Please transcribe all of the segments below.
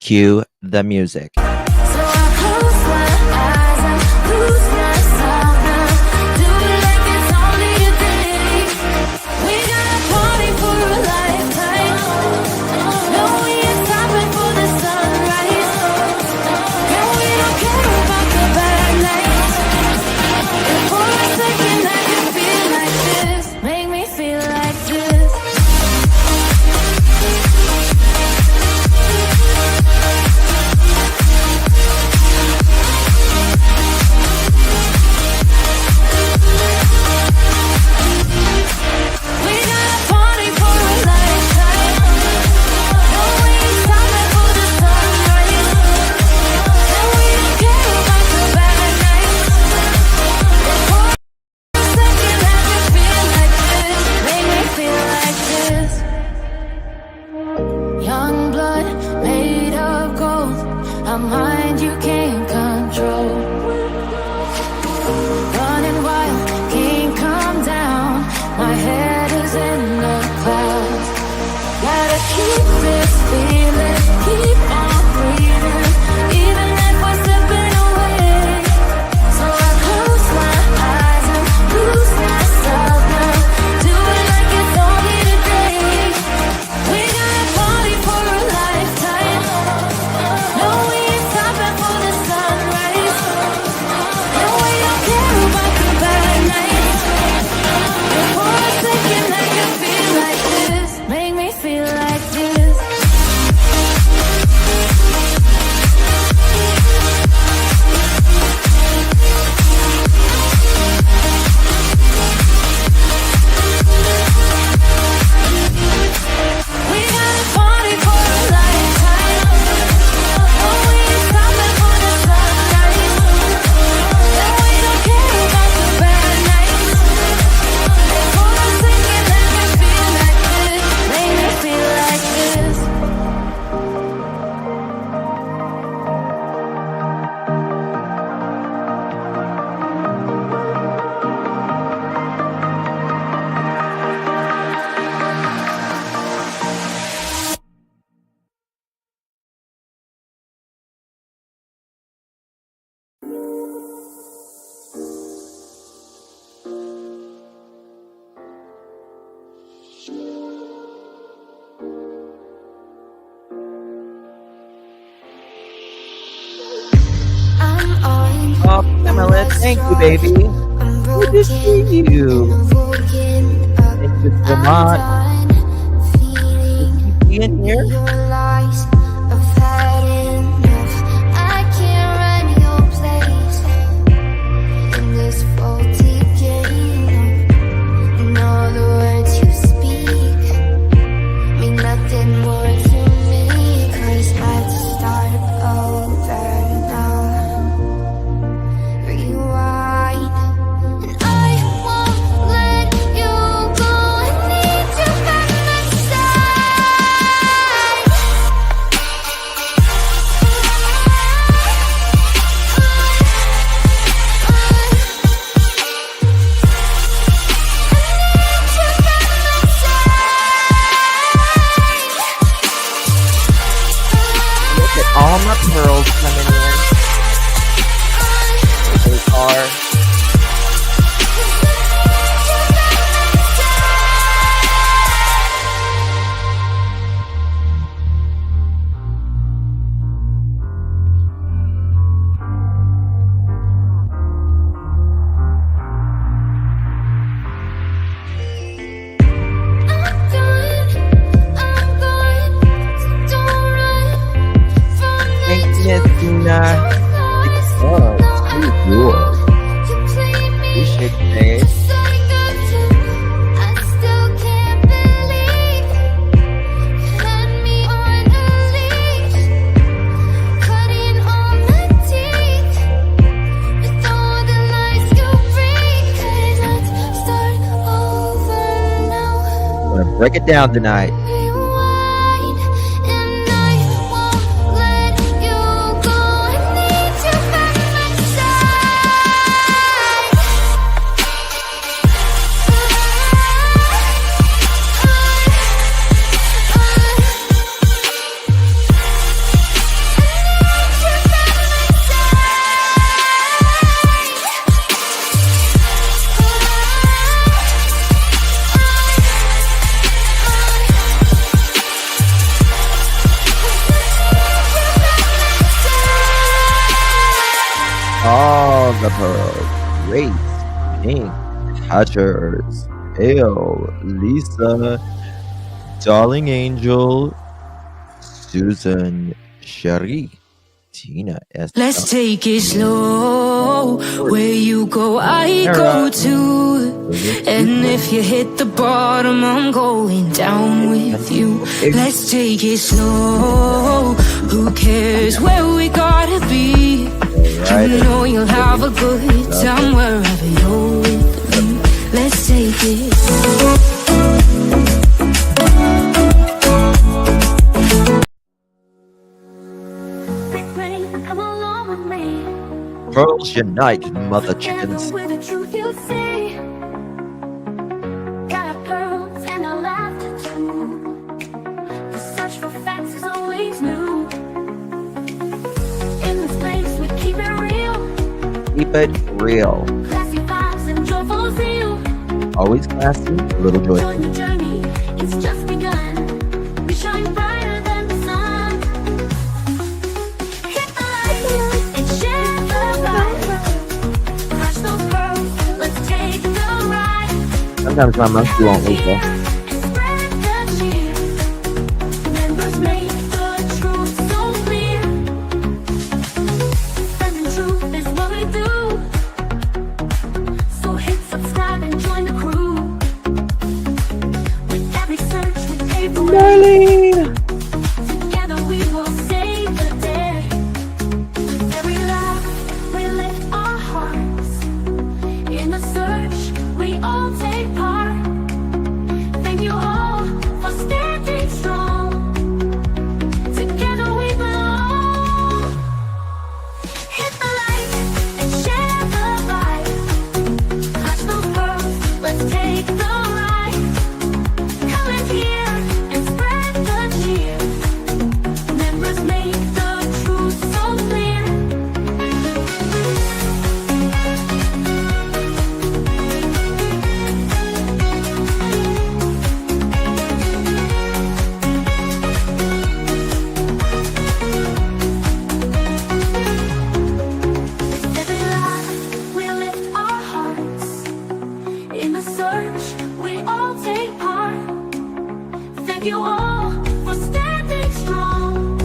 Cue the music. Oh, Pamela, thank you, baby. Good to see you. Thank you so much. Keep being here. All my pearls coming in. There they are. Break it down tonight. the pearls. Grace, Pink, Hatchers, Hale, Lisa, Darling Angel, Susan, Sherry, Tina, Let's take it slow. Where you go, I go too. And if you hit the bottom, I'm going down with you. Let's take it slow. Who cares where we gotta be? You know you'll have a good time wherever you're with me. Let's take it slow. Pearls unite, mother chickens. With the truth you say, got pearls and I laughed too. The search for facts is always new. In this place we keep it real. Keep it real. Classy vibes and joyful zeal. Always classy, a little joyful. Join the journey, it's just begun. We shine brighter than the sun. Hit the light and share the vibe. Crush those pearls, let's take the ride. Sometimes my monkey won't wake up. And spread the cheer. Members make the truth so clear. Spreading truth is what we do. So hit subscribe and join the crew. With every search we pave the way. Together we will save the day. With every laugh we lift our hearts. In the search we all take part. Thank you all for standing strong. Together we belong. Hit the light and share the vibe. Clutch those pearls, let's take the ride. Come in here and spread the cheer. Members make the truth so clear. With every laugh we lift our hearts. In the search we all take part. Thank you all for standing strong.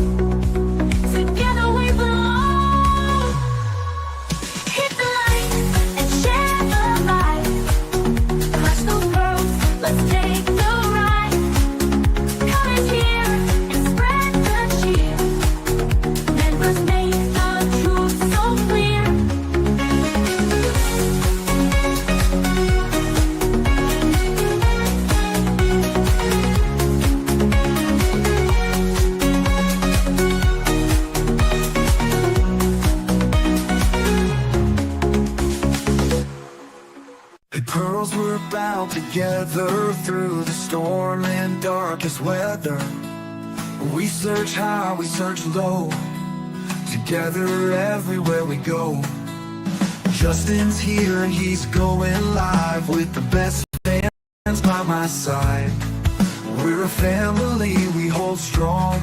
Together we belong. Hit the light and share the vibe. Clutch those pearls, let's take the ride. Come in here and spread the cheer. Members make the truth so clear. The pearls were bound together through the storm and darkest weather. We search high, we search low, together everywhere we go. Justin's here and he's going live with the best fans by my side. We're a family, we hold strong.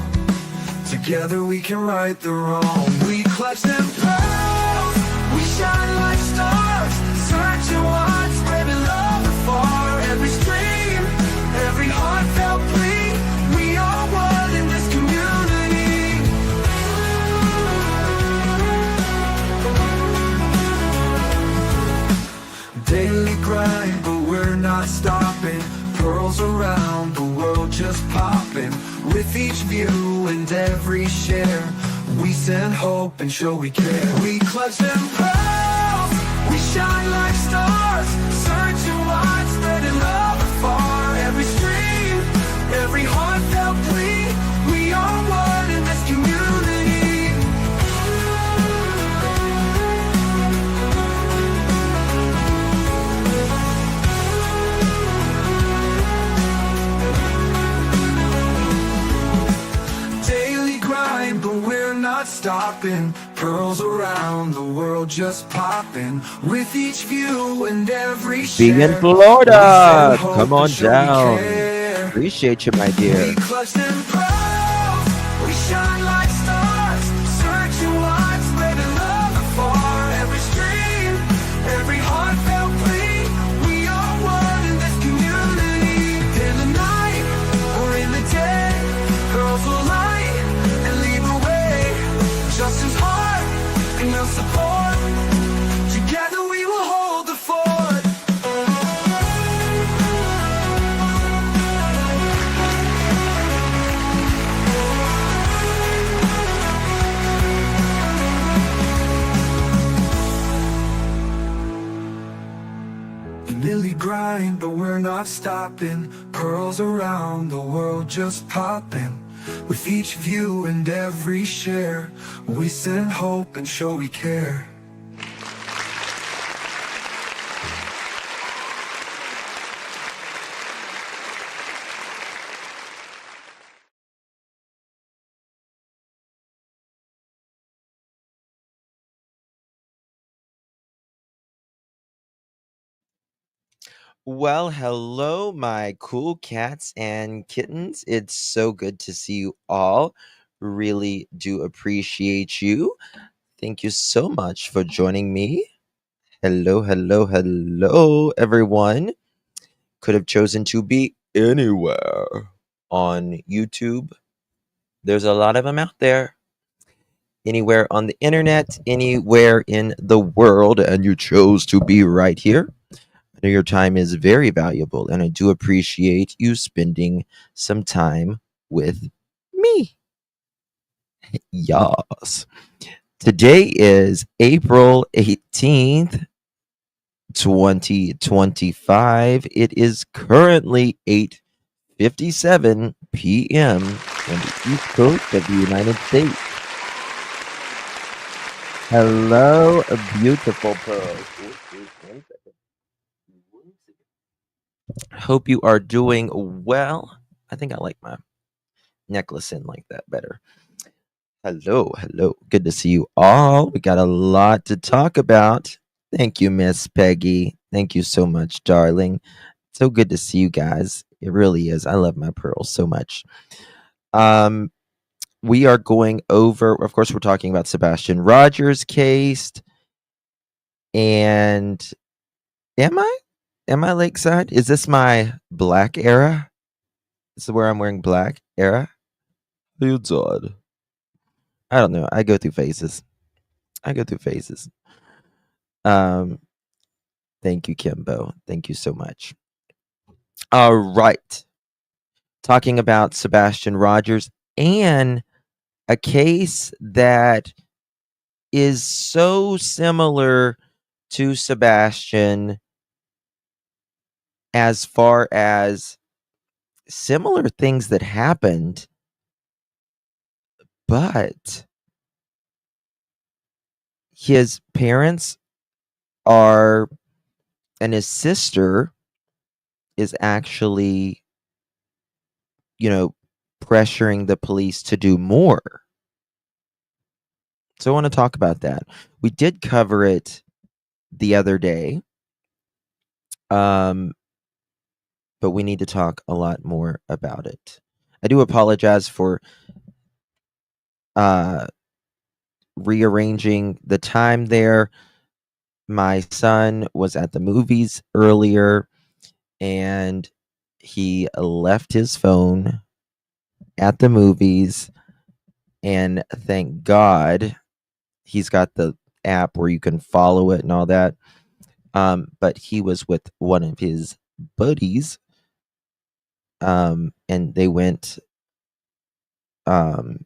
Together we can right the wrong. We clutch them pearls, we shine like stars. Searching wide, spreading love afar. Every stream, every heartfelt plea. We are one in this community. Daily grind, but we're not stopping. Pearls around the world just popping. With each view and every share, we send hope and show we care. We clutch them pearls, we shine like stars. Searching wide, spreading love afar. Every stream, every heartfelt plea. We are one in this community. Daily grind, but we're not stopping. Pearls around the world just popping. With each view and every Be share, in Florida. we send hope Come and on show we down. care. Appreciate you, my dear. We clutch them pearls, we shine like stars. Searching wide, spreading love afar. Every stream, The Lily grind, but we're not stopping. Pearls around the world just popping. With each view and every share, we send hope and show we care. Well, hello, my cool cats and kittens. It's so good to see you all. Really do appreciate you. Thank you so much for joining me. Hello, hello, hello, everyone. Could have chosen to be anywhere on YouTube. There's a lot of them out there. Anywhere on the internet, anywhere in the world, and you chose to be right here. I know your time is very valuable, and I do appreciate you spending some time with me. Yes. Today is April 18th, 2025. It is currently 8:57 p.m. on the East Coast of the United States. Hello, beautiful pearls. Hope you are doing well. I think I like my necklace in like that better. Hello, hello. Good to see you all. We got a lot to talk about. Thank you, Miss Peggy. Thank you so much, darling. So good to see you guys. It really is. I love my pearls so much. We are going over, of course, we're talking about Sebastian Rogers' case. And am I? Am I lakeside? Is this my black era? This is where I'm wearing black era? It's odd. I don't know. I go through phases. I go through phases. Um, Thank you, Kimbo. Thank you so much. All right. Talking about Sebastian Rogers and a case that is so similar to Sebastian as far as similar things that happened, but his parents are, and his sister is actually, pressuring the police to do more. So I want to talk about that. We did cover it the other day, but we need to talk a lot more about it. I do apologize for rearranging the time there. My son was at the movies earlier, and he left his phone at the movies, and thank God he's got the app where you can follow it and all that. But he was with one of his buddies, and they went um,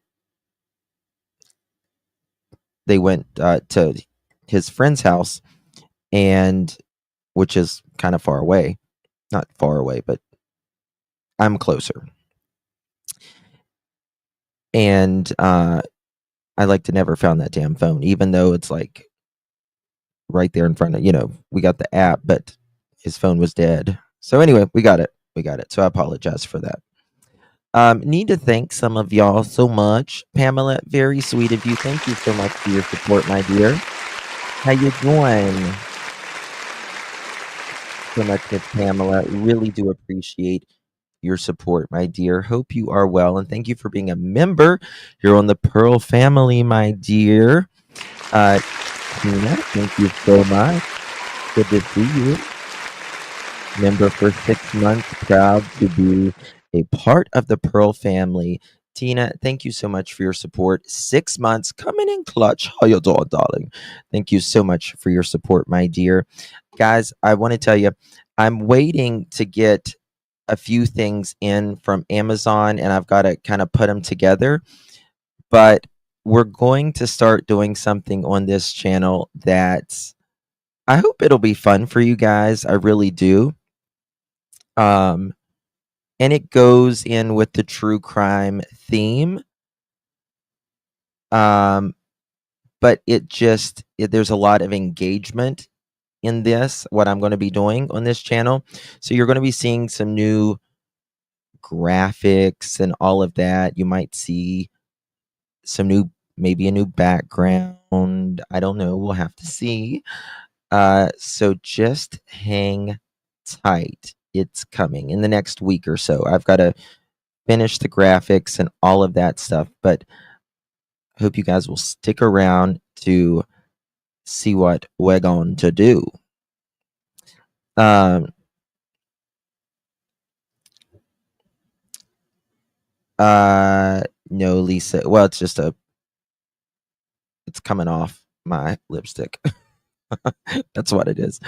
to his friend's house, and which is kind of far away. Not far away, but I'm closer. And I like to never found that damn phone, even though it's like right there in front of, we got the app, but his phone was dead. So anyway, we got it. We got it. So I apologize for that. Need to thank some of y'all so much. Pamela, very sweet of you. Thank you so much for your support, my dear. How you doing? So much, Miss Pamela. Really do appreciate your support, my dear. Hope you are well, and thank you for being a member here on the Pearl family, my dear. Tina, thank you so much. Good to see you. Member for 6 months, proud to be a part of the Pearl family. Tina, thank you so much for your support. 6 months coming in clutch. How you doing, darling? Thank you so much for your support, my dear. Guys, I want to tell you, I'm waiting to get a few things in from Amazon, and I've got to kind of put them together. But we're going to start doing something on this channel that I hope it'll be fun for you guys. I really do. Um, and it goes in with the true crime theme. Um, but there's a lot of engagement in this, what I'm going to be doing on this channel. So you're going to be seeing some new graphics and all of that. You might see some new, maybe a new background. I don't know. We'll have to see. So just hang tight. It's coming in the next week or so. I've got to finish the graphics and all of that stuff, but I hope you guys will stick around to see what we're going to do. Um, no, Lisa. Well, it's coming off my lipstick. That's what it is.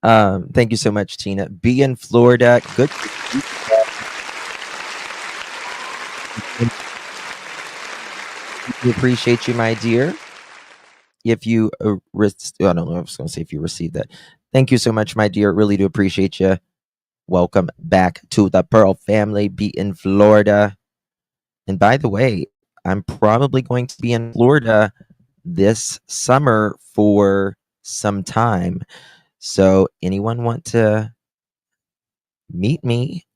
Thank you so much, Tina. Be in Florida. Good. We appreciate you, my dear. If you, I don't know. I was going to say if you received that. Thank you so much, my dear. Really do appreciate you. Welcome back to the Pearl family. Be in Florida. And by the way, I'm probably going to be in Florida this summer for some time. So anyone want to meet me?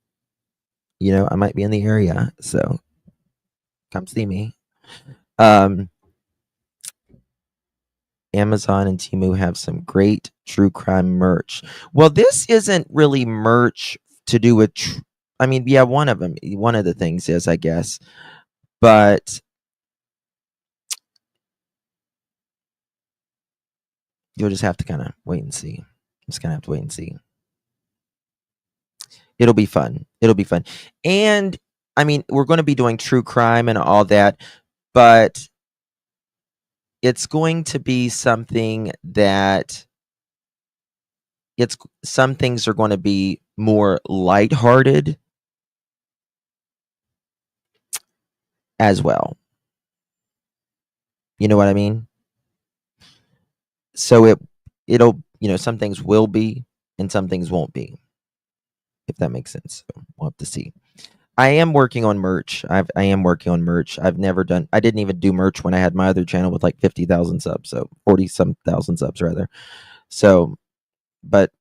I might be in the area, so come see me. Amazon and Temu have some great true crime merch. Well, this isn't really merch to do with I mean, yeah, one of the things is, I guess, but you'll just have to kind of wait and see. Just kind of have to wait and see. It'll be fun. It'll be fun. And I mean, we're going to be doing true crime and all that, but it's going to be something that some things are going to be more lighthearted as well. You know what I mean? So it'll, some things will be and some things won't be, if that makes sense. So we'll have to see. I am working on merch. I am working on merch. I didn't even do merch when I had my other channel with like 50,000 subs, so 40 some thousand subs rather. So, but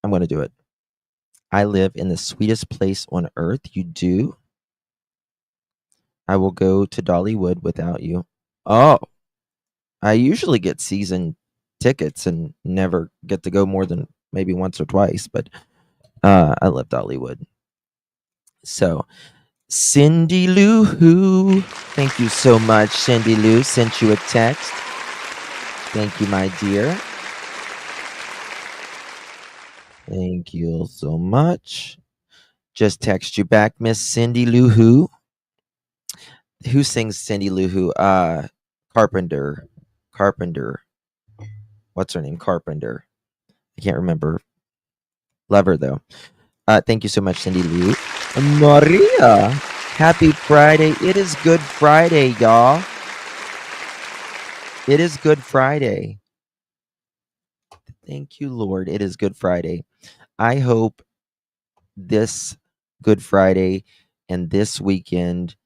I'm going to do it. I live in the sweetest place on earth. You do? I will go to Dollywood without you. Oh, I usually get season tickets and never get to go more than maybe once or twice, but I love Dollywood. So, Cindy Lou Who, thank you so much. Cindy Lou sent you a text. Thank you, my dear. Thank you so much. Just text you back, Miss Cindy Lou Who. Who sings Cindy Lou Who? Carpenter. What's her name? Carpenter. I can't remember. Love her though. Thank you so much, Cindy Lou. Maria. Happy Friday. It is Good Friday, y'all. It is Good Friday. Thank you, Lord. It is Good Friday. I hope this Good Friday and this weekend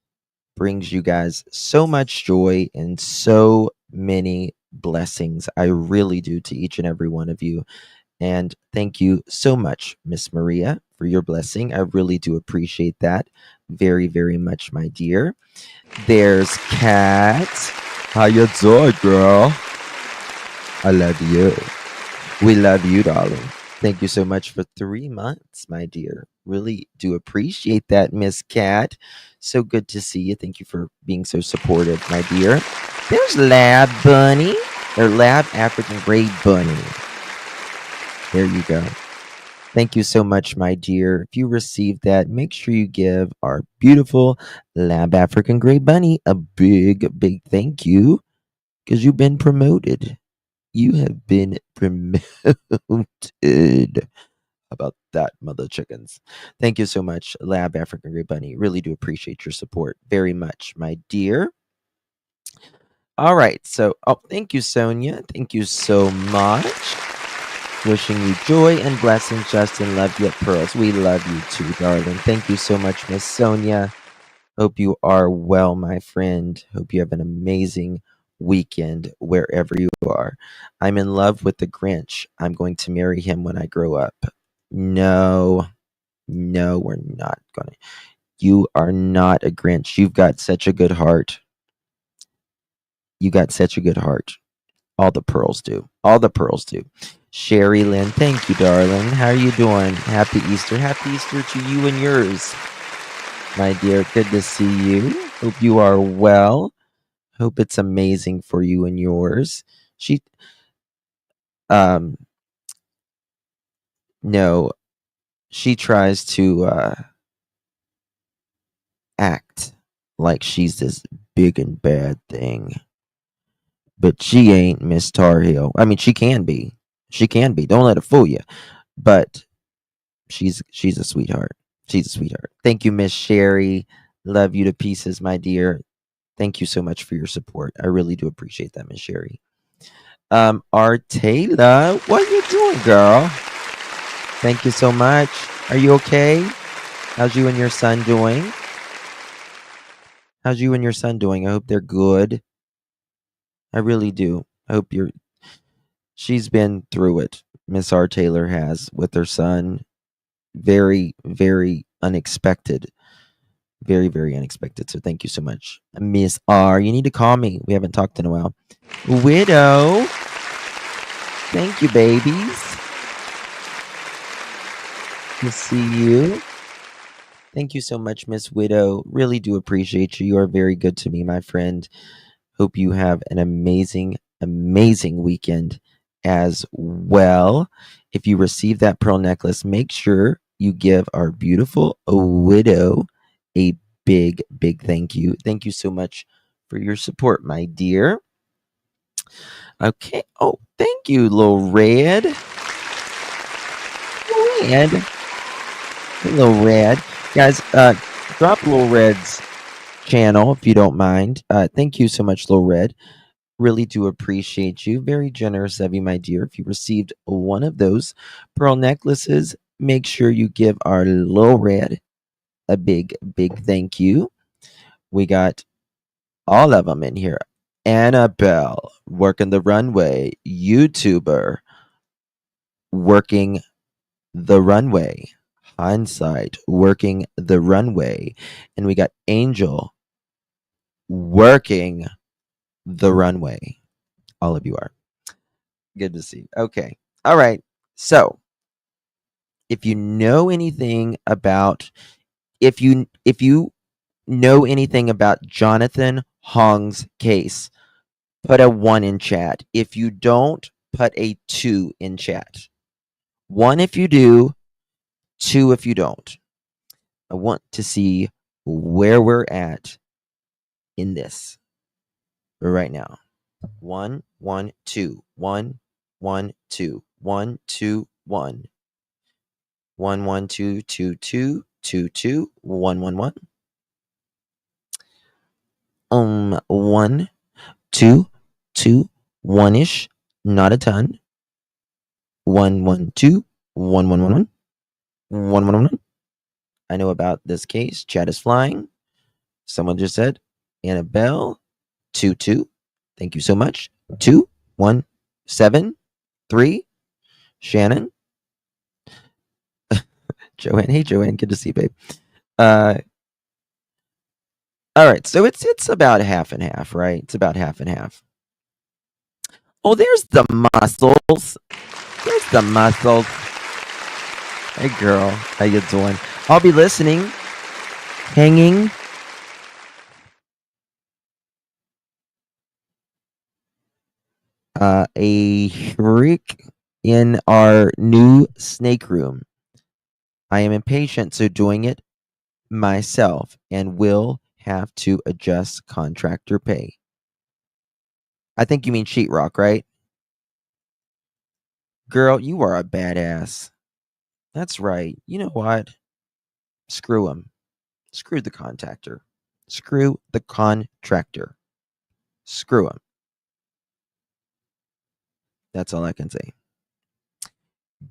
brings you guys so much joy and so many blessings. I really do, to each and every one of you. And thank you so much, Miss Maria, for your blessing. I really do appreciate that very, very much, my dear. There's Kat. How you doing, girl? I love you. We love you, darling. Thank you so much for 3 months, my dear. Really do appreciate that, Miss Cat. So good to see you. Thank you for being so supportive, my dear. There's Lab Bunny, or Lab African Gray Bunny. There you go. Thank you so much, my dear. If you received that, make sure you give our beautiful Lab African Gray Bunny a big, big thank you, because you've been promoted. You have been promoted. About that, mother chickens. Thank you so much, Lab African Gray Bunny. Really do appreciate your support very much, my dear. All right. So, thank you, Sonia. Thank you so much. Wishing you joy and blessings, Justin. Love you at Pearls. We love you too, darling. Thank you so much, Miss Sonia. Hope you are well, my friend. Hope you have an amazing weekend wherever you are. I'm in love with the Grinch. I'm going to marry him when I grow up. No, no, we're not going to. You are not a Grinch. You've got such a good heart. You got such a good heart. All the pearls do. All the pearls do. Sherry Lynn, thank you, darling. How are you doing? Happy Easter. Happy Easter to you and yours, my dear. Good to see you. Hope you are well. Hope it's amazing for you and yours. She, um, no, she tries to act like she's this big and bad thing, but she ain't Miss Tar Heel. I mean, she can be. She can be. Don't let it fool you. But she's a sweetheart. She's a sweetheart. Thank you, Miss Sherry. Love you to pieces, my dear. Thank you so much for your support. I really do appreciate that, Miss Sherry. Artela, what you doing, girl? Thank you so much. Are you okay? How's you and your son doing? How's you and your son doing? I hope they're good. I really do. I hope you're. She's been through it. Miss R. Taylor has with her son. Very, very unexpected. Very, very unexpected. So thank you so much, Miss R. You need to call me. We haven't talked in a while. Widow. Thank you, babies. To see you. Thank you so much, Miss Widow. Really do appreciate you. You are very good to me, my friend. Hope you have an amazing, amazing weekend as well. If you receive that pearl necklace, make sure you give our beautiful widow a big, big thank you. Thank you so much for your support, my dear. Okay. Oh, thank you, little red. Red. Little red. Guys, drop little red's channel if you don't mind. Thank you so much, little red. Really do appreciate you. Very generous of you, my dear. If you received one of those pearl necklaces, make sure you give our little red a big, big thank you. We got all of them in here. Annabelle, working the runway. YouTuber, working the runway. Hindsight, working the runway. And we got Angel, working the runway. All of you are. Good to see. Okay. All right. So, if you know anything about if you know anything about Jonathan Hoang's case, put a 1 in chat. If you don't, put a 2 in chat. 1 if you do, 2 if you don't. I want to see where we're at in this right now. 1 1 2 1 1 2 1 2 1 1 1 2 2 2 2 2 1 1 1 1 2 2 1-ish, not a ton. 1 1 2 1 1 1 1 1 1 1. I know about this case. Chat is flying. Someone just said Annabelle 2 2. Thank you so much. 2 1 7 3. Shannon. Joanne. Hey Joanne, good to see you, babe. All right, so it's about half and half, right? It's about half and half. Oh, there's the muscles. There's the muscles. Hey girl, how you doing? I'll be listening, hanging. A shriek in our new snake room. I am impatient, so doing it myself and will have to adjust contractor pay. I think you mean sheetrock, right? Girl, you are a badass. That's right. You know what? Screw him. Screw the contractor. Screw the contractor. Screw him. That's all I can say.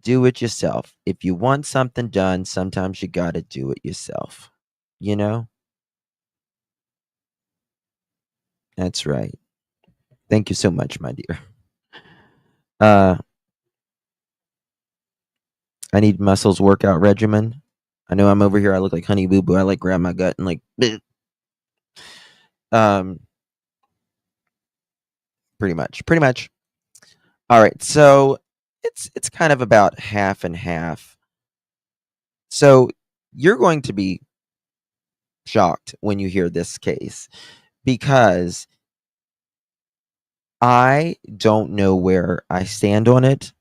Do it yourself. If you want something done, sometimes you got to do it yourself. You know? That's right. Thank you so much, my dear. Uh, I need muscles workout regimen. I know I'm over here. I look like Honey Boo Boo. I like grab my gut and like, bleh. um, pretty much, pretty much. All right, so it's kind of about half and half. So you're going to be shocked when you hear this case because I don't know where I stand on it.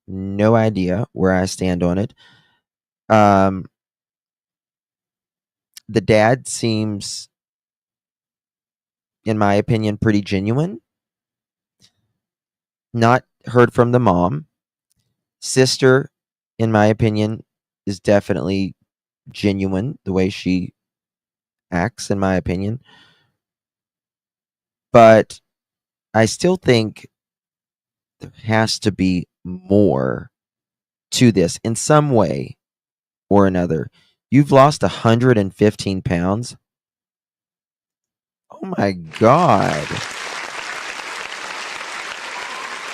No idea where I stand on it. Um, the dad seems, in my opinion, pretty genuine. Not heard from the mom. Sister, in my opinion, is definitely genuine the way she acts, in my opinion. But I still think there has to be more to this in some way or another. You've lost 115 pounds. Oh my God.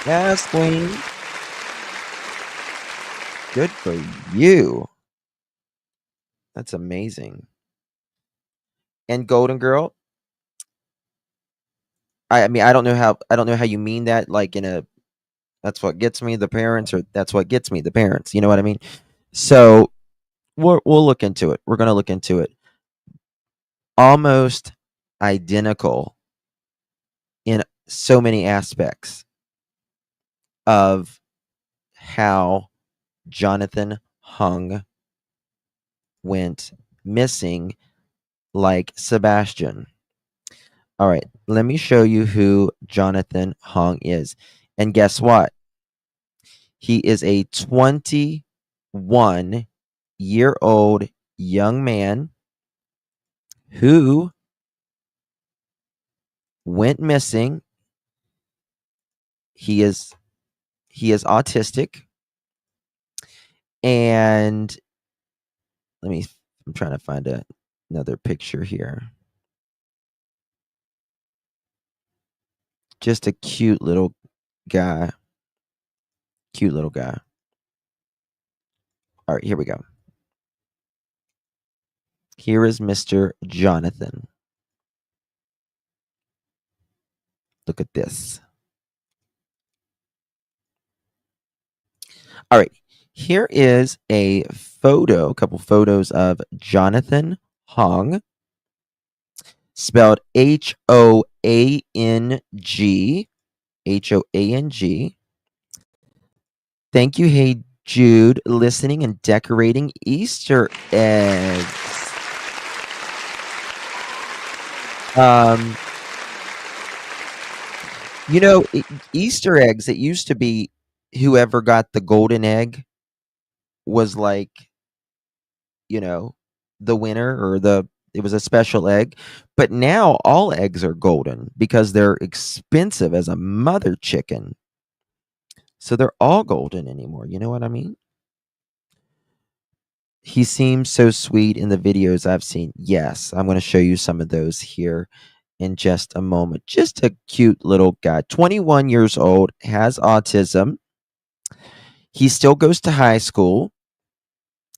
Yes, Queen. Good for you. That's amazing. And Golden Girl, I mean, I don't know how you mean that, like in a that's what gets me the parents, or that's what gets me the parents. You know what I mean? So we'll look into it. We're gonna look into it. Almost identical in so many aspects of how Jonathan Hung went missing, like Sebastian. All right, let me show you who Jonathan Hung is. And guess what? He is a 21-year-old young man who went missing. He is autistic, and I'm trying to find another picture here. Just a cute little guy. Cute little guy. All right, here we go. Here is Mr. Jonathan. Look at this. All right. Here is a couple photos of Jonathan Hong, spelled Hoang. Hoang. Thank you, Hey Jude, listening and decorating Easter eggs. Um, Easter eggs, it used to be whoever got the golden egg was like, you know, the winner, or it was a special egg. But now all eggs are golden because they're expensive as a mother chicken. So they're all golden anymore. You know what I mean? He seems so sweet in the videos I've seen. Yes, I'm going to show you some of those here in just a moment. Just a cute little guy, 21 years old, has autism. He still goes to high school.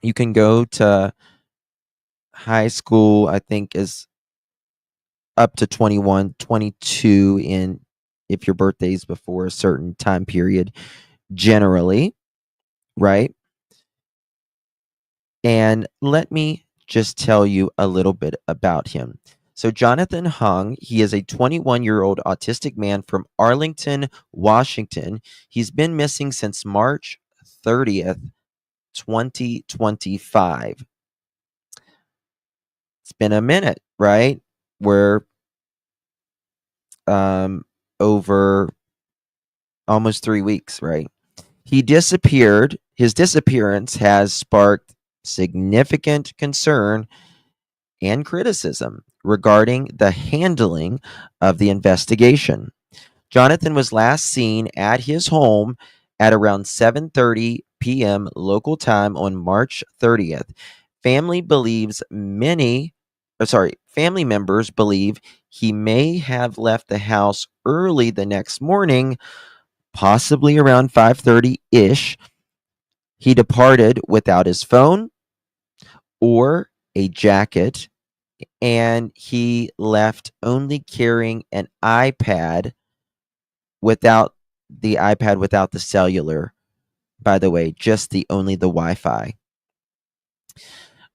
You can go to high school, I think, is up to 21, 22 in if your birthday's before a certain time period, generally, right? And let me just tell you a little bit about him. So, Jonathan Hung, he is a 21-year-old autistic man from Arlington, Washington. He's been missing since March 30th, 2025. It's been a minute, right? We're over almost 3 weeks, right? He disappeared. His disappearance has sparked significant concern and criticism regarding the handling of the investigation. Jonathan was last seen at his home At around 7:30 p.m. local time on March 30th, family members believe he may have left the house early the next morning, possibly around 5:30-ish. He departed without his phone or a jacket, and he left only carrying an iPad without the cellular, by the way, just the Wi-Fi.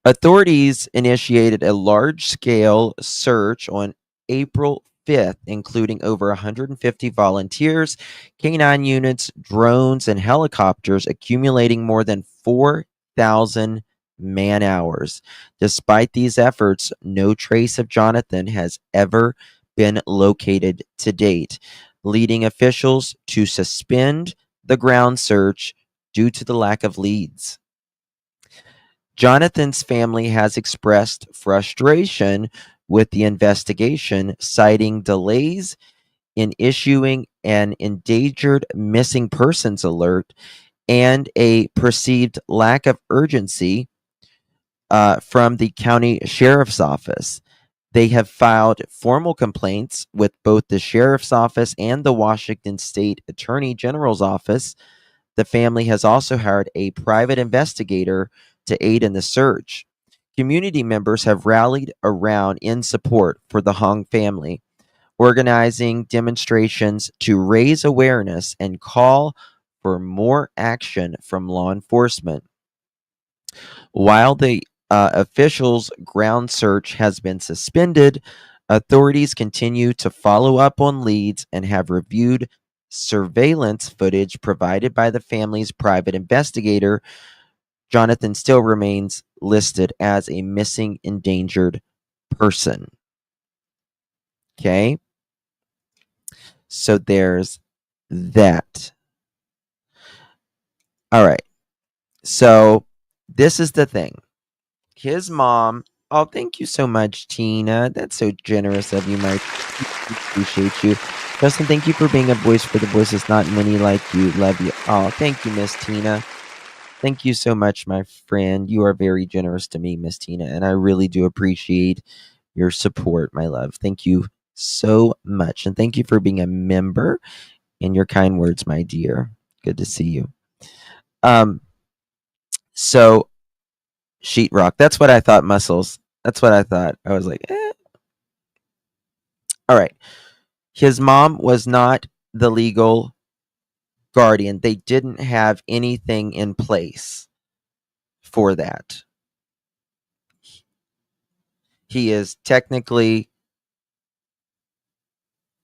Authorities initiated a large-scale search on April 5th, including over 150 volunteers, canine units, drones, and helicopters, accumulating more than 4,000 man-hours. Despite these efforts, no trace of Jonathan has ever been located to date, leading officials to suspend the ground search due to the lack of leads. Jonathan's family has expressed frustration with the investigation, citing delays in issuing an endangered missing persons alert and a perceived lack of urgency from the county sheriff's office. They have filed formal complaints with both the sheriff's office and the Washington State Attorney General's office. The family has also hired a private investigator to aid in the search. Community members have rallied around in support for the Hoang family, organizing demonstrations to raise awareness and call for more action from law enforcement. While the officials' ground search has been suspended, authorities continue to follow up on leads and have reviewed surveillance footage provided by the family's private investigator. Jonathan still remains listed as a missing endangered person. Okay? So there's that. All right. So this is the thing. His mom, oh, thank you so much, Tina. That's so generous of you, Mike. Appreciate you. Justin, thank you for being a voice for the voices. Not many like you. Love you. Oh, thank you, Miss Tina. Thank you so much, my friend. You are very generous to me, Miss Tina, and I really do appreciate your support, my love. Thank you so much. And thank you for being a member and your kind words, my dear. Good to see you. So sheetrock. That's what I thought, muscles. That's what I thought. I was like, eh. All right. His mom was not the legal guardian. They didn't have anything in place for that. He is technically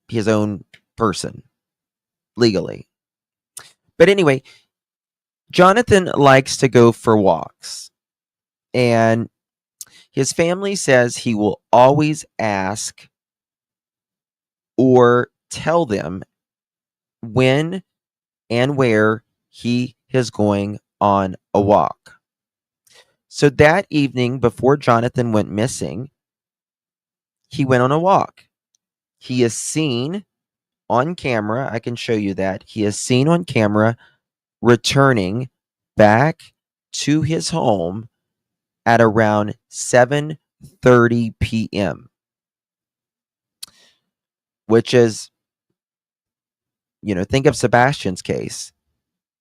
his own person legally. But anyway, Jonathan likes to go for walks, and his family says he will always ask or tell them when and where he is going on a walk. So that evening, before Jonathan went missing, he went on a walk. He is seen on camera. I can show you that. He is seen on camera returning back to his home at around 7:30 p.m., which is, think of Sebastian's case.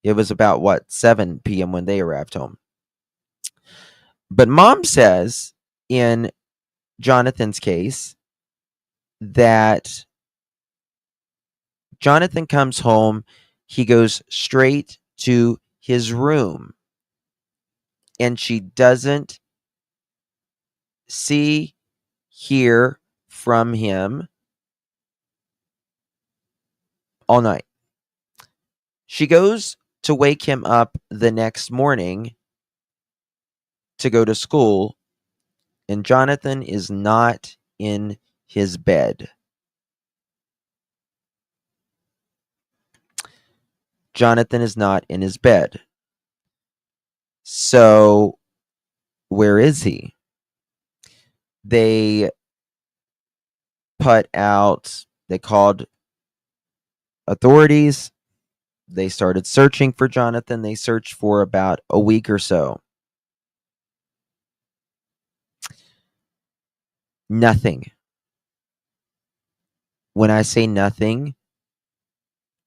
It was about 7 p.m. when they arrived home. But mom says in Jonathan's case that Jonathan comes home, he goes straight to his room, and she doesn't see, hear from him all night. She goes to wake him up the next morning to go to school, and Jonathan is not in his bed. Jonathan is not in his bed. So, where is he? They called authorities. They started searching for Jonathan. They searched for about a week or so. Nothing. When I say nothing,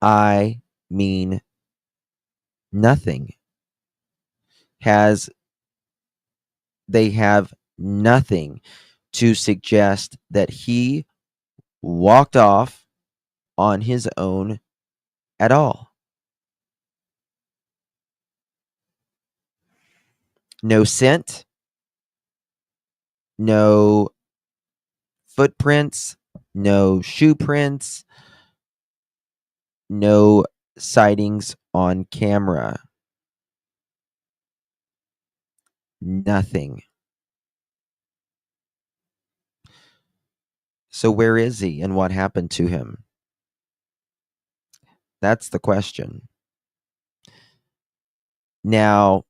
I mean nothing. They have nothing to suggest that he walked off on his own at all. No scent, no footprints, no shoe prints, no sightings on camera. Nothing. So where is he and what happened to him? That's the question. Now,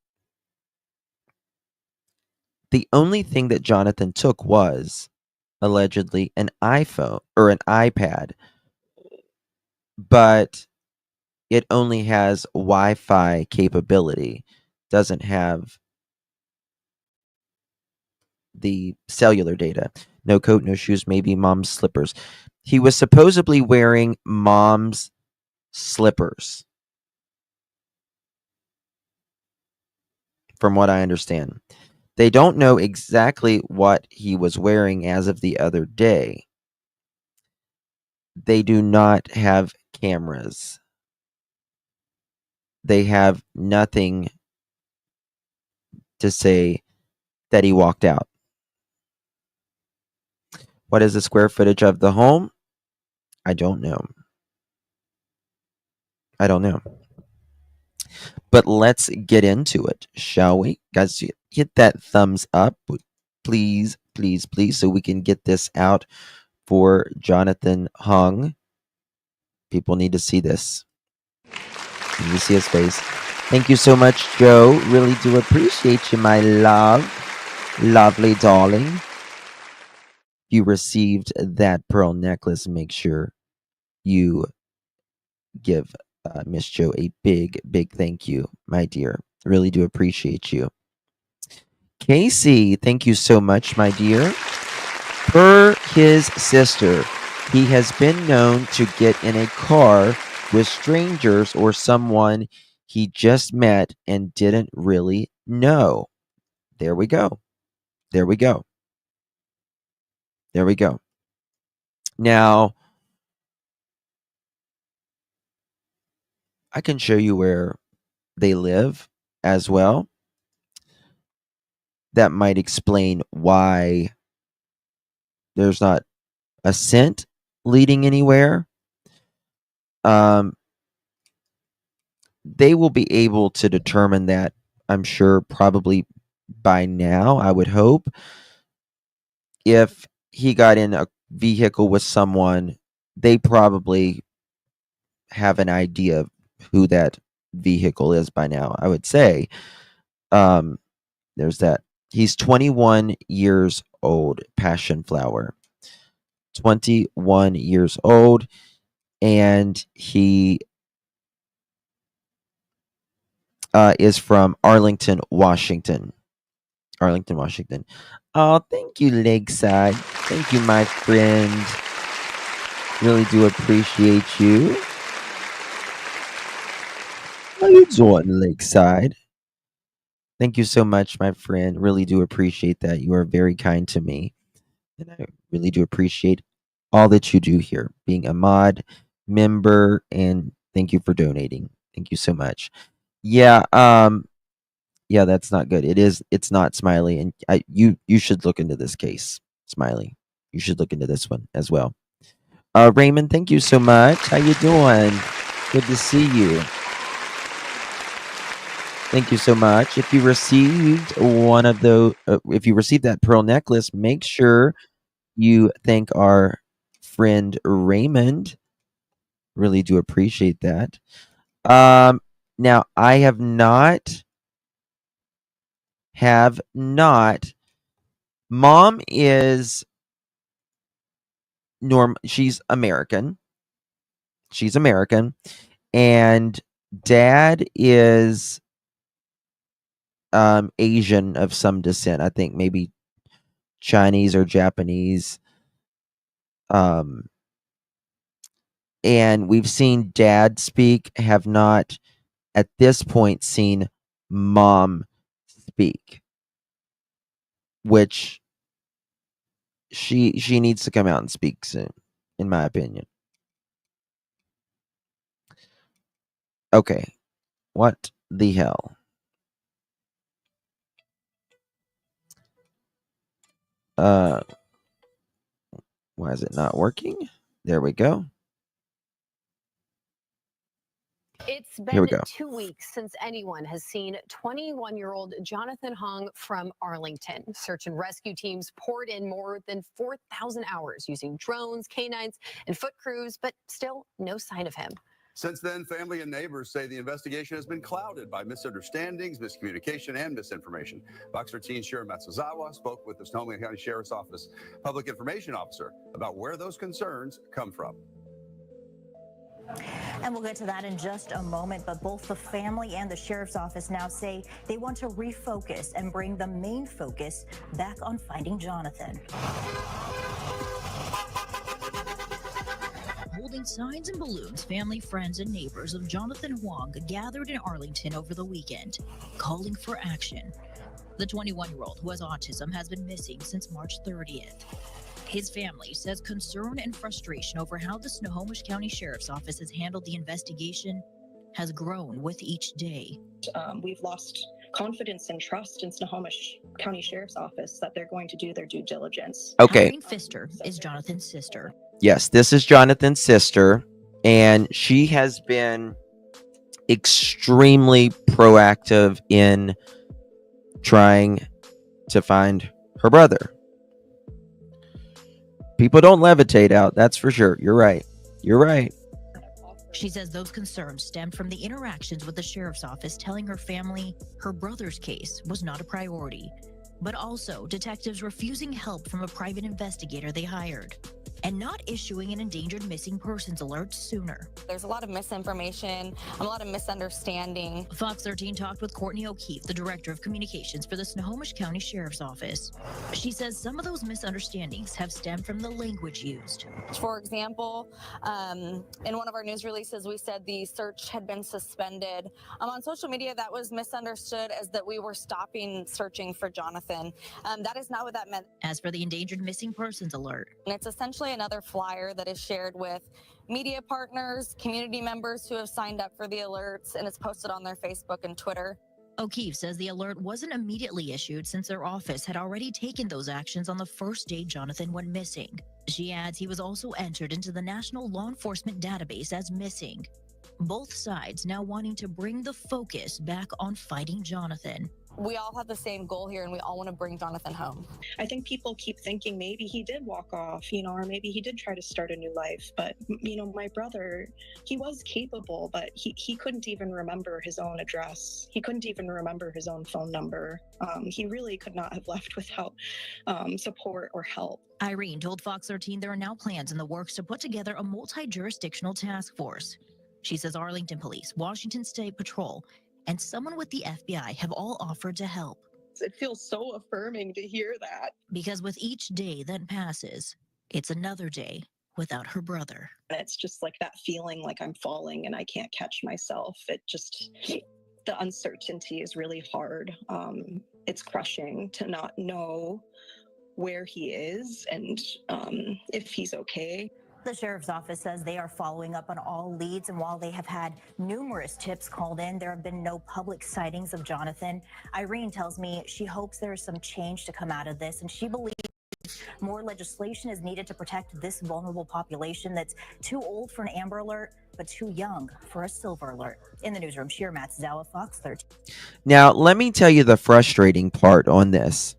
the only thing that Jonathan took was allegedly an iPhone or an iPad, but it only has Wi-Fi capability, doesn't have the cellular data. No coat, no shoes, maybe mom's slippers. He was supposedly wearing mom's slippers, from what I understand. They don't know exactly what he was wearing as of the other day. They do not have cameras. They have nothing to say that he walked out. What is the square footage of the home? I don't know. I don't know. But let's get into it, shall we? Guys, hit that thumbs up, please, please, please, so we can get this out for Jonathan Hoang. People need to see this. Need to see his face. Thank you so much, Joe. Really do appreciate you, my love. Lovely darling. If you received that pearl necklace, make sure you give Miss Joe a big, big thank you, my dear. Really do appreciate you. Casey, thank you so much, my dear. Per his sister, he has been known to get in a car with strangers or someone he just met and didn't really know. There we go. There we go. There we go. Now, I can show you where they live as well. That might explain why there's not a scent leading anywhere. They will be able to determine that, I'm sure, probably by now, I would hope. If he got in a vehicle with someone, they probably have an idea of who that vehicle is by now, I would say. There's that. He's 21 years old, Passion Flower. 21 years old, and he is from Arlington, Washington. Arlington, Washington. Oh, thank you, Lakeside. Thank you, my friend. Really do appreciate you. How you doing, Lakeside? Thank you so much, my friend. Really do appreciate that. You are very kind to me. And I really do appreciate all that you do here, being a mod, member, and thank you for donating. Thank you so much. Yeah, yeah, that's not good. It's not Smiley, and you should look into this case, Smiley. You should look into this one as well. Raymond, thank you so much. How you doing? Good to see you. Thank you so much. If you received one of those, if you received that pearl necklace, make sure you thank our friend Raymond. Really do appreciate that. Now I have not. Mom is she's American. She's American, and dad is Asian of some descent. I think maybe Chinese or Japanese. Um, and we've seen dad speak, have not at this point seen mom speak, which she needs to come out and speak soon, in my opinion. Okay, what the hell? Uh, why is it not working? There we go. It's Here we been go. 2 weeks since anyone has seen 21-year-old Jonathan Hoang from Arlington. Search and rescue teams poured in more than 4,000 hours using drones, canines, and foot crews, but still no sign of him. Since then, family and neighbors say the investigation has been clouded by misunderstandings, miscommunication, and misinformation. Fox 13's Shira Matsuzawa spoke with the Sonoma County Sheriff's Office Public Information Officer about where those concerns come from. And we'll get to that in just a moment, but both the family and the sheriff's office now say they want to refocus and bring the main focus back on finding Jonathan. Holding signs and balloons, family, friends, and neighbors of Jonathan Hoang gathered in Arlington over the weekend, calling for action. The 21-year-old who has autism has been missing since March 30th. His family says concern and frustration over how the Snohomish County Sheriff's Office has handled the investigation has grown with each day. We've lost confidence and trust in Snohomish County Sheriff's Office that they're going to do their due diligence. Okay. Irene Pfister is Jonathan's sister. Yes, this is Jonathan's sister, and she has been extremely proactive in trying to find her brother. People don't levitate out, that's for sure. You're right. You're right. She says those concerns stemmed from the interactions with the sheriff's office telling her family her brother's case was not a priority, but also detectives refusing help from a private investigator they hired and not issuing an endangered missing persons alert sooner. There's a lot of misinformation, a lot of misunderstanding. Fox 13 talked with Courtney O'Keefe, the director of communications for the Snohomish County Sheriff's Office. She says some of those misunderstandings have stemmed from the language used. For example, in one of our news releases, we said the search had been suspended. On social media, that was misunderstood as that we were stopping searching for Jonathan. That is not what that meant. As for the endangered missing persons alert, And it's essentially another flyer that is shared with media partners, community members who have signed up for the alerts, and it's posted on their Facebook and Twitter. O'Keefe says the alert wasn't immediately issued since their office had already taken those actions on the first day Jonathan went missing. She adds he was also entered into the National Law Enforcement Database as missing. Both sides now wanting to bring the focus back on fighting Jonathan. We all have the same goal here, and we all want to bring Jonathan home. I think people keep thinking maybe he did walk off, or maybe he did try to start a new life. But, my brother, he was capable, but he couldn't even remember his own address. He couldn't even remember his own phone number. He really could not have left without support or help. Irene told Fox 13 there are now plans in the works to put together a multi-jurisdictional task force. She says Arlington Police, Washington State Patrol, and someone with the FBI have all offered to help. It feels so affirming to hear that. Because with each day that passes, it's another day without her brother. And it's just like that feeling like I'm falling and I can't catch myself. The uncertainty is really hard. It's crushing to not know where he is and if he's okay. The sheriff's office says they are following up on all leads, and while they have had numerous tips called in, there have been no public sightings of Jonathan. Irene tells me she hopes there is some change to come out of this, and she believes more legislation is needed to protect this vulnerable population that's too old for an Amber Alert, but too young for a Silver Alert. In the newsroom, Shira Matsuzawa, Fox 13. Now, let me tell you the frustrating part on this.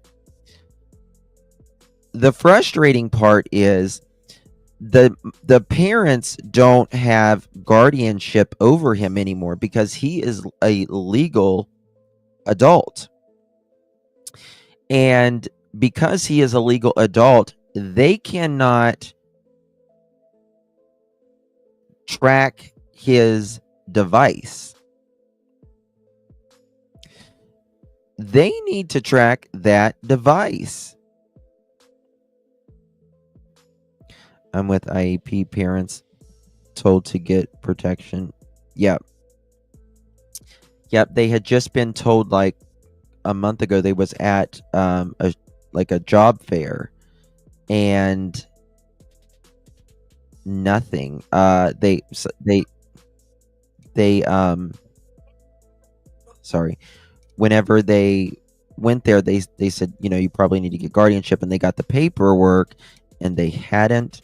The frustrating part is the parents don't have guardianship over him anymore because he is a legal adult. And because he is a legal adult, they cannot track his device. they need to track that device. I'm with IEP parents told to get protection. Yep. They had just been told like a month ago they was at a job fair and nothing. They sorry. Whenever they went there, they said, you probably need to get guardianship, and they got the paperwork and they hadn't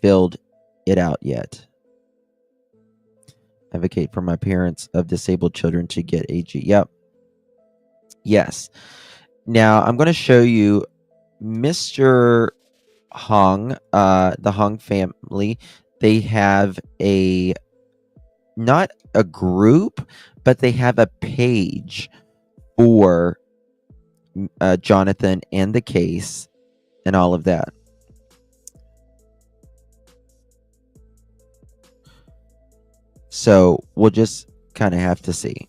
filled it out yet. Advocate for my parents of disabled children to get AG. Yep. Yes. Now I'm going to show you Mr. Hoang, the Hoang family. They have not a group, but they have a page for Jonathan and the case and all of that. So we'll just kind of have to see.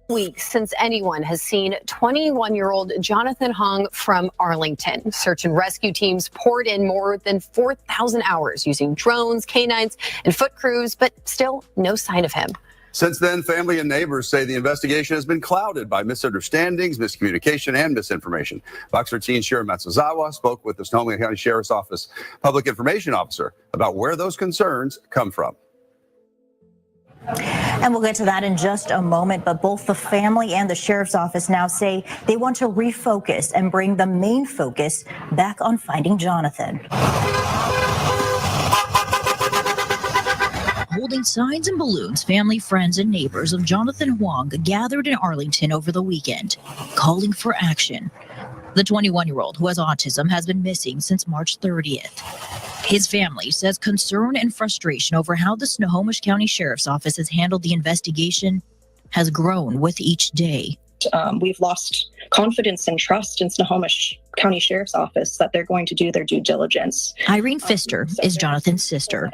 Weeks since anyone has seen 21-year-old Jonathan Hoang from Arlington. Search and rescue teams poured in more than 4,000 hours using drones, canines, and foot crews, but still no sign of him. Since then, family and neighbors say the investigation has been clouded by misunderstandings, miscommunication, and misinformation. Fox 13 Sheriff Matsuzawa spoke with the Sonoma County Sheriff's Office Public Information Officer about where those concerns come from. And we'll get to that in just a moment, but both the family and the sheriff's office now say they want to refocus and bring the main focus back on finding Jonathan. Holding signs and balloons, family, friends, and neighbors of Jonathan Hoang gathered in Arlington over the weekend, calling for action. The 21-year-old who has autism has been missing since March 30th. His family says concern and frustration over how the Snohomish County Sheriff's Office has handled the investigation has grown with each day. We've lost confidence and trust in Snohomish County Sheriff's Office that they're going to do their due diligence. Irene Pfister is Jonathan's sister.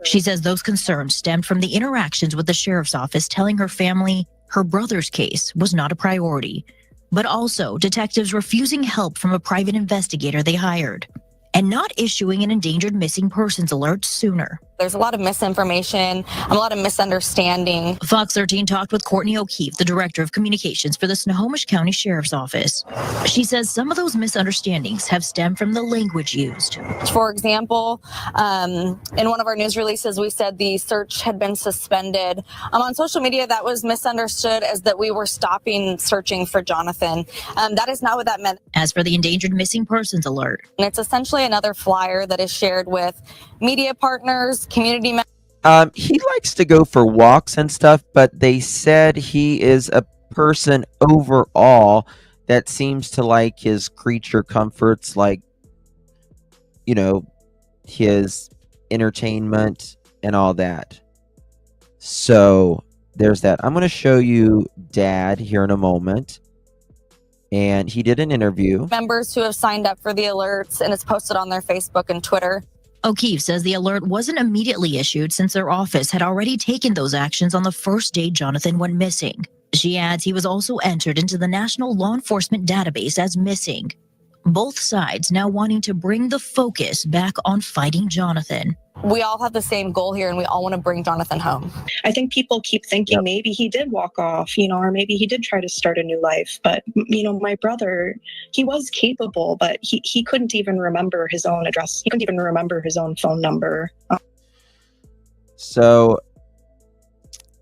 She says those concerns stemmed from the interactions with the Sheriff's Office telling her family her brother's case was not a priority, but also detectives refusing help from a private investigator they hired and not issuing an endangered missing persons alert sooner. There's a lot of misinformation, a lot of misunderstanding. Fox 13 talked with Courtney O'Keefe, the director of communications for the Snohomish County Sheriff's Office. She says some of those misunderstandings have stemmed from the language used. For example, in one of our news releases, we said the search had been suspended. On social media, that was misunderstood as that we were stopping searching for Jonathan. That is not what that meant. As for the endangered missing persons alert, And it's essentially another flyer that is shared with media partners, community members. He likes to go for walks and stuff, but they said he is a person overall that seems to like his creature comforts, like, his entertainment and all that. So there's that. I'm going to show you Dad here in a moment. And he did an interview. Members who have signed up for the alerts, and it's posted on their Facebook and Twitter. O'Keefe says the alert wasn't immediately issued since their office had already taken those actions on the first day Jonathan went missing. She adds he was also entered into the National Law Enforcement Database as missing. Both sides now wanting to bring the focus back on fighting Jonathan. We all have the same goal here, and we all want to bring Jonathan home. I think people keep thinking maybe he did walk off, or maybe he did try to start a new life. But, my brother, he was capable, but he couldn't even remember his own address. He couldn't even remember his own phone number. So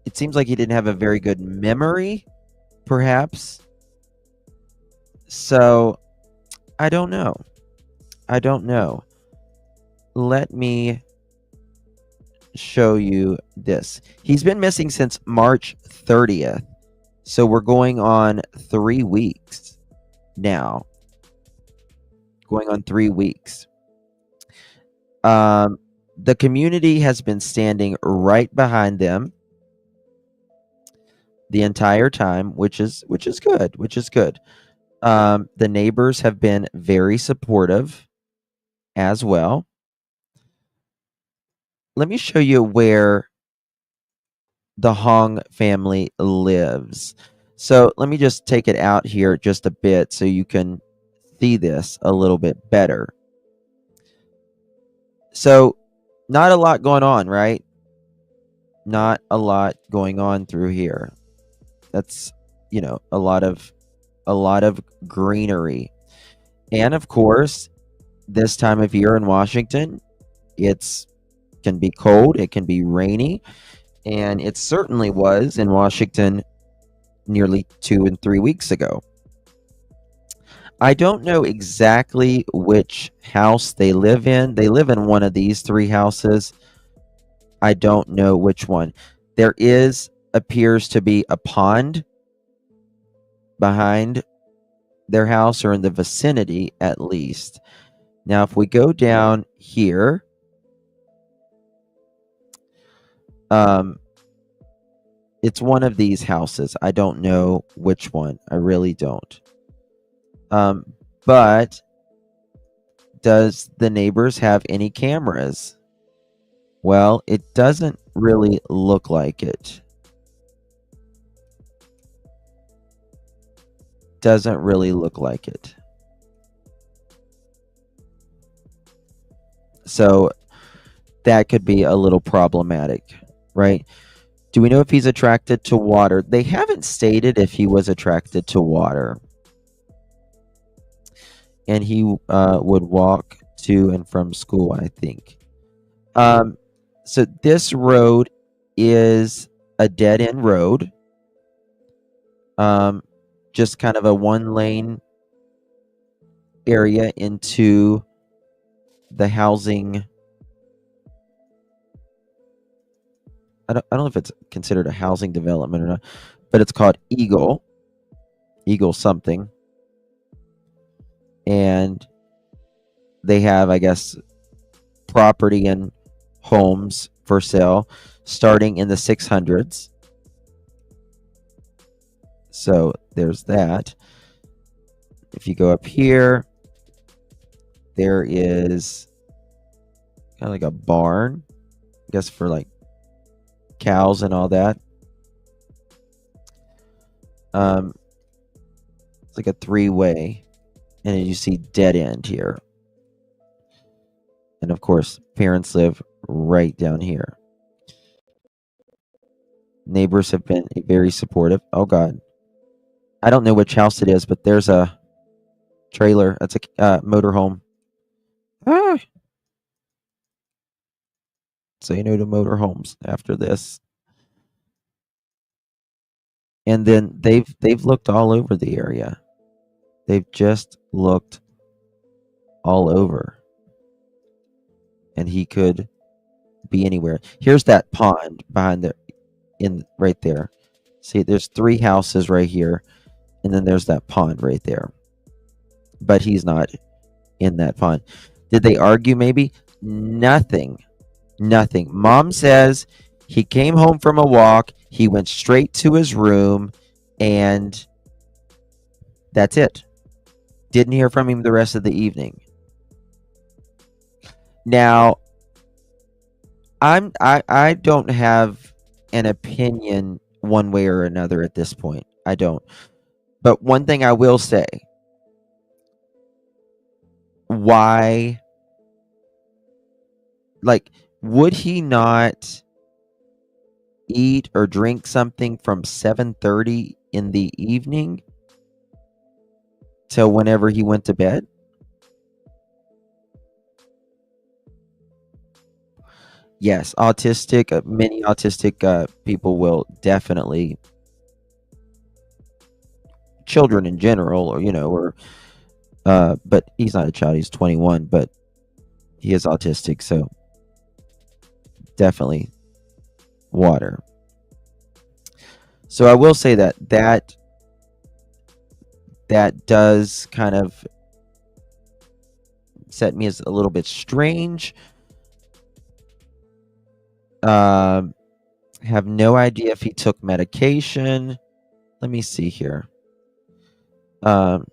it seems like he didn't have a very good memory, perhaps. So I don't know. Let me show you this. He's been missing since March 30th. So we're going on 3 weeks now. Going on 3 weeks. The community has been standing right behind them the entire time, which is good. The neighbors have been very supportive as well. Let me show you where the Hoang family lives. So let me just take it out here just a bit so you can see this a little bit better. So not a lot going on, right? Not a lot going on through here. That's, a lot of greenery. And of course, this time of year in Washington, it's can be cold, it can be rainy, and it certainly was in Washington nearly 2 and 3 weeks ago. I don't know exactly which house they live in. They live in one of these 3 houses. I don't know which one. There appears to be a pond behind their house, or in the vicinity at least. Now, if we go down here, it's one of these houses. I don't know which one. I really don't. But does the neighbors have any cameras? Well, it doesn't really look like it. Doesn't really look like it. So that could be a little problematic, right? Do we know if he's attracted to water? They haven't stated if he was attracted to water. And he would walk to and from school, I think. So this road is a dead-end road. Just kind of a one-lane area into the housing. I don't know if it's considered a housing development or not, but it's called Eagle something. And they have, I guess, property and homes for sale starting in the 600s. So there's that. If you go up here, there is kind of like a barn, I guess, for like cows and all that. It's like a 3-way, and then you see dead end here. And of course, parents live right down here. Neighbors have been very supportive. Oh God, I don't know which house it is, but there's a trailer. That's a motorhome. Ah. Say no to motorhomes after this. And then they've looked all over the area. They've just looked all over. And he could be anywhere. Here's that pond behind right there. See, there's 3 houses right here, and then there's that pond right there. But he's not in that pond. Did they argue maybe? Nothing. Mom says he came home from a walk, he went straight to his room, and that's it. Didn't hear from him the rest of the evening. Now, I don't have an opinion one way or another at this point. I don't. But one thing I will say, why, like, would he not eat or drink something from 7:30 in the evening till whenever he went to bed? Yes, many autistic people will definitely, children in general, or but he's not a child, he's 21, but he is autistic, so definitely water. So I will say that does kind of set me as a little bit strange. Have no idea if he took medication. Let me see here. Let's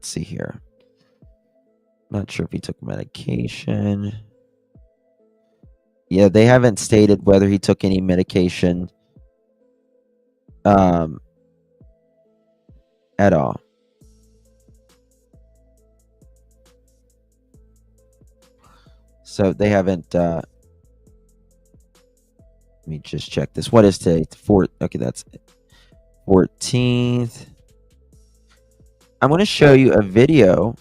see here. Not sure if he took medication. Yeah, they haven't stated whether he took any medication at all. So they haven't let me just check this. What is today? Okay, that's 14th. I'm going to show you a video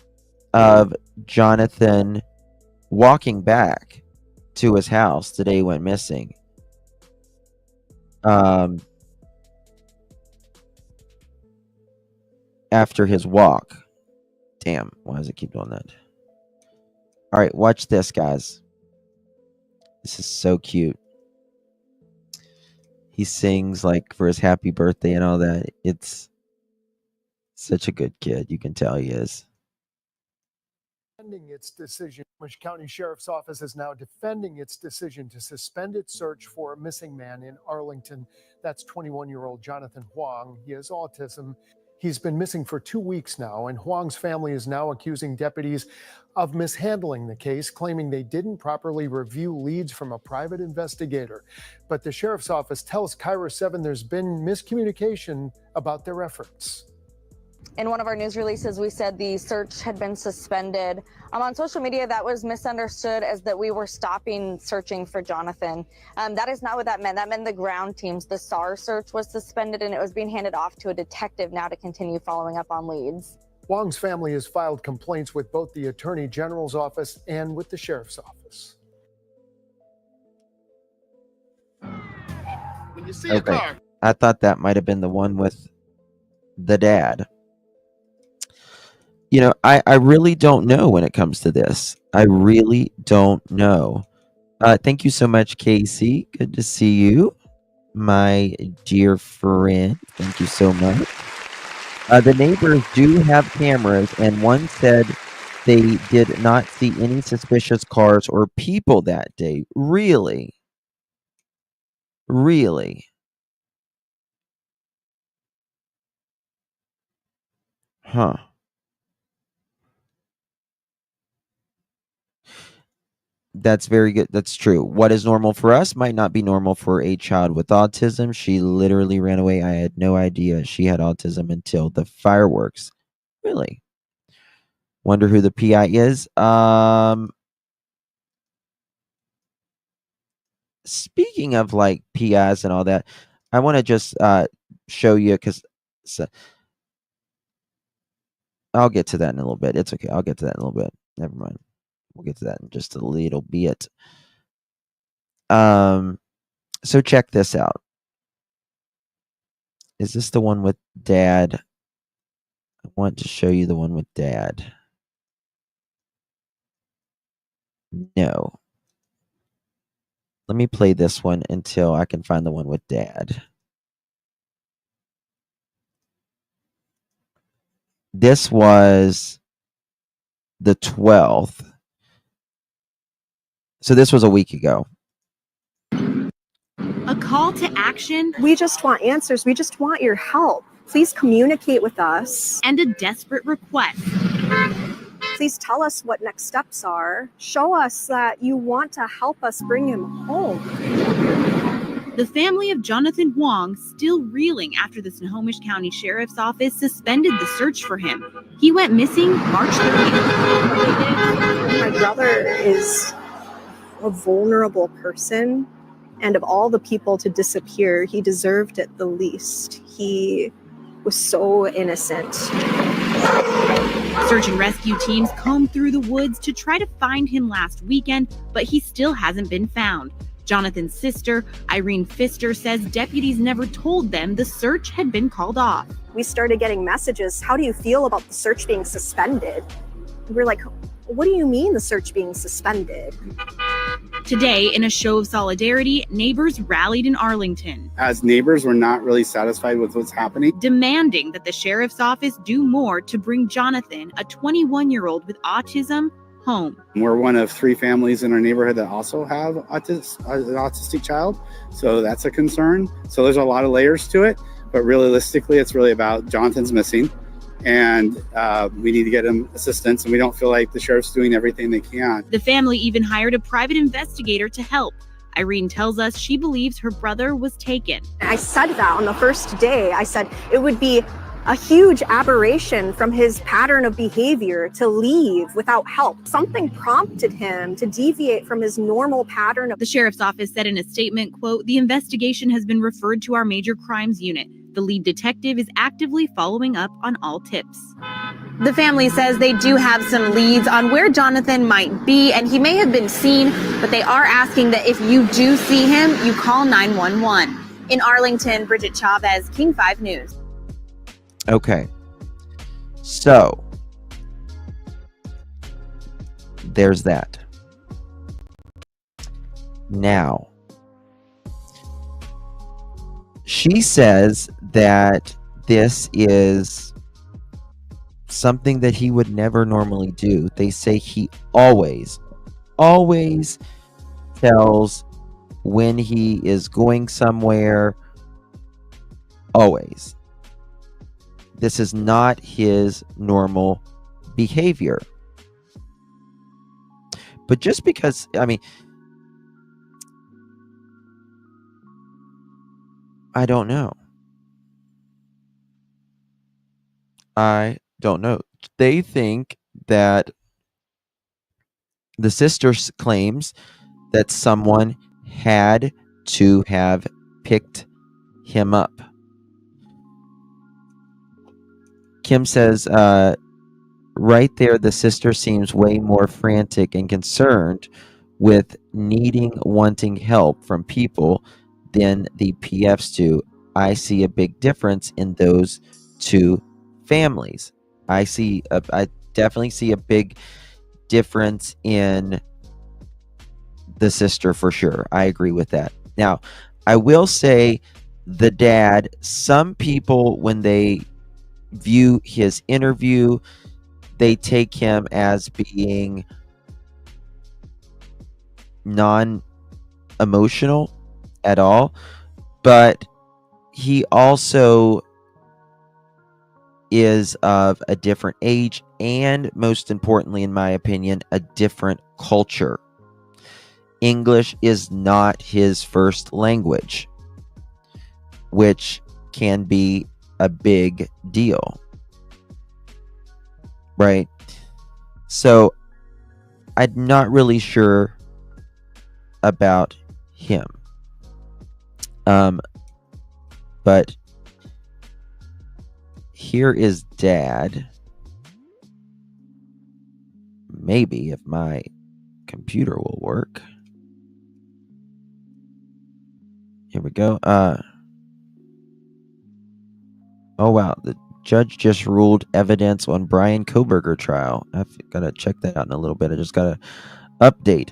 of Jonathan walking back to his house the day he went missing. After his walk. Damn, why does it keep doing that? All right, watch this, guys. This is so cute. He sings like for his happy birthday and all that. It's such a good kid. You can tell he is. Defending its decision, Orange County Sheriff's Office is now defending its decision to suspend its search for a missing man in Arlington. That's 21-year-old Jonathan Hoang. He has autism. He's been missing for 2 weeks now, and Hoang's family is now accusing deputies of mishandling the case, claiming they didn't properly review leads from a private investigator. But the sheriff's office tells Kyra 7 there's been miscommunication about their efforts. In one of our news releases, we said the search had been suspended. On social media, that was misunderstood as that we were stopping searching for Jonathan. That is not what that meant. That meant the ground teams, the SAR search was suspended, and it was being handed off to a detective now to continue following up on leads. Hoang's family has filed complaints with both the Attorney General's office and with the Sheriff's office. When you see a car, I thought that might have been the one with the dad. You know, I really don't know when it comes to this. I really don't know. Thank you so much, Casey. Good to see you, my dear friend. Thank you so much. The neighbors do have cameras, and one said they did not see any suspicious cars or people that day. Really? Really? Huh. That's very good. That's true. What is normal for us might not be normal for a child with autism. She literally ran away. I had no idea she had autism until the fireworks. Really? Wonder who the PI is. Speaking of like PIs and all that, I want to just show you because I'll get to that in a little bit. It's okay. I'll get to that in a little bit. Never mind. We'll get to that in just a little bit. So check this out. Is this the one with dad? I want to show you the one with dad. No. Let me play this one until I can find the one with dad. This was the 12th. So this was a week ago. A call to action. We just want answers. We just want your help. Please communicate with us. And a desperate request. Please tell us what next steps are. Show us that you want to help us bring him home. The family of Jonathan Hoang still reeling after the Snohomish County Sheriff's Office suspended the search for him. He went missing March 30th. My brother is a vulnerable person, and of all the people to disappear, he deserved it the least. He was so innocent. Search and rescue teams combed through the woods to try to find him last weekend, but he still hasn't been found. Jonathan's sister, Irene Pfister, says deputies never told them the search had been called off. We started getting messages, how do you feel about the search being suspended? We're like, what do you mean the search being suspended? Today, in a show of solidarity, neighbors rallied in Arlington. As neighbors, we're not really satisfied with what's happening. Demanding that the sheriff's office do more to bring Jonathan, a 21-year-old with autism, home. We're one of 3 families in our neighborhood that also have an autistic child, so that's a concern. So there's a lot of layers to it, but realistically, it's really about Jonathan's missing, and we need to get him assistance, and we don't feel like the sheriff's doing everything they can. The family even hired a private investigator to help. Irene tells us she believes her brother was taken. I said that on the first day. I said it would be a huge aberration from his pattern of behavior to leave without help. Something prompted him to deviate from his normal pattern. The sheriff's office said in a statement, quote, "The investigation has been referred to our major crimes unit. The lead detective is actively following up on all tips." The family says they do have some leads on where Jonathan might be, and he may have been seen, but they are asking that if you do see him, you call 911. In Arlington, Bridget Chavez, King 5 News. Okay. So, there's that. Now, she says that this is something that he would never normally do. They say he always tells when he is going somewhere. Always. This is not his normal behavior. But just because, I mean, I don't know. I don't know. They think that the sister claims that someone had to have picked him up. Kim says, right there, the sister seems way more frantic and concerned with wanting help from people than the PFs do. I see a big difference in those two families. I definitely see a big difference in the sister for sure. I agree with that. Now, I will say the dad, some people, when they view his interview, they take him as being non-emotional at all, but he also is of a different age and, most importantly, in my opinion, a different culture. English is not his first language, which can be a big deal, right? So I'm not really sure about him. But here is dad. Maybe if my computer will work. Here we go. Oh wow, the judge just ruled evidence on Brian Koberger trial. I've got to check that out in a little bit. I just got to update.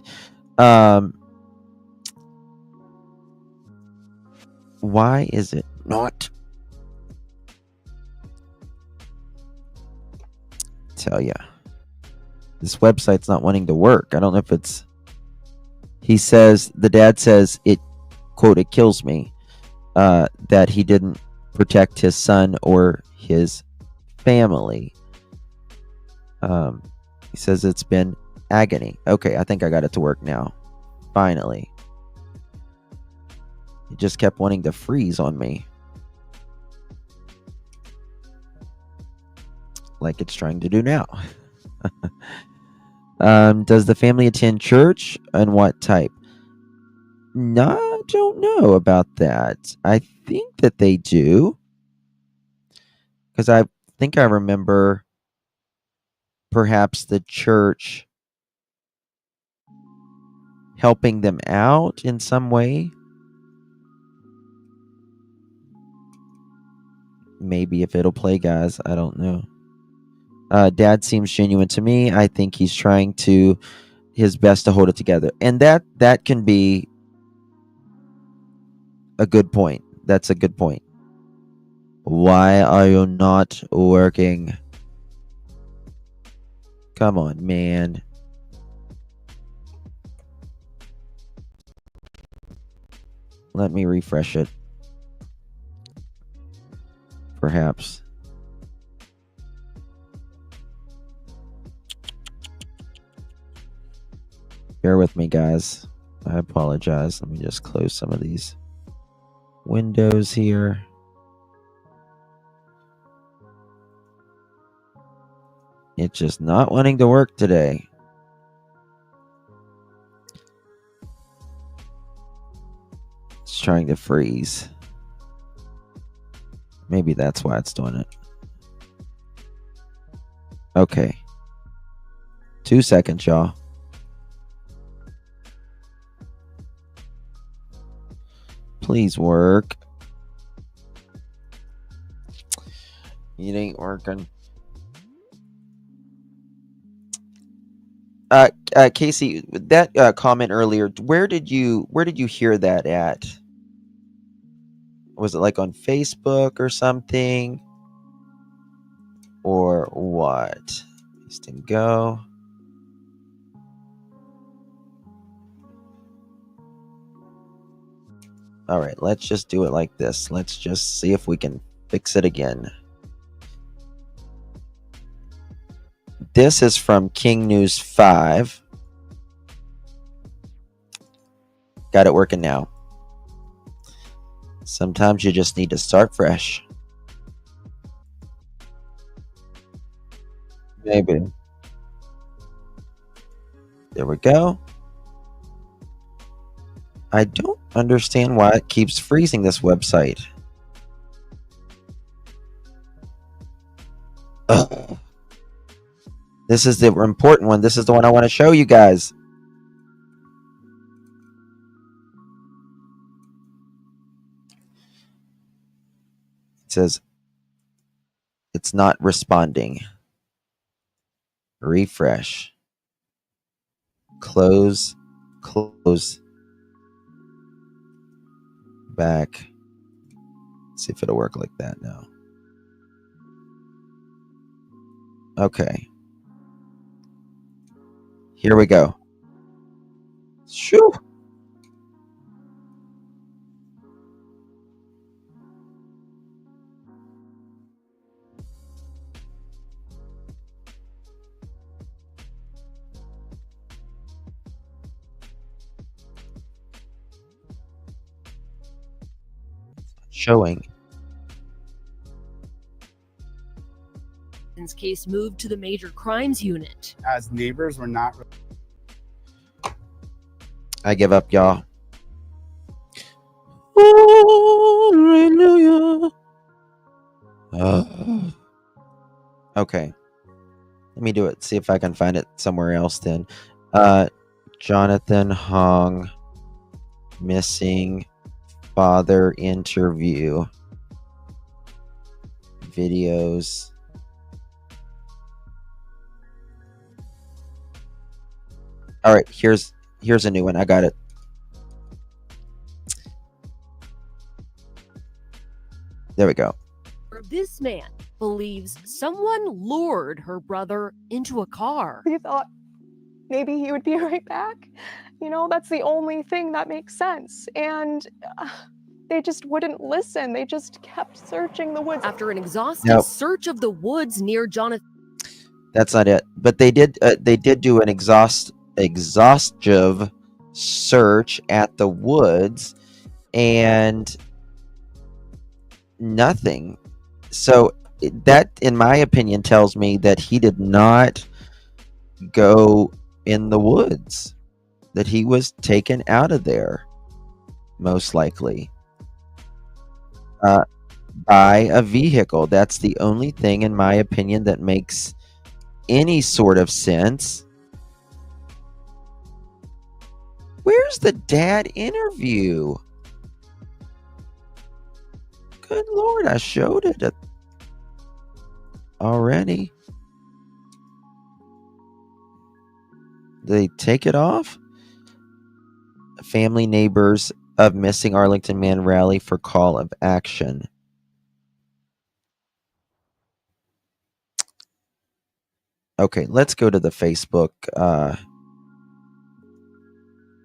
Why is it not? Tell ya, this website's not wanting to work. I don't know if it's. He says, the dad says it, quote, "it kills me that he didn't protect his son or his family." He says it's been agony. Okay, I think I got it to work now. Finally. It just kept wanting to freeze on me. Like it's trying to do now. Does the family attend church, and what type? No, I don't know about that. I think that they do, because I think I remember perhaps the church helping them out in some way. Maybe if it'll play, guys, I don't know. Dad seems genuine to me. I think he's trying his best to hold it together, and that can be a good point. That's a good point. Why are you not working? Come on, man. Let me refresh it. Perhaps. Bear with me, guys. I apologize. Let me just close some of these windows here. It's just not wanting to work today. It's trying to freeze. Maybe that's why it's doing it. Okay. 2 seconds, y'all. Please work. It ain't working. Casey, that comment earlier, where did you hear that at? Was it like on Facebook or something? Or what? Paste and go. All right, let's just do it like this. Let's just see if we can fix it again. This is from King News 5. Got it working now. Sometimes you just need to start fresh. Maybe. There we go. I don't understand why it keeps freezing this website. Ugh. This is the important one. This is the one I want to show you guys. It says it's not responding. Refresh. Close. Close. Back. See if it'll work like that now. Okay. Here we go. Shoo. Showing. Case moved to the major crimes unit. As neighbors, we're not. I give up, y'all. Hallelujah. Okay. Let me do it. See if I can find it somewhere else then. Jonathan Hoang missing father interview. Videos. All right, here's a new one. I got it. There we go. This man believes someone lured her brother into a car. He thought maybe he would be right back. You know, that's the only thing that makes sense. And they just wouldn't listen. They just kept searching the woods. After an exhaustive search of the woods near Jonathan. That's not it. But they did do an exhaustive search at the woods and nothing. So that, in my opinion, tells me that he did not go in the woods, that he was taken out of there, most likely, by a vehicle. That's the only thing, in my opinion, that makes any sort of sense. Where's the dad interview? Good Lord, I showed it already. They take it off? Family neighbors of missing Arlington man rally for call of action. Okay, let's go to the Facebook,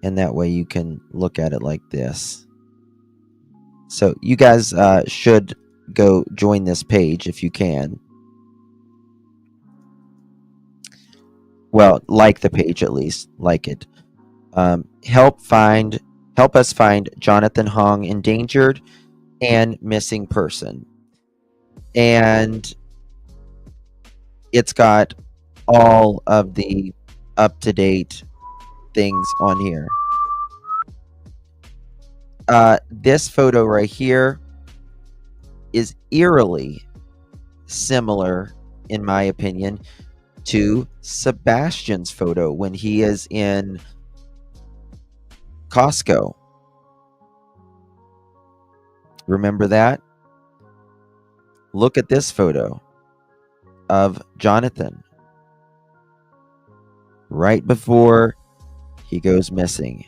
and that way you can look at it like this. So you guys should go join this page if you can. Well, like the page at least. Like it. Help us find Jonathan Hoang, endangered and missing person. And it's got all of the up-to-date things on here. This photo right here is eerily similar, in my opinion, to Sebastian's photo when he is in Costco. Remember that? Look at this photo of Jonathan right before he goes missing.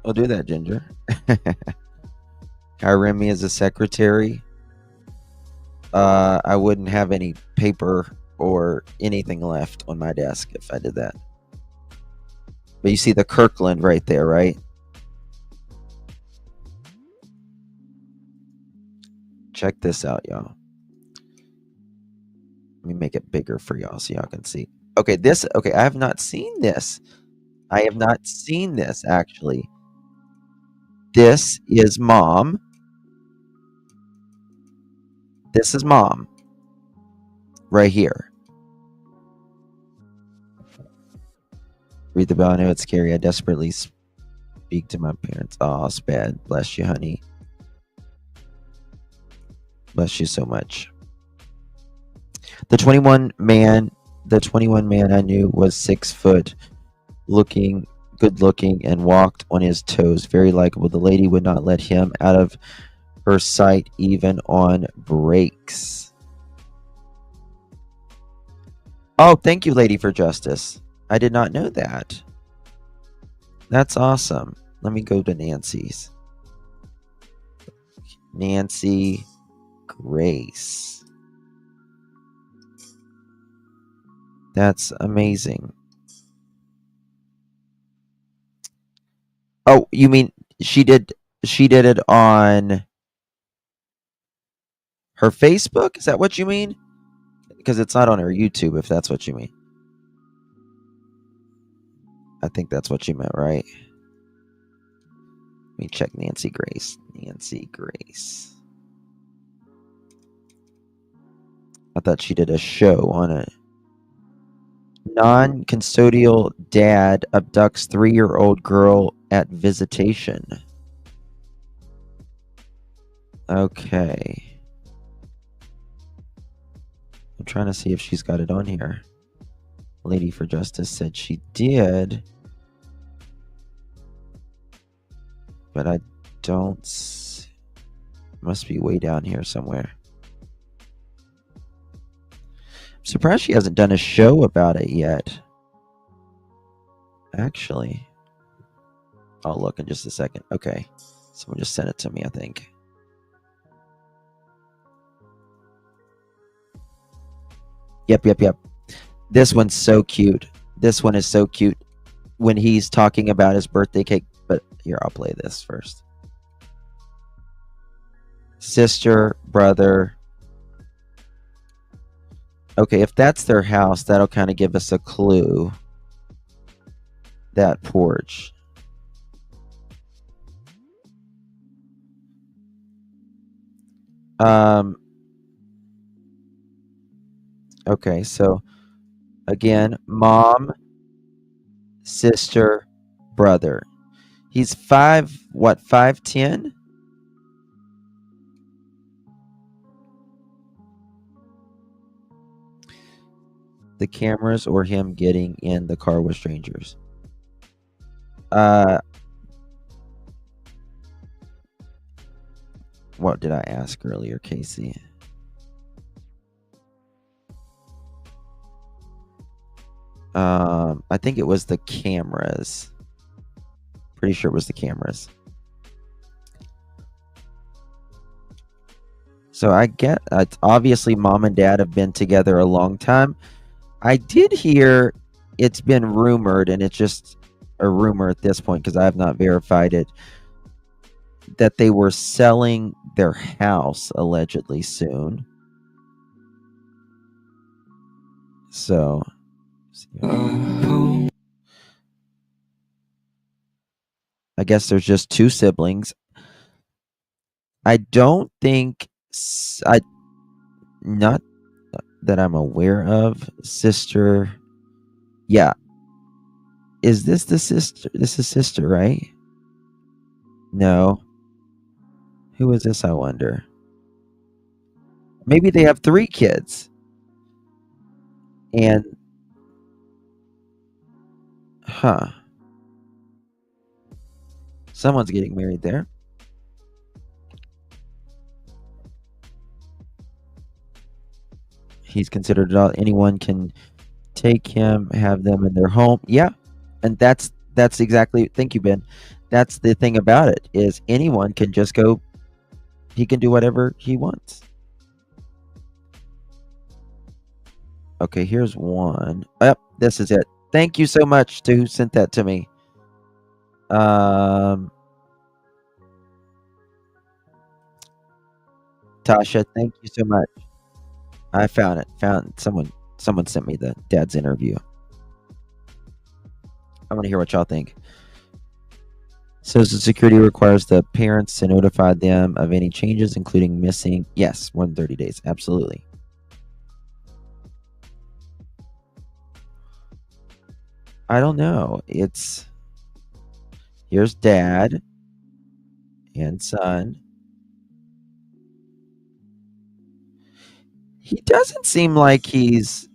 I'll do that, Ginger. Hire me as a secretary. I wouldn't have any paper or anything left on my desk if I did that. But you see the Kirkland right there, right? Check this out, y'all. Let me make it bigger for y'all so y'all can see. Okay, I have not seen this. I have not seen this, actually. This is mom. This is mom. Right here. Read the bell. I know it's scary. I desperately speak to my parents. Oh, it's bad. Bless you, honey. Bless you so much. The 21 man I knew was 6 foot, good looking, and walked on his toes. Very likable. The lady would not let him out of her sight even on breaks. Oh, thank you, Lady for Justice. I did not know that. That's awesome. Let me go to Nancy's. Nancy Grace. That's amazing. Oh, you mean she did it on her Facebook? Is that what you mean? Because it's not on her YouTube, if that's what you mean. I think that's what you meant, right? Let me check Nancy Grace. Nancy Grace. I thought she did a show on it. Non-custodial dad abducts 3-year-old girl at visitation. Okay. I'm trying to see if she's got it on here. Lady for Justice said she did. But I don't see. Must be way down here somewhere. I'm surprised she hasn't done a show about it yet. Actually. I'll look in just a second. Okay. Someone just sent it to me, I think. Yep. This one's so cute. This one is so cute when he's talking about his birthday cake. But here, I'll play this first. Sister, brother. Okay, if that's their house, that'll kind of give us a clue. That porch. Okay, so again, mom, sister, brother. He's 5'10"? The cameras or him getting in the car with strangers. What did I ask earlier, Casey? I think it was the cameras. Pretty sure it was the cameras. So I get obviously mom and dad have been together a long time. I did hear it's been rumored, and it's just a rumor at this point because I have not verified it, that they were selling their house allegedly soon. So, I guess there's just 2 siblings. I don't think not that I'm aware of. Sister, yeah. Is this the sister? This is sister, right? No. Who is this, I wonder? Maybe they have 3 kids. And, someone's getting married there. He's considered anyone can take him, have them in their home. Yeah. And that's exactly, thank you, Ben. That's the thing about it, is anyone can just go, he can do whatever he wants. Okay, here's one. Yep, this is it. Thank you so much to who sent that to me. Tasha, thank you so much. I found it. Someone sent me the dad's interview. I want to hear what y'all think. Social Security requires the parents to notify them of any changes, including missing. Yes, more than 30 days. Absolutely. I don't know. Here's dad and son. He doesn't seem like he's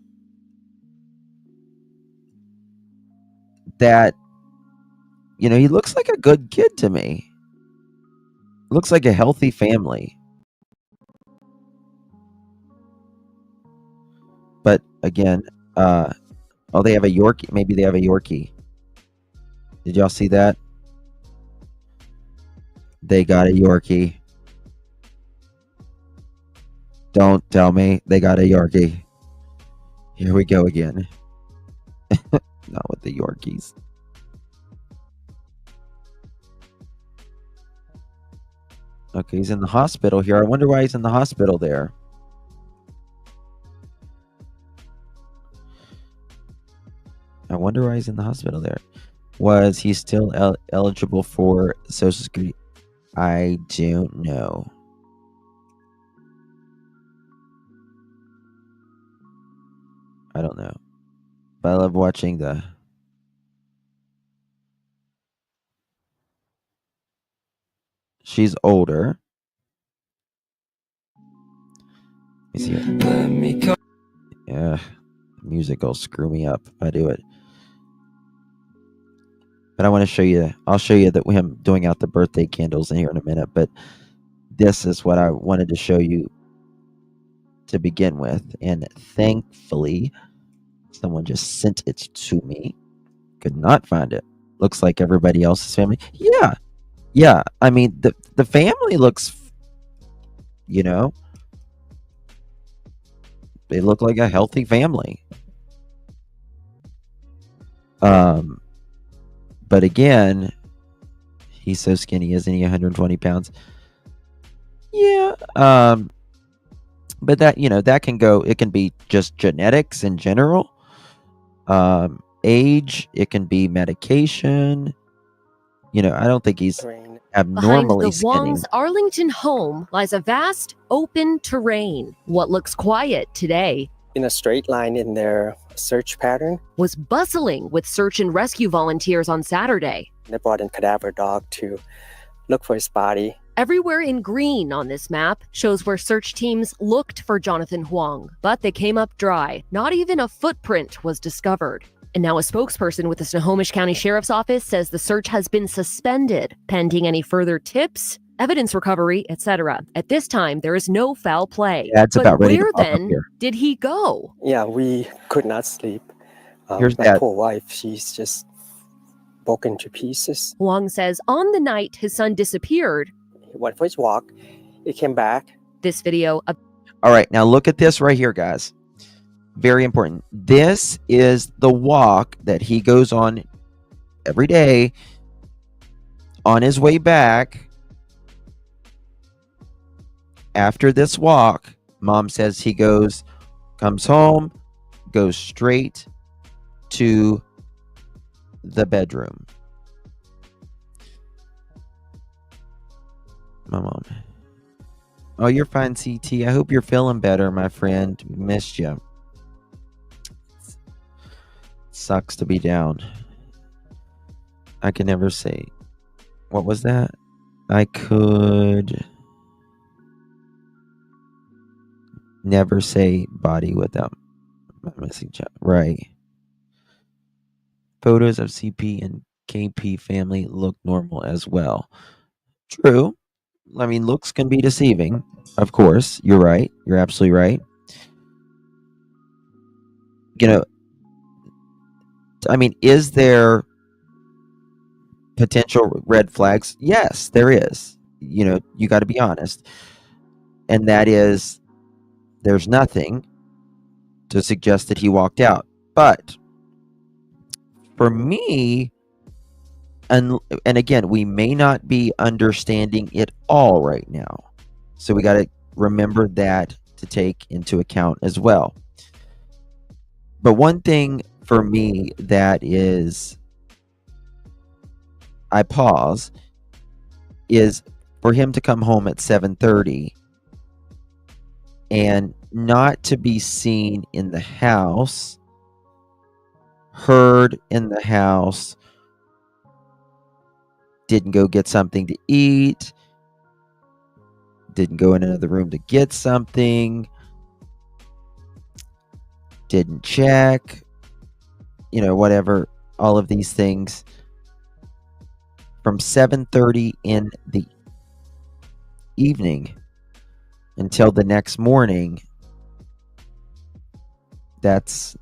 that, he looks like a good kid to me. Looks like a healthy family. But again, they have a Yorkie. Maybe they have a Yorkie. Did y'all see that? They got a Yorkie. Don't tell me they got a Yorkie. Here we go again. Not with the Yorkies. Okay, he's in the hospital here. I wonder why he's in the hospital there. I wonder why he's in the hospital there. Was he still eligible for Social Security? I don't know. I don't know. But I love watching She's older. Let me see. Yeah. Music will screw me up if I do it. But I want to show you. I'll show you that him doing out the birthday candles in here in a minute. But this is what I wanted to show you to begin with. And thankfully, someone just sent it to me. Could not find it. Looks like everybody else's family. Yeah. Yeah. I mean, the family looks, they look like a healthy family. But again, he's so skinny, isn't he? 120 pounds. Yeah. But that, that can go, it can be just genetics in general. Age, it can be medication. I don't think he's abnormally Behind the Hoang's skinny. Arlington home lies a vast, open terrain. What looks quiet today in a straight line in their search pattern was bustling with search and rescue volunteers on Saturday. They brought in cadaver dog to look for his body. Everywhere in green on this map shows where search teams looked for Jonathan Hoang, but they came up dry. Not even a footprint was discovered. And now a spokesperson with the Snohomish County Sheriff's Office says the search has been suspended, pending any further tips, evidence recovery, etc. At this time, there is no foul play. Yeah, it's about ready to where pop up then here. did he go? Yeah, we could not sleep. Here's my Dad. poor wife, she's just broken to pieces. Hoang says on the night his son disappeared, He went for his walk. He came back. this video of All right, now look at this right here, guys. Very important. This is the walk that he goes on every day. On his way back, after this walk, Mom says he comes home, goes straight to the bedroom. My mom. Oh, you're fine, CT. I hope you're feeling better, my friend. Missed you. Sucks to be down. I can never say. What was that? I could never say body without my missing child. Right. Photos of CP and KP family look normal as well. True. I mean, looks can be deceiving. Of course. You're right. You're absolutely right. You know, I mean, is there potential red flags? Yes, there is. You know, you got to be honest. And that is, there's nothing to suggest that he walked out. But for me, and again, we may not be understanding it all right now. So we got to remember that to take into account as well. But one thing for me that is, I pause, is for him to come home at 7:30 and not to be seen in the house, heard in the house, didn't go get something to eat, didn't go in another room to get something, didn't check, you know, whatever, all of these things. From 7:30 in the evening until the next morning, that's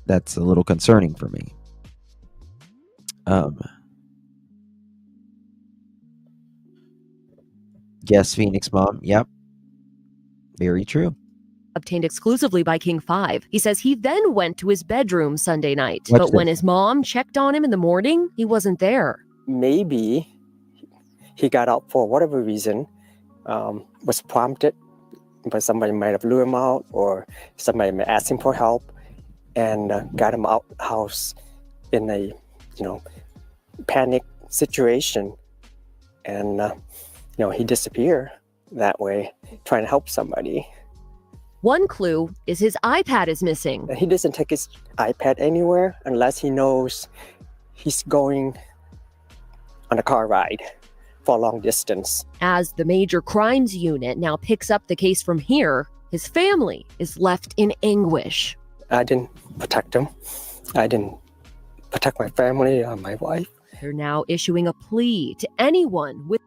a little concerning for me. Yes, Phoenix Mom. Yep. Very true. Obtained exclusively by King 5. He says he then went to his bedroom Sunday night, Watch but when this. his mom checked on him in the morning, he wasn't there. Maybe he got out for whatever reason, was prompted, but somebody might have lured him out, or somebody might ask him for help, and got him out the house in a, panic situation, and he disappeared that way, trying to help somebody. One clue is his iPad is missing. He doesn't take his iPad anywhere unless he knows he's going on a car ride for a long distance. As the Major Crimes Unit now picks up the case from here, his family is left in anguish. I didn't protect him. I didn't protect my family or my wife. They're now issuing a plea to anyone with...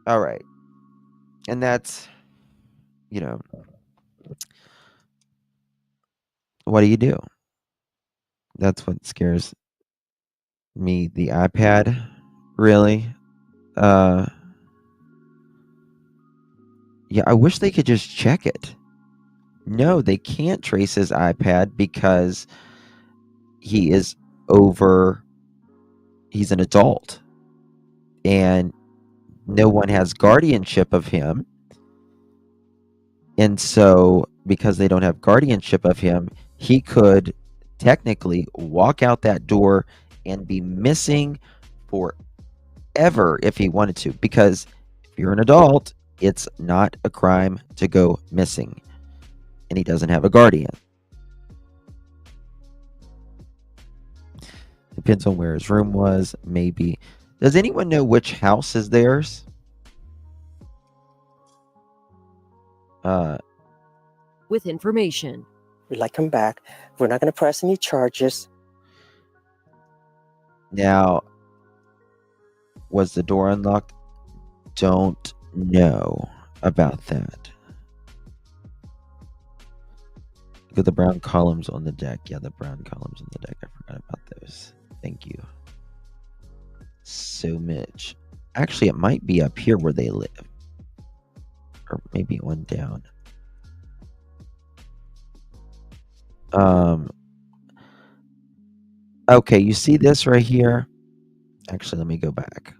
All right. And that's, what do you do? That's what scares me. The iPad, really? Yeah, I wish they could just check it. No, they can't trace his iPad because he's an adult. And no one has guardianship of him. And so, because they don't have guardianship of him, he could technically walk out that door and be missing forever if he wanted to. Because if you're an adult, it's not a crime to go missing. And he doesn't have a guardian. Depends on where his room was, maybe. Does anyone know which house is theirs? With information. We'd like him back. We're not going to press any charges. Now, was the door unlocked? Don't know about that. Look at the brown columns on the deck. Yeah, the brown columns on the deck. I forgot about those. Thank you so much. Actually, it might be up here where they live. Or maybe one down. Okay, you see this right here? Actually, let me go back.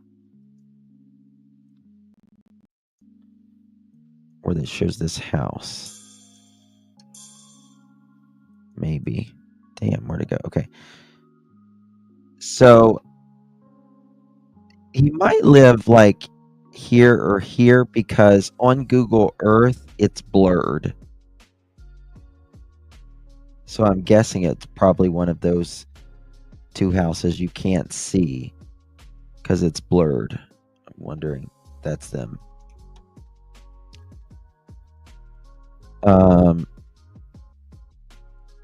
or that shows this house. Maybe. Damn, where'd it go? Okay. So he might live like here or here because on Google Earth it's blurred. So I'm guessing it's probably one of those two houses you can't see because it's blurred. I'm wondering if that's them.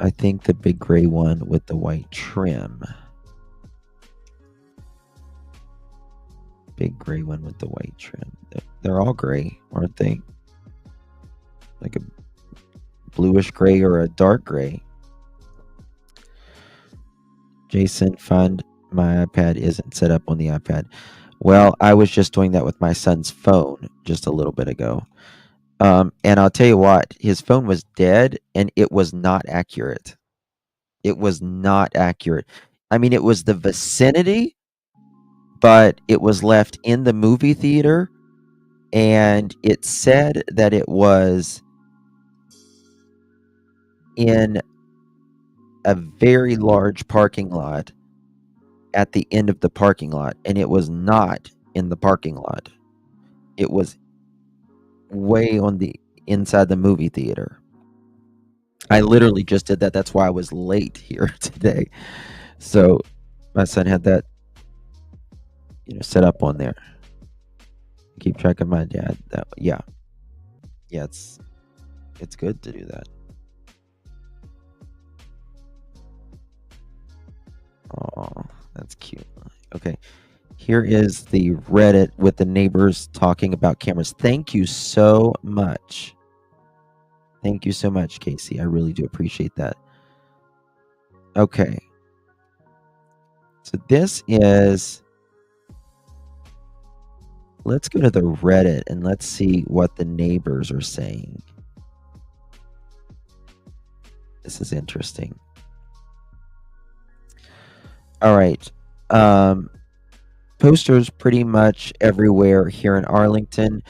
I think the big gray one with the white trim. Big gray one with the white trim. They're all gray, aren't they? Like a bluish gray or a dark gray. Jason, find my iPad isn't set up on the iPad. Well, I was just doing that with my son's phone just a little bit ago. And I'll tell you what, his phone was dead and it was not accurate. It was not accurate. I mean, it was the vicinity, but it was left in the movie theater and it said that it was in a very large parking lot at the end of the parking lot, and it was not in the parking lot. It was way on the inside the movie theater. I literally just did that. That's why I was late here today. So my son had that, set up on there. Keep track of my dad. Yeah, it's good to do that. Oh, that's cute. Okay. Here is the Reddit with the neighbors talking about cameras. Thank you so much. Thank you so much, Casey. I really do appreciate that. Okay. So this is... Let's go to the Reddit and let's see what the neighbors are saying. This is interesting. All right. Posters pretty much everywhere here in Arlington.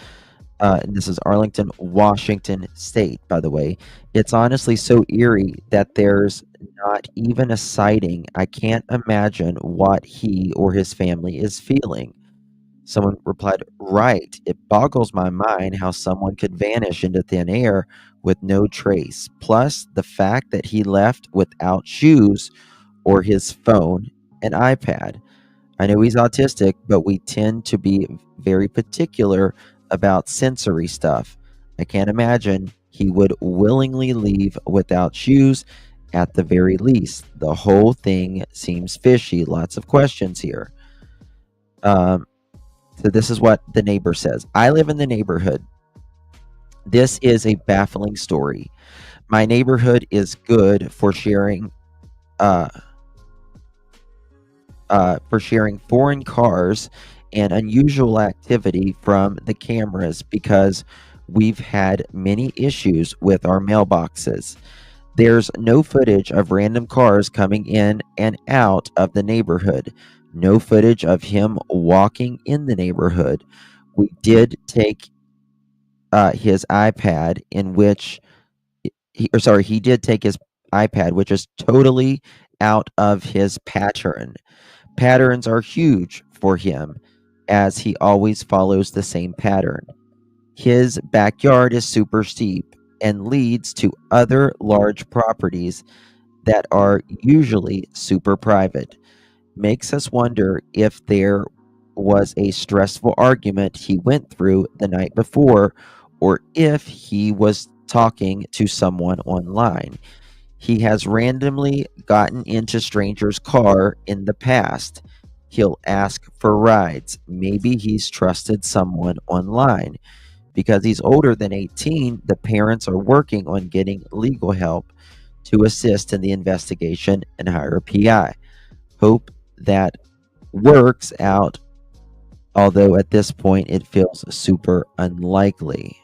And this is Arlington, Washington State, by the way. It's honestly so eerie that there's not even a sighting. I can't imagine what he or his family is feeling. Someone replied, right. It boggles my mind how someone could vanish into thin air with no trace. Plus, the fact that he left without shoes or his phone and iPad. I know he's autistic, but we tend to be very particular about sensory stuff. I can't imagine he would willingly leave without shoes at the very least. The whole thing seems fishy. Lots of questions here. So this is what the neighbor says. I live in the neighborhood. This is a baffling story. My neighborhood is good for sharing foreign cars and unusual activity from the cameras because we've had many issues with our mailboxes. There's no footage of random cars coming in and out of the neighborhood. No footage of him walking in the neighborhood. We did take his iPad, he did take his iPad, which is totally out of his pattern. Patterns are huge for him, as he always follows the same pattern. His backyard is super steep and leads to other large properties that are usually super private. Makes us wonder if there was a stressful argument he went through the night before, or if he was talking to someone online. He has randomly gotten into strangers' car in the past. He'll ask for rides. Maybe he's trusted someone online. Because he's older than 18, the parents are working on getting legal help to assist in the investigation and hire a PI. Hope that works out, although at this point it feels super unlikely.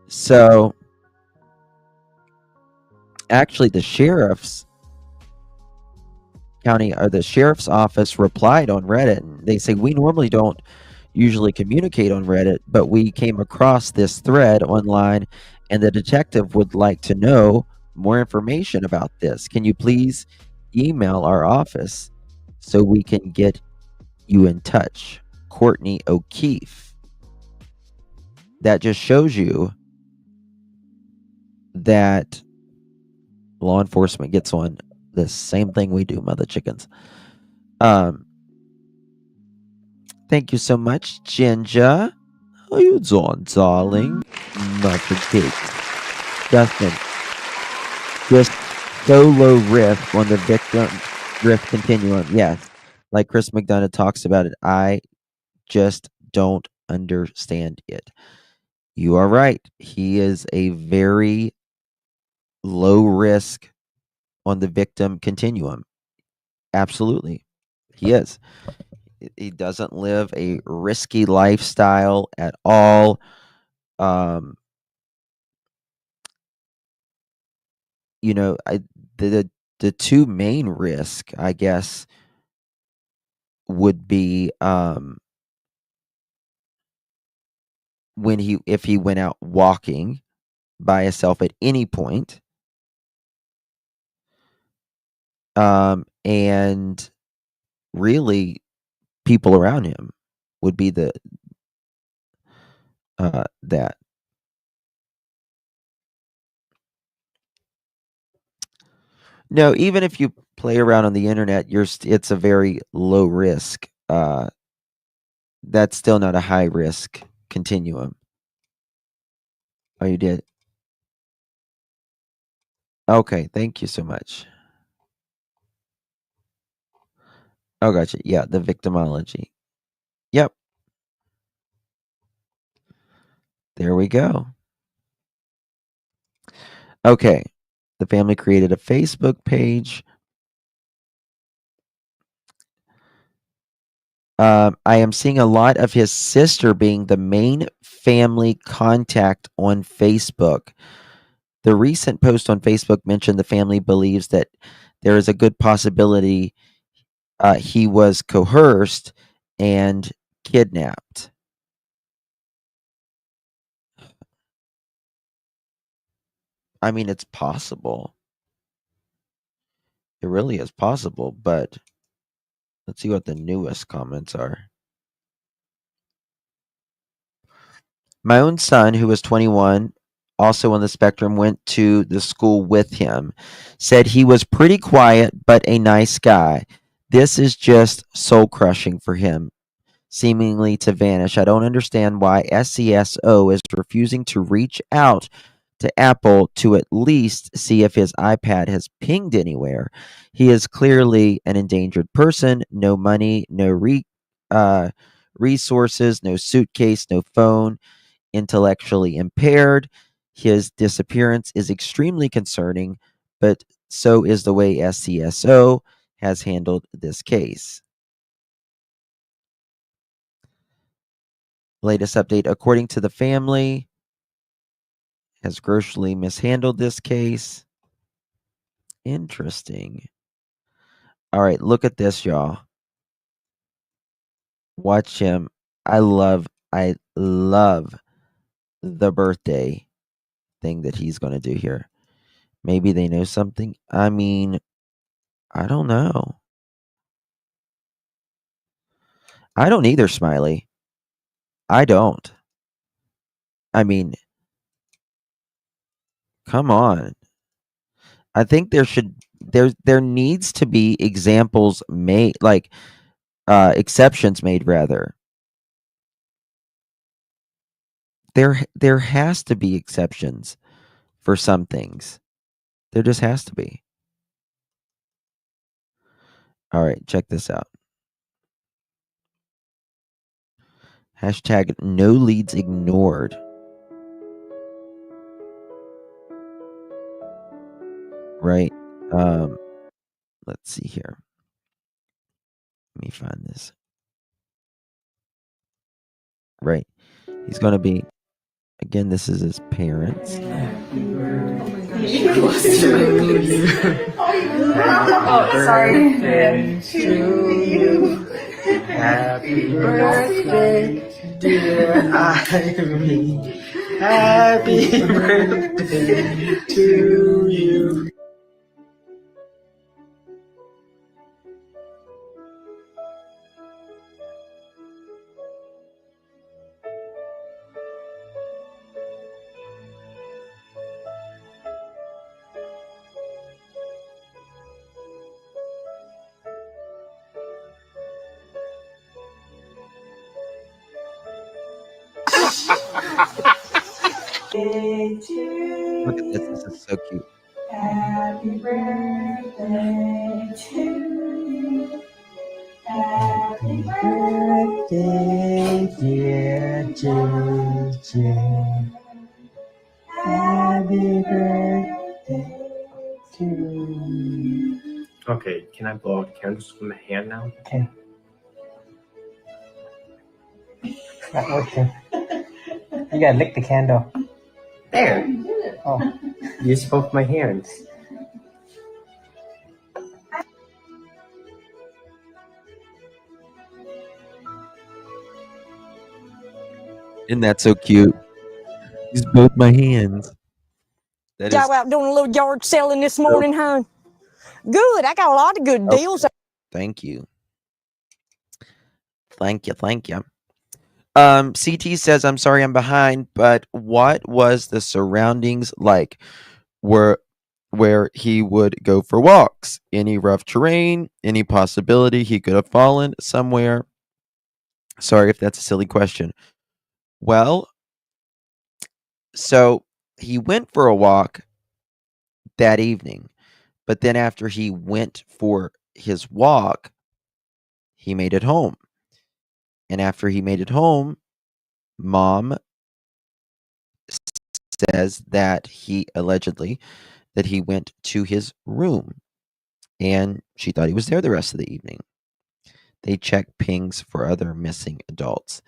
So actually the sheriffs County or the sheriff's office replied on Reddit. And they say, we normally don't usually communicate on Reddit, but we came across this thread online and the detective would like to know more information about this. Can you please email our office so we can get you in touch? Courtney O'Keefe. That just shows you that law enforcement gets on the same thing we do, mother chickens. Thank you so much, Ginger. How you doing, darling? Muffin cake. Justin, just solo riff on the victim riff continuum. Yes, like Chris McDonough talks about it. I just don't understand it. You are right. He is a very low risk on the victim continuum. Absolutely. He is. He doesn't live a risky lifestyle at all. You know, the two main risk, I guess, would be when if he went out walking by himself at any point, and really people around him would be the that. No, even if you play around on the internet, it's a very low risk. That's still not a high risk continuum. Oh, you did? Okay, thank you so much. Oh, gotcha. Yeah, the victimology. Yep. There we go. Okay. The family created a Facebook page. I am seeing a lot of his sister being the main family contact on Facebook. The recent post on Facebook mentioned the family believes that there is a good possibility he was coerced and kidnapped. I mean, it's possible. It really is possible, but let's see what the newest comments are. My own son, who was 21, also on the spectrum, went to the school with him. Said he was pretty quiet, but a nice guy. This is just soul crushing for him, seemingly to vanish. I don't understand why SCSO is refusing to reach out to Apple to at least see if his iPad has pinged anywhere. He is clearly an endangered person. No money, no resources, no suitcase, no phone, intellectually impaired. His disappearance is extremely concerning, but so is the way SCSO has handled this case. Latest update, according to the family, has grossly mishandled this case. Interesting. All right, look at this, y'all. Watch him. I love the birthday thing that he's going to do here. Maybe they know something. I mean, I don't know. I don't either, Smiley. I don't. I mean, come on. I think there needs to be examples made, like exceptions made rather. There has to be exceptions for some things. There just has to be. All right, check this out. Hashtag no leads ignored. Right. Let's see here. Let me find this. Right. He's going to be Again, this is his parents. Sorry. To you. Happy birthday, dear Irene. Happy birthday to you. Look at this. This is so cute. Happy birthday to you. Happy birthday, dear JJ. Happy birthday to you. Okay, can I blow out candles with my hand now? Okay. Not working. You gotta lick the candle. There! Oh. Use both my hands. Isn't that so cute? Use both my hands. That is Y'all out doing a little yard selling this morning, huh? Good. I got a lot of good deals. Thank you. Thank you. CT says, I'm sorry I'm behind, but what was the surroundings like where he would go for walks? Any rough terrain? Any possibility he could have fallen somewhere? Sorry if that's a silly question. Well, so he went for a walk that evening, but then after he went for his walk, he made it home. And after he made it home, Mom says that he allegedly that he went to his room and she thought he was there the rest of the evening. They checked pings for other missing adults.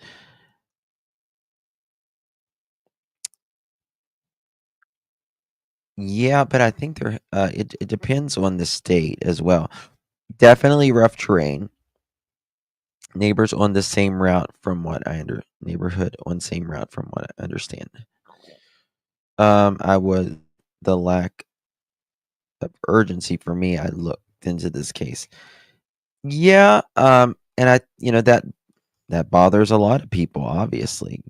Yeah, but I think it depends on the state as well. Definitely rough terrain. Neighbors on the same route from what I neighborhood on same route from what I understand. I was the lack of urgency for me. I looked into this case. Yeah, and I that bothers a lot of people, obviously.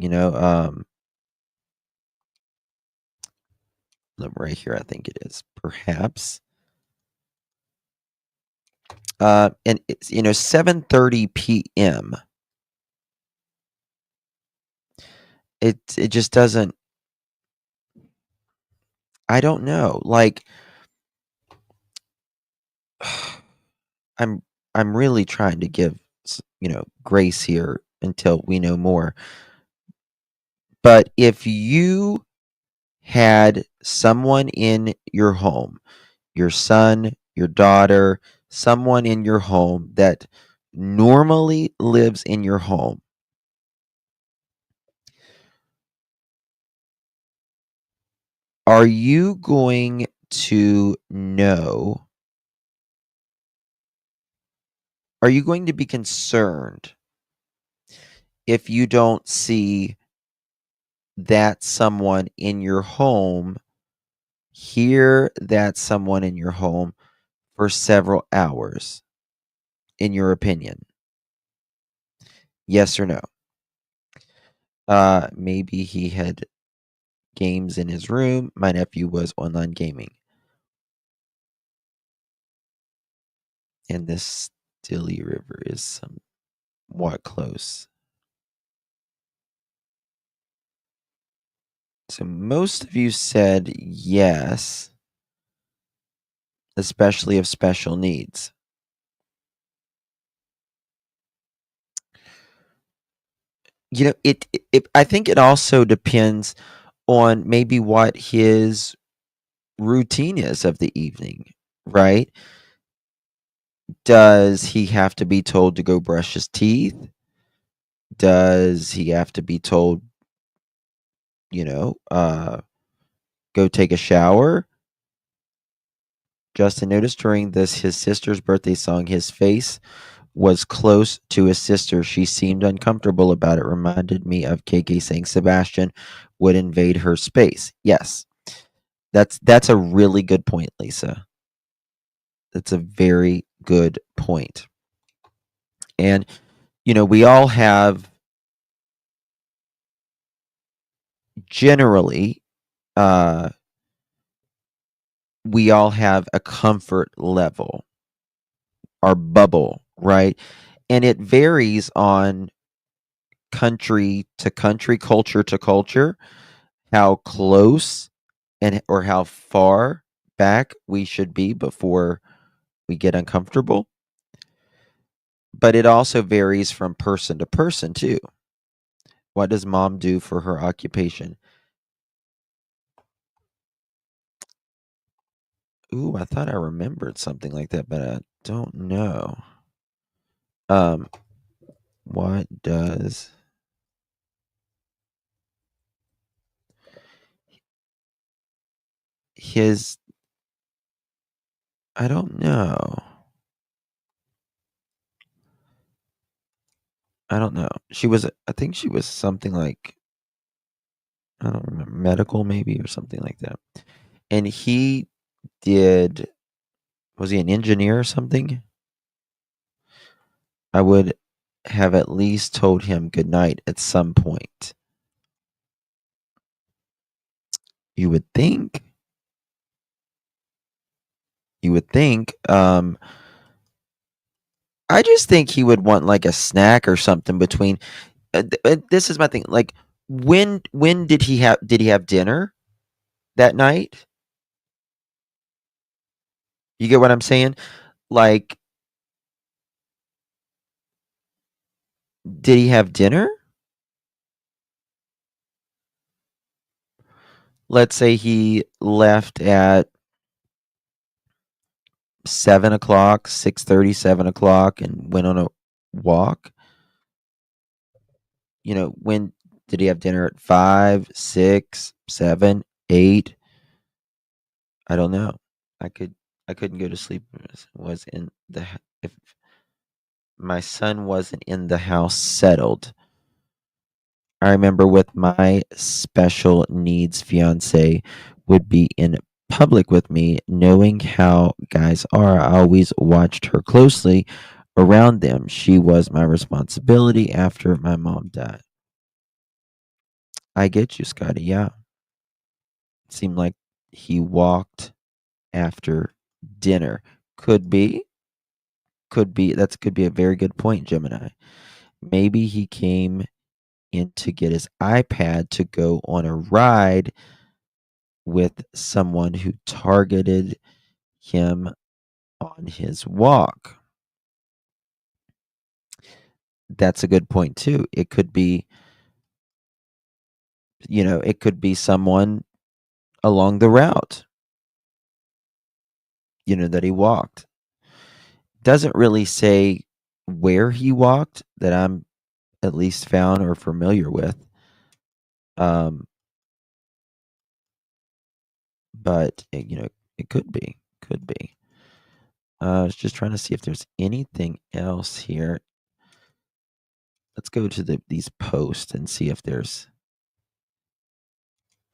Look right here, I think it is perhaps. And it's 7:30 p.m. It just doesn't. I don't know. Like, I'm really trying to give grace here until we know more. But if you had someone in your home, your son, your daughter, someone in your home that normally lives in your home, are you going to know? Are you going to be concerned if you don't see that someone in your home, hear that someone in your home for several hours, in your opinion? Yes or no? Maybe he had games in his room. My nephew was online gaming. And this Stilly River is somewhat close. So most of you said yes, especially of special needs. I think it also depends on maybe what his routine is of the evening, right? Does he have to be told to go brush his teeth? Does he have to be told go take a shower. Justin noticed during his sister's birthday song, his face was close to his sister. She seemed uncomfortable about it. Reminded me of KK saying Sebastian would invade her space. Yes, that's a really good point, Lisa. That's a very good point. And we all have generally we all have a comfort level, our bubble, right? And it varies on country to country, culture to culture, how close or how far back we should be before we get uncomfortable. But it also varies from person to person too. What does mom do for her occupation? Ooh, I thought I remembered something like that, but I don't know. What does his I don't know. I don't know. I think she was something like, I don't remember, medical maybe or something like that. And was he an engineer or something? I would have at least told him good night at some point. You would think. I just think he would want like a snack or something between. This is my thing. Like, when did he have dinner that night? You get what I'm saying? Like, did he have dinner? Let's say he left at 7 o'clock, 6:30, 7 o'clock, and went on a walk. When did he have dinner? At 5, 6, 7, 8? I don't know. I couldn't go to sleep if my son wasn't in the house settled. I remember with my special needs fiance would be in public with me, knowing how guys are. I always watched her closely around them. She was my responsibility after my mom died. I get you, Scotty. Yeah. Seemed like he walked after dinner. Could be. Could be a very good point, Gemini. Maybe he came in to get his iPad to go on a ride with someone who targeted him on his walk. That's a good point too. It could be, someone along the route, that he walked. Doesn't really say where he walked that I'm at least found or familiar with. But it could be. I was just trying to see if there's anything else here. Let's go to these posts and see if there's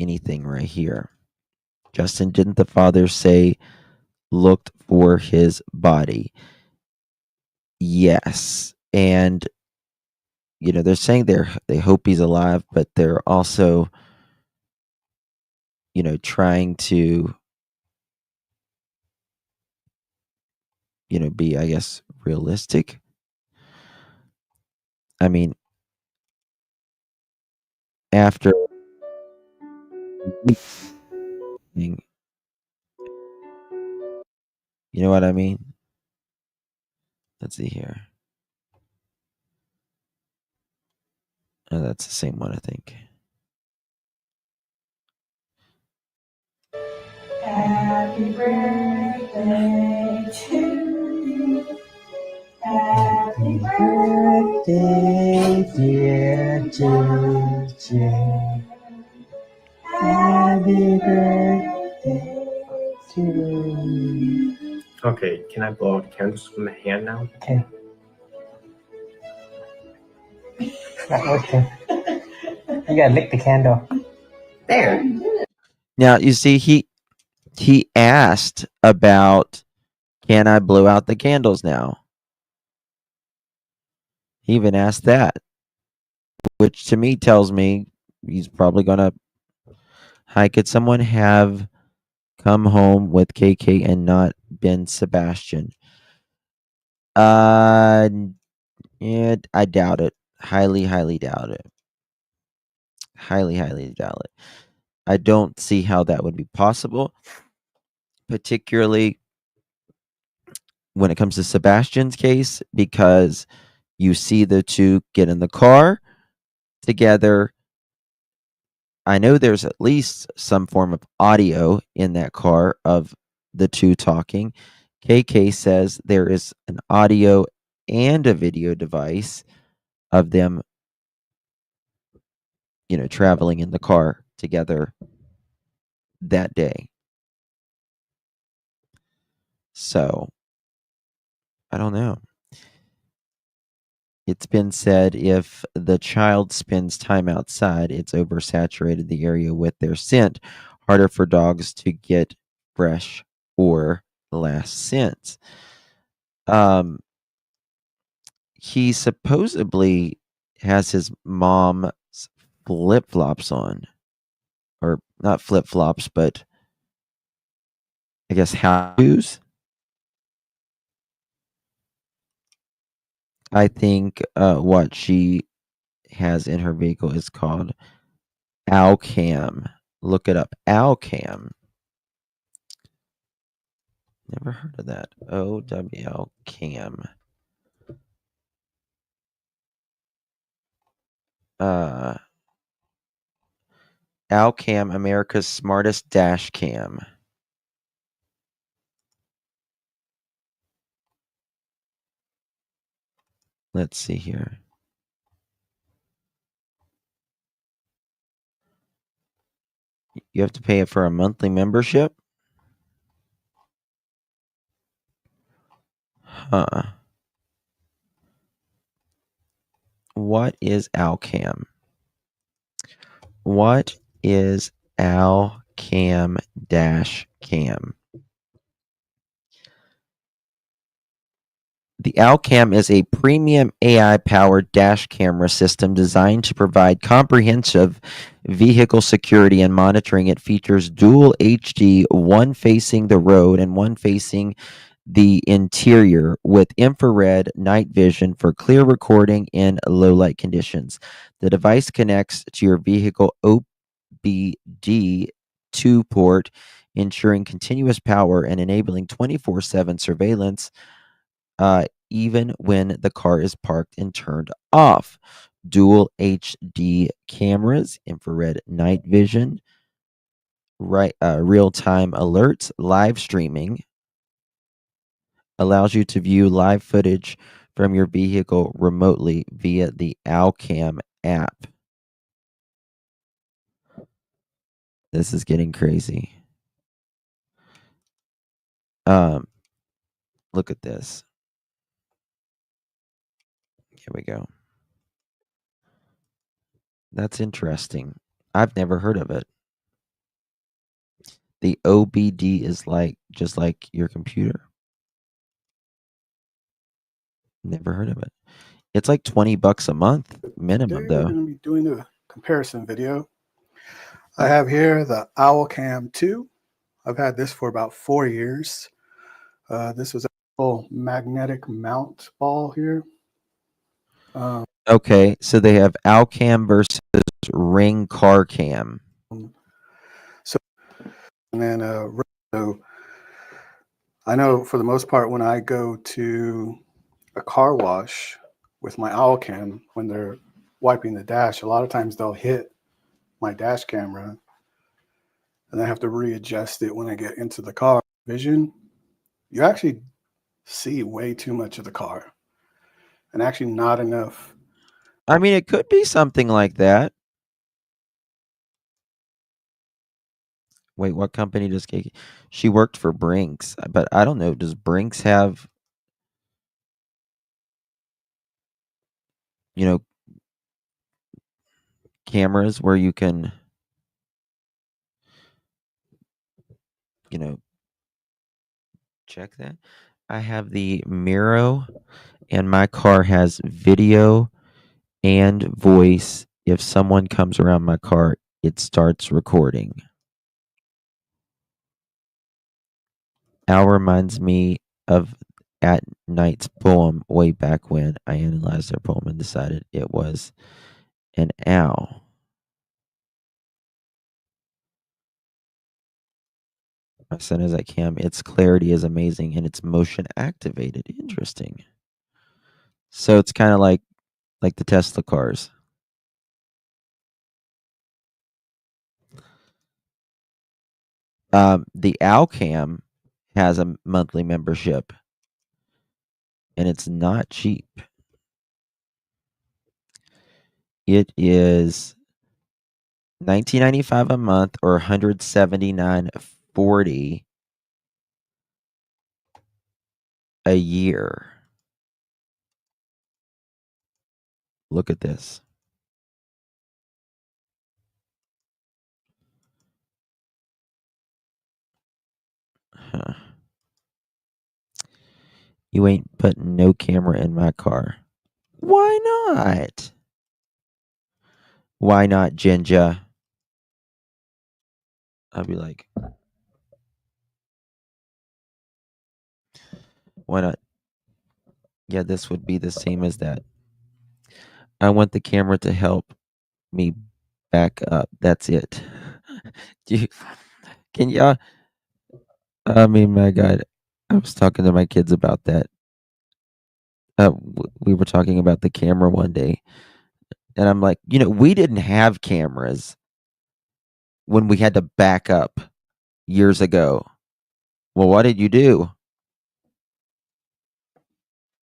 anything right here. Justin, didn't the father say looked for his body? Yes. And they're saying they hope he's alive, but they're also trying to be, I guess, realistic. I mean, after you know what I mean? Let's see here. Oh, that's the same one, I think. Happy birthday to you. Happy birthday, dear JJ. Okay, can I blow out the candles with my hand now? Okay. Okay. You gotta lick the candle. There. Now you see he asked about, can I blow out the candles now? He even asked that, which to me tells me he's probably gonna. Hi, could someone have come home with KK and not been Sebastian? Uh, yeah, I doubt it. Highly, highly doubt it. Highly, highly doubt it. I don't see how that would be possible, particularly when it comes to Sebastian's case, because you see the two get in the car together. I know there's at least some form of audio in that car of the two talking. KK says there is an audio and a video device of them, traveling in the car together that day. So, I don't know. It's been said if the child spends time outside, it's oversaturated the area with their scent, harder for dogs to get fresh or last scents. He supposedly has his mom's flip flops on, or not flip flops, but I guess house shoes. I think what she has in her vehicle is called Alcam. Look it up. Alcam. Never heard of that. OWL Cam. Alcam, America's smartest dash cam. Let's see here. You have to pay it for a monthly membership? Huh. What is Alcam? What is Alcam dash cam? The Alcam is a premium AI-powered dash camera system designed to provide comprehensive vehicle security and monitoring. It features dual HD, one facing the road and one facing the interior, with infrared night vision for clear recording in low light conditions. The device connects to your vehicle OBD 2 port, ensuring continuous power and enabling 24/7 surveillance, even when the car is parked and turned off. Dual HD cameras, infrared night vision, real-time alerts, live streaming allows you to view live footage from your vehicle remotely via the Alcam app. This is getting crazy. Look at this. Here we go. That's interesting. I've never heard of it. The OBD is just like your computer. Never heard of it. It's like $20 a month minimum, Today though. we're going to be doing a comparison video. I have here the Owlcam 2. I've had this for about 4 years. This was a full magnetic mount ball here. Okay, so they have Alcam versus Ring Car Cam. So, and then so I know for the most part when I go to a car wash with my Owlcam, when they're wiping the dash, a lot of times they'll hit my dash camera and I have to readjust it when I get into the car. Vision, you actually see way too much of the car and actually not enough. I mean, it could be something like that. Wait, what company does Kiki? She worked for Brinks, but I don't know. Does Brinks have, you know, cameras where you can, you know, check that? I have the Miro, and my car has video and voice. If someone comes around my car, it starts recording. Al reminds me of At Night's poem way back when I analyzed their poem and decided it was an owl. My son is at Cam. Its clarity is amazing and it's motion activated. Interesting. So it's kind of like the Tesla cars. The Alcam has a monthly membership, and it's not cheap. It is $19.95 a month or $179.40 a year. Look at this. Huh. You ain't putting no camera in my car. Why not? Why not, Ginger? I'll be like, why not? Yeah, this would be the same as that. I want the camera to help me back up. That's it. Can y'all? I mean, my God, I was talking to my kids about that. We were talking about the camera one day, and I'm like, we didn't have cameras when we had to back up years ago. Well, what did you do?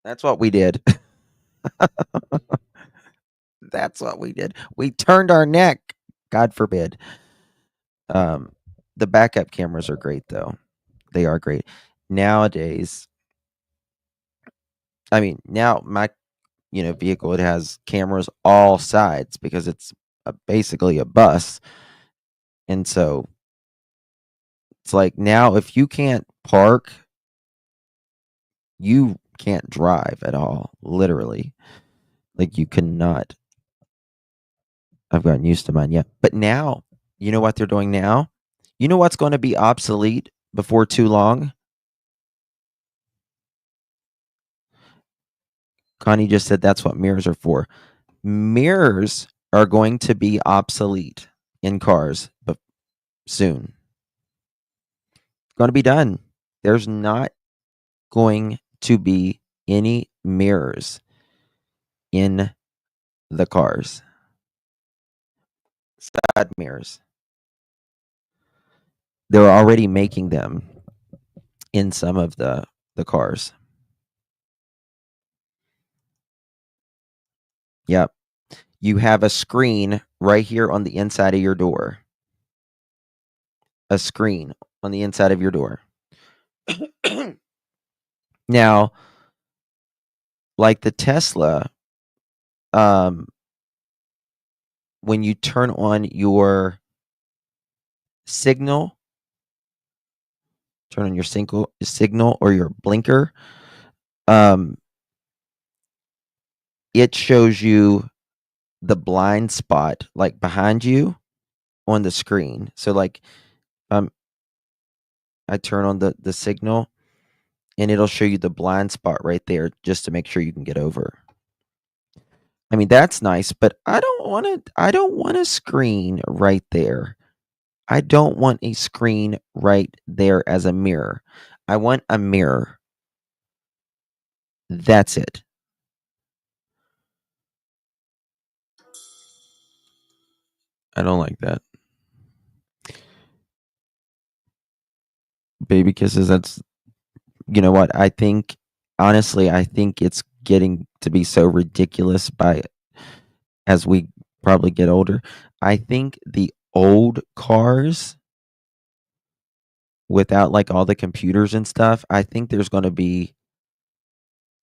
That's what we did. That's what we did. We turned our neck. God forbid. The backup cameras are great, though. They are great. Nowadays, I mean, now my vehicle, it has cameras all sides because it's basically a bus, and so it's like now if you can't park, you can't drive at all. Literally, like you cannot. I've gotten used to mine, yeah. But now, you know what they're doing now? You know what's going to be obsolete before too long? Connie just said that's what mirrors are for. Mirrors are going to be obsolete in cars, but soon. Going to be done. There's not going to be any mirrors in the cars. Side mirrors. They're already making them in some of the cars. Yep. You have a screen right here on the inside of your door. A screen on the inside of your door. Now, like the Tesla, when you turn on your signal, signal or your blinker, it shows you the blind spot like behind you on the screen. So like I turn on the signal and it'll show you the blind spot right there just to make sure you can get over. I mean, that's nice, but I don't want a screen right there. I don't want a screen right there as a mirror. I want a mirror. That's it. I don't like that. Baby kisses, that's, you know what? I think, honestly, it's getting to be so ridiculous as we probably get older. I think the old cars without like all the computers and stuff, I think there's going to be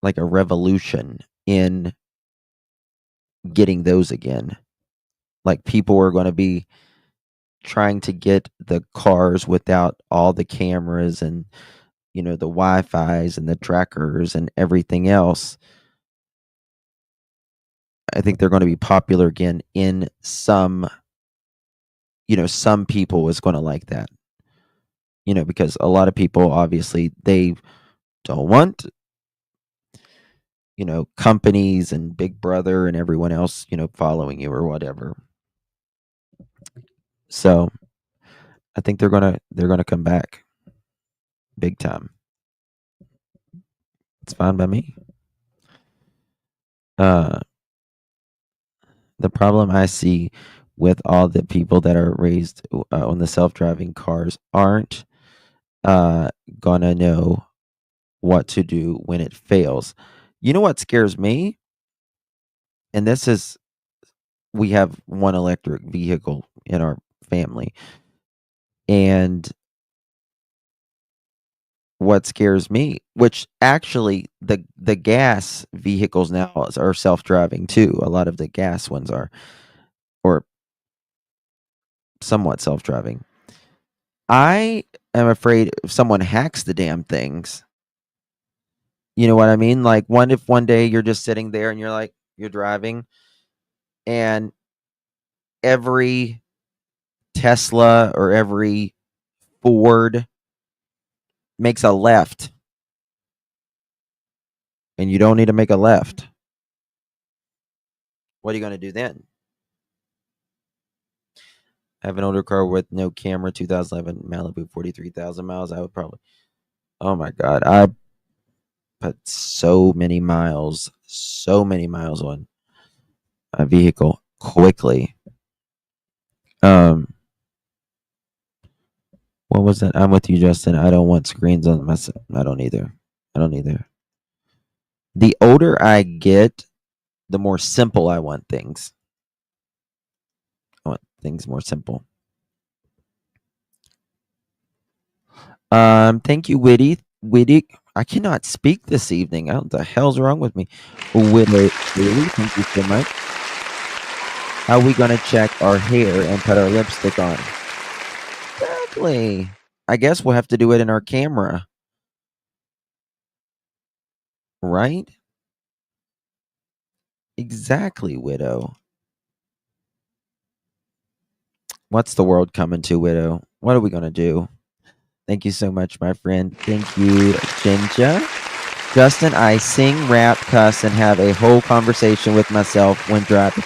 like a revolution in getting those again. Like people are going to be trying to get the cars without all the cameras and the Wi-Fi's and the trackers and everything else. I think they're going to be popular again in some people is going to like that. Because a lot of people obviously they don't want companies and Big Brother and everyone else, following you or whatever. So I think they're gonna come back big time. It's fine by me. The problem I see with all the people that are raised on the self-driving cars aren't gonna know what to do when it fails. You know what scares me? And this is we have one electric vehicle in our family. And what scares me, which actually the gas vehicles now are self-driving too. A lot of the gas ones are, or somewhat self-driving. I am afraid if someone hacks the damn things. You know what I mean? Like if one day you're just sitting there and you're driving and every Tesla or every Ford makes a left and you don't need to make a left. What are you going to do then? I have an older car with no camera, 2011 Malibu, 43,000 miles. I would probably, oh my God, I put so many miles on a vehicle quickly. What was that? I'm with you, Justin. I don't want screens on my. I don't either. The older I get, the more simple I want things. I want things more simple. Thank you, Witty. I cannot speak this evening. What the hell's wrong with me? Witty, thank you so much. How are we gonna check our hair and put our lipstick on? Exactly. I guess we'll have to do it in our camera. Right? Exactly, Widow. What's the world coming to, Widow? What are we gonna do? Thank you so much, my friend. Thank you, Jinja. Justin, I sing, rap, cuss, and have a whole conversation with myself when driving.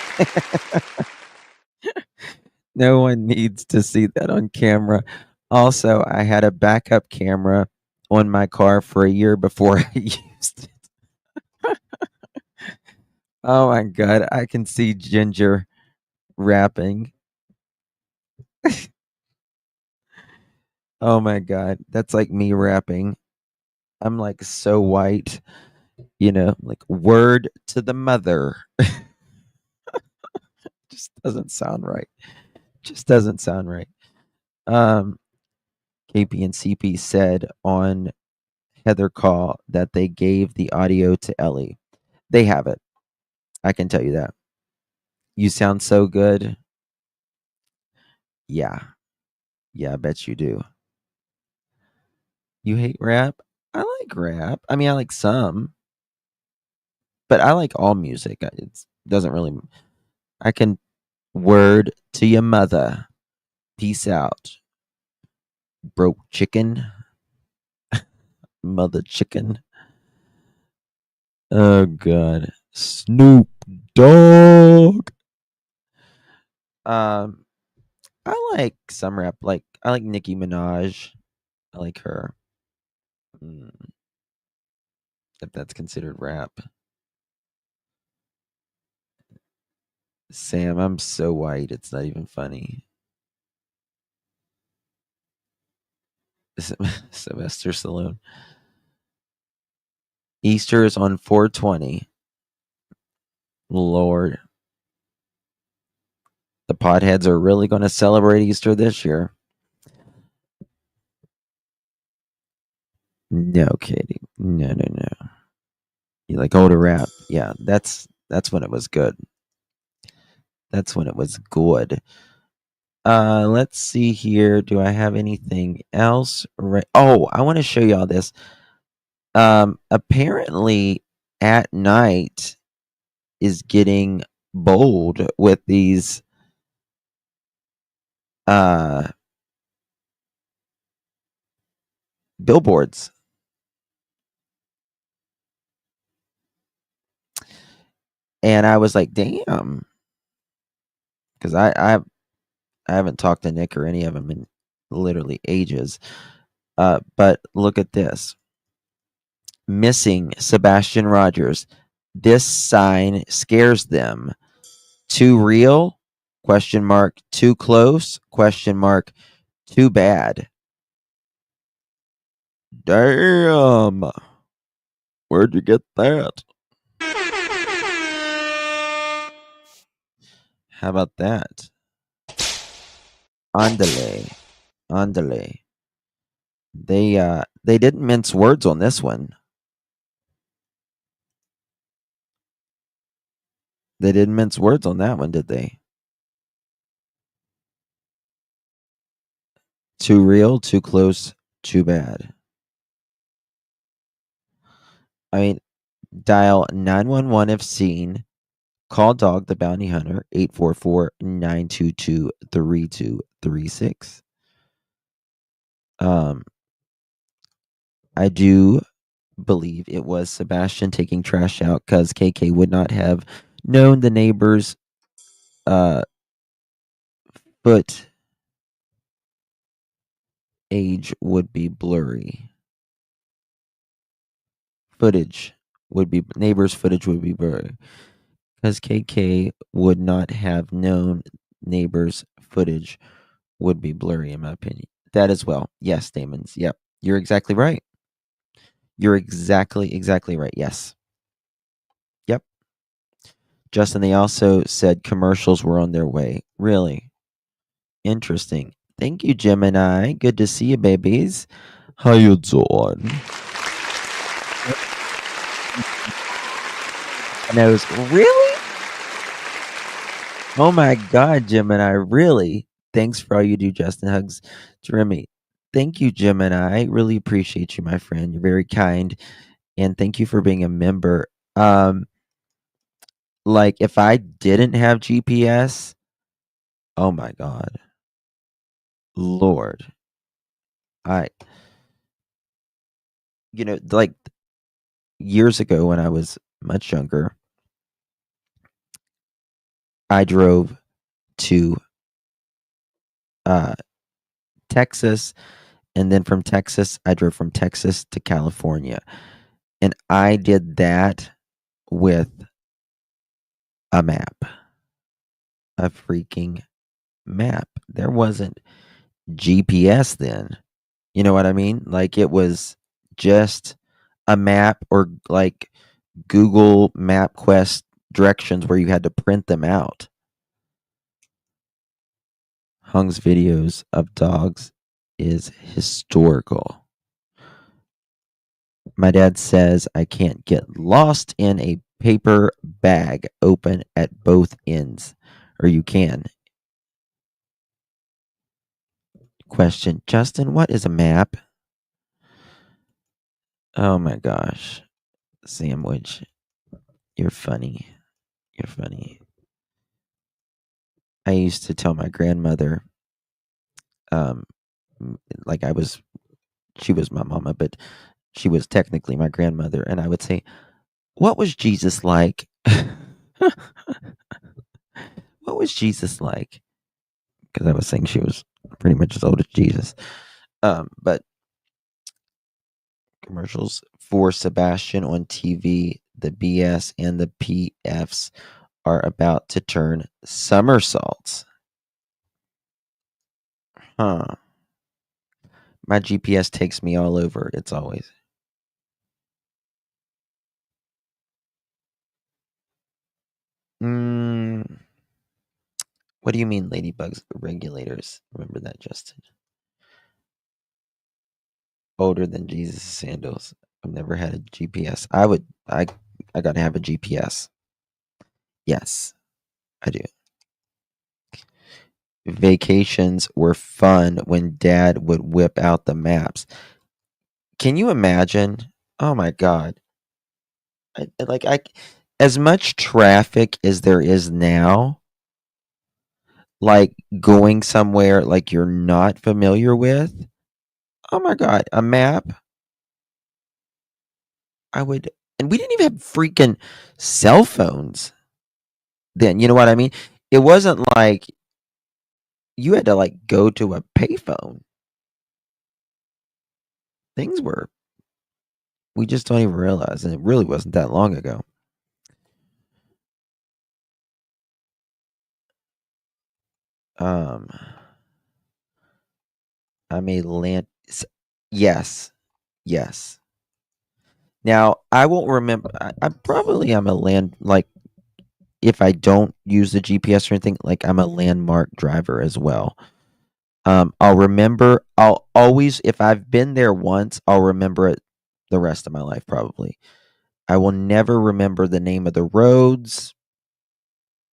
No one needs to see that on camera. Also, I had a backup camera on my car for a year before I used it. Oh my God, I can see Ginger rapping. Oh my God, that's like me rapping. I'm like so white, like word to the mother. Just doesn't sound right. KP and CP said on Heather Call that they gave the audio to Ellie. They have it. I can tell you that. You sound so good. Yeah. Yeah, I bet you do. You hate rap? I like rap. I mean, I like some, but I like all music. It doesn't really. I can word to your mother. Peace out. Broke chicken. Mother chicken. Oh, God. Snoop Dogg. I like some rap. Like I like Nicki Minaj. I like her. If that's considered rap. Sam, I'm so white. It's not even funny. Sylvester Stallone. Easter is on 420. Lord. The potheads are really going to celebrate Easter this year. No, Katie. No, no, no. You like older rap? Yeah, that's when it was good. That's when it was good. Let's see here. Do I have anything else? Right. Oh, I want to show y'all this. Apparently at night is getting bold with these uh billboards. And I was like, damn. Because I haven't talked to Nick or any of them in literally ages. But look at this. Missing Sebastian Rogers. This sign scares them. Too real? Question mark. Too close? Question mark. Too bad. Damn. Where'd you get that? How about that? Andale. Andale. They didn't mince words on this one. They didn't mince words on that one, did they? Too real, too close, too bad. I mean, dial 911 if seen. Call Dog the Bounty Hunter 844-922-3236. I do believe it was Sebastian taking trash out because KK would not have known the neighbor's foot age would be blurry. Neighbor's footage would be blurry. Because KK would not have known neighbor's footage would be blurry, in my opinion. That as well. Yes, Damons. Yep. You're exactly right. You're exactly right. Yes. Yep. Justin, they also said commercials were on their way. Really? Interesting. Thank you, Gemini. Good to see you, babies. How you doing? Knows really? Oh my God, Gemini, really? Thanks for all you do, Justin. Hugs, Jeremy. Thank you, Gemini. I really appreciate you, my friend. You're very kind, and thank you for being a member. Like if I didn't have GPS, oh my God, Lord, I, like years ago when I was much younger, I drove to Texas, and then from Texas, I drove from Texas to California, and I did that with a map, a freaking map. There wasn't GPS then. You know what I mean? Like it was just a map or like Google MapQuest directions where you had to print them out. Hung's videos of dogs is historical. My dad says I can't get lost in a paper bag open at both ends. Or you can. Question. Justin, what is a map? Oh my gosh. Sandwich. You're funny. You're funny. I used to tell my grandmother, um, like she was my mama, but she was technically my grandmother, and I would say, "What was Jesus like?" What was Jesus like? Because I was saying she was pretty much as old as Jesus. But commercials for Sebastian on TV, the BS and the PFs are about to turn somersaults. Huh. My GPS takes me all over. It's always. What do you mean, ladybugs regulators? Remember that, Justin. older than Jesus' sandals. I've never had a GPS. I gotta have a GPS. Yes, I do. Vacations were fun when dad would whip out the maps. Can you imagine? Oh my god. I as much traffic as there is now, like going somewhere like you're not familiar with. Oh my god, a map. I would and we didn't even have freaking cell phones then, you know what I mean? It wasn't like you had to like go to a payphone. Things were we just don't even realize, and it really wasn't that long ago. Um, I'm a land. Yes, yes. Now I won't remember. I probably am a land like if I don't use the GPS or anything, like I'm a landmark driver as well. I'll remember. I'll always, if I've been there once, I'll remember it the rest of my life. Probably, I will never remember the name of the roads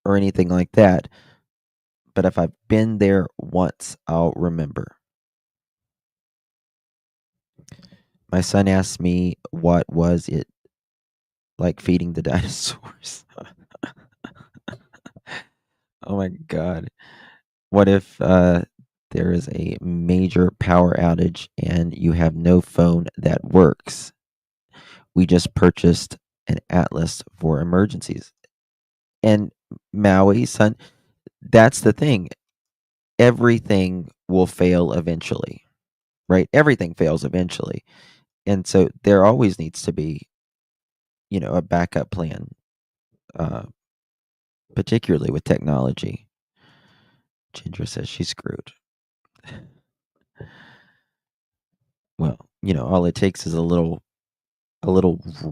or anything like that. But if I've been there once, I'll remember. My son asked me what was it like feeding the dinosaurs. Oh my god. What if there is a major power outage and you have no phone that works? We just purchased an atlas for emergencies. And Maui, son, that's the thing. Everything will fail eventually, right? Everything fails eventually. And so there always needs to be, a backup plan, uh, particularly with technology. Ginger says she's screwed. Well, all it takes is a little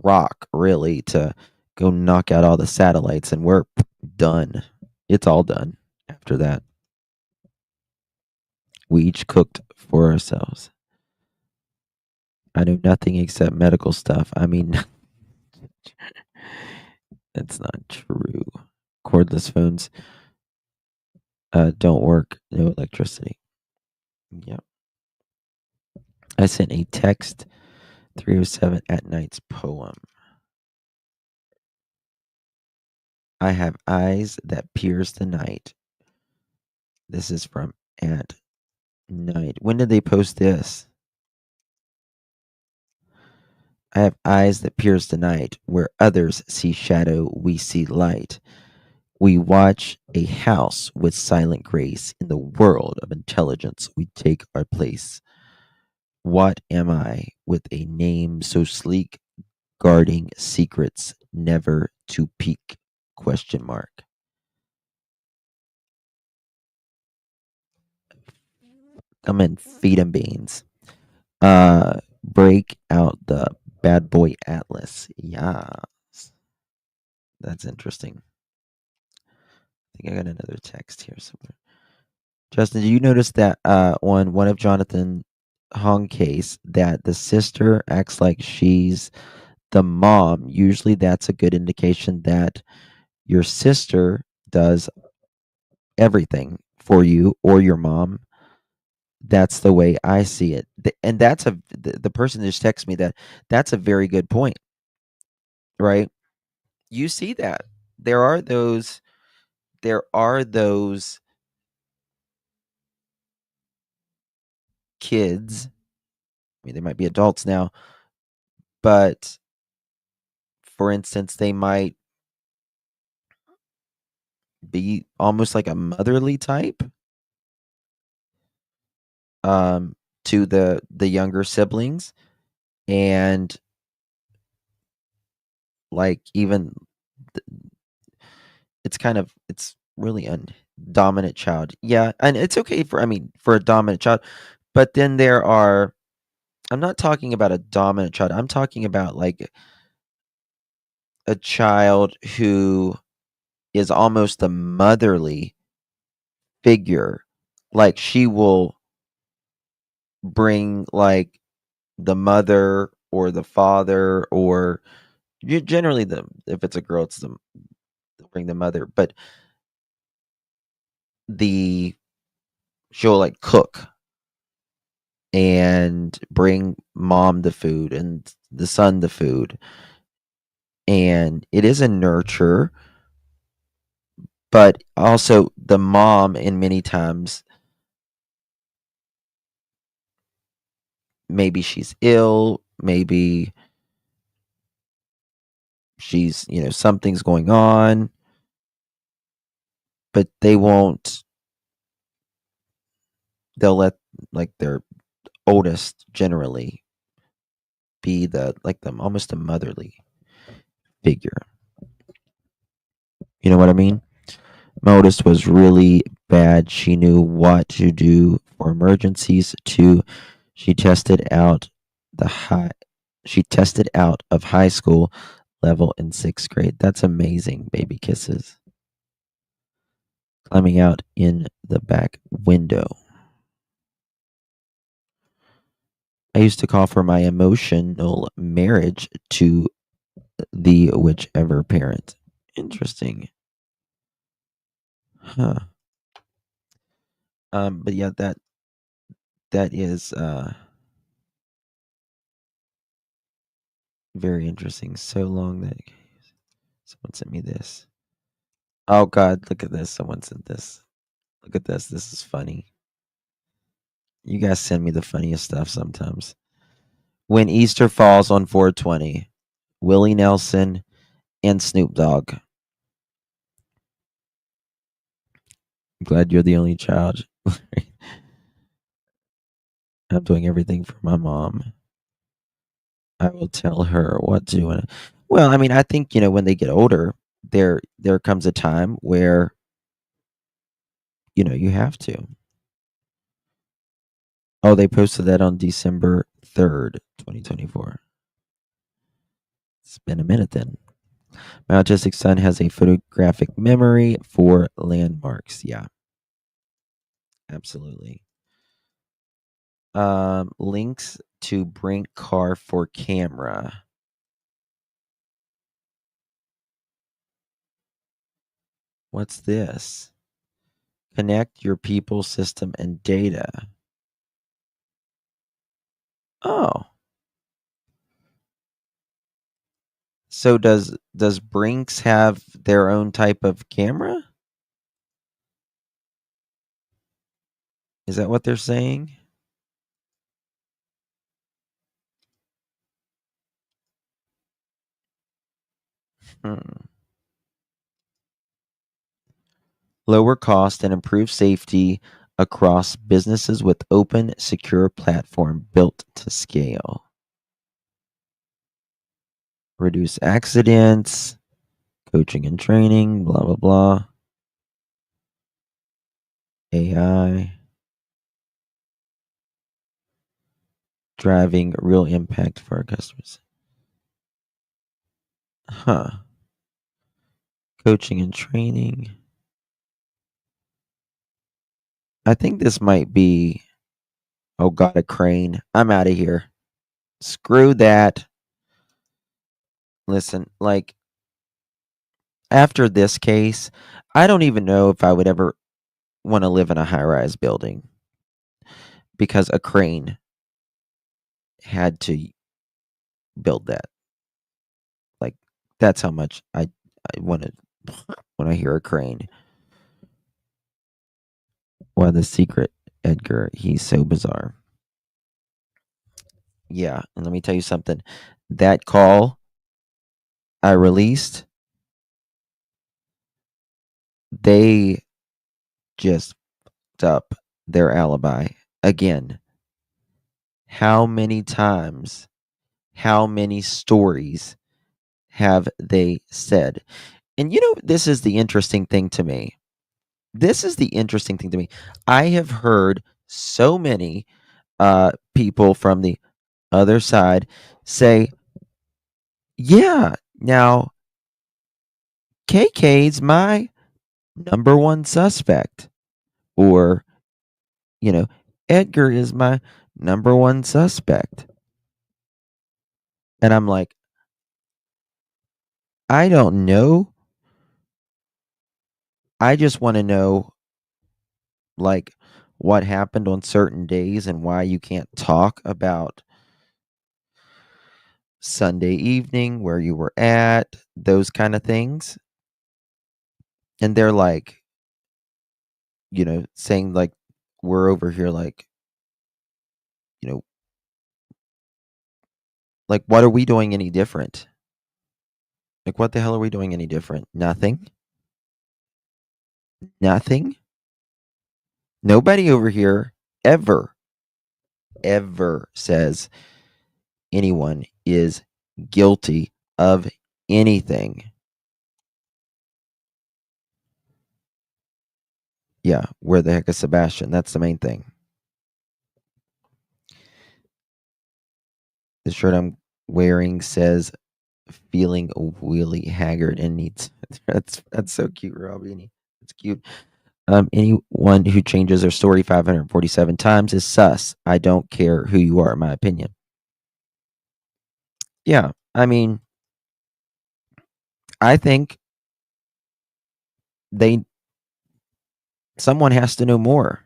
rock really to go knock out all the satellites and we're done. It's all done after that. We each cooked for ourselves. I know nothing except medical stuff. I mean, that's not true. Cordless phones don't work. No electricity. Yep. I sent a text 3:07 at night's poem. I have eyes that pierce the night. This is from at night. When did they post this? I have eyes that pierce the night. Where others see shadow, we see light. We watch a house with silent grace. In the world of intelligence, we take our place. What am I with a name so sleek, guarding secrets never to peak? Question mark. I'm in feed 'em beans. Break out the bad boy atlas. Yeah. That's interesting. I think I got another text here somewhere. Justin, do you notice that on one of Jonathan Hong case that the sister acts like she's the mom? Usually that's a good indication that your sister does everything for you or your mom. That's the way I see it. And the person just texted me that's a very good point, right? You see that. There are those kids. I mean, they might be adults now, but for instance, they might be almost like a motherly type um to the younger siblings, and like even it's really a dominant child. Yeah, and it's okay for a dominant child, but then I'm not talking about a dominant child. I'm talking about like a child who is almost a motherly figure. Like she will bring like the mother or the father, or generally if it's a girl, it's they'll bring the mother, but she'll like cook and bring mom the food and the son the food, and it is a nurture, but also the mom, in many times, maybe she's ill, maybe she's, something's going on, but they'll let like their oldest generally be the almost a motherly figure. You know what I mean? My oldest was really bad. She knew what to do for emergencies too. She tested out the high she tested out of high school level in 6th grade. That's amazing, baby kisses. Climbing out in the back window. I used to call for my emotional marriage to the whichever parent. Interesting. Huh. But yeah, that is very interesting. So long that someone sent me this. Oh God, look at this. Someone sent this. Look at this. This is funny. You guys send me the funniest stuff sometimes. When Easter falls on 420, Willie Nelson and Snoop Dogg. I'm glad you're the only child. I'm doing everything for my mom. I will tell her what to do. Well, I mean, I think, when they get older, there comes a time where, you have to. Oh, they posted that on December 3rd, 2024. It's been a minute then. My autistic son has a photographic memory for landmarks. Yeah, absolutely. Links to Brink car for camera. What's this? Connect your people, system, and data. Oh. So does Brinks have their own type of camera? Is that what they're saying? Hmm. Lower cost and improve safety across businesses with open, secure platform built to scale. Reduce accidents, coaching and training, blah, blah, blah. AI. Driving real impact for our customers. Huh. Coaching and training. I think this might be, oh God, a crane. I'm out of here. Screw that. Listen, like, after this case, I don't even know if I would ever want to live in a high rise building because a crane had to build that. Like, that's how much I want to when I hear a crane. Well, the secret, Edgar, he's so bizarre. Yeah, and let me tell you something. That call I released, they just fucked up their alibi again. How many times, how many stories have they said? And this is the interesting thing to me. This is the interesting thing to me. I have heard so many people from the other side say, yeah, now KK's my number one suspect. Or, Edgar is my number one suspect. And I'm like, I don't know. I just want to know, like, what happened on certain days and why you can't talk about Sunday evening, where you were at, those kind of things. And they're like, saying like, we're over here like, you know, like, what are we doing any different? Like, what the hell are we doing any different? Nothing. Nothing. Nobody over here ever says anyone is guilty of anything. Yeah, where the heck is Sebastian? That's the main thing. The shirt I'm wearing says feeling really haggard and needs that's so cute, Robbie. It's cute. Anyone who changes their story 547 times is sus. I don't care who you are, in my opinion. Yeah, I mean, I think someone has to know more.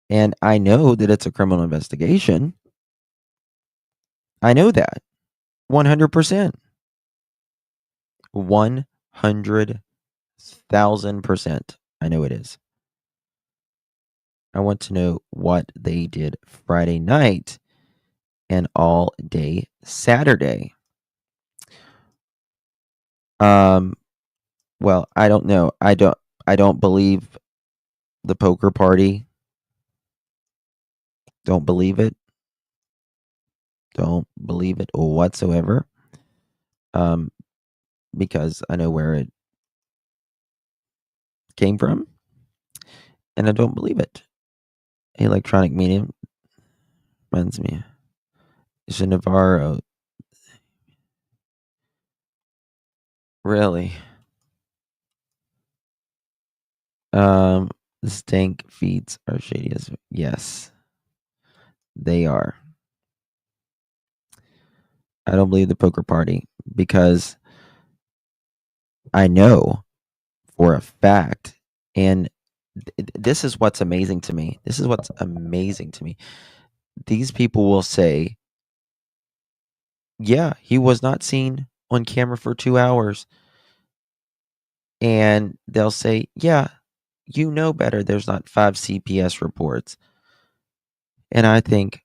And I know that it's a criminal investigation. I know that. 100%. 100,000%. I know it is. I want to know what they did Friday night and all day Saturday. Well, I don't know. I don't believe the poker party. Don't believe it. Don't believe it whatsoever. Because I know where it came from, and I don't believe it. Electronic medium reminds me. It's a Navarro. Really? The stank feeds are shady as yes, they are. I don't believe the poker party because I know for a fact, and this is what's amazing to me. This is what's amazing to me. These people will say, yeah, he was not seen on camera for 2 hours. And they'll say, yeah, you know better. There's not 5 CPS reports. And I think,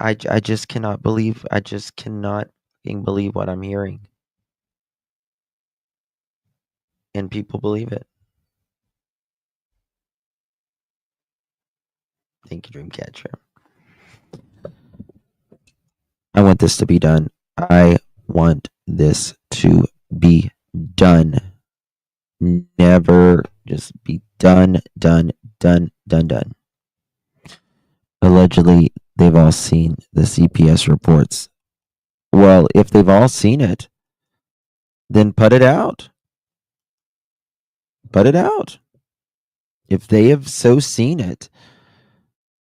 I just cannot believe, I just cannot believe what I'm hearing. And people believe it. Thank you, Dreamcatcher. I want this to be done. I want this to be done. Never just be done. Allegedly, they've all seen the CPS reports. Well, if they've all seen it, then put it out. Put it out. If they have so seen it,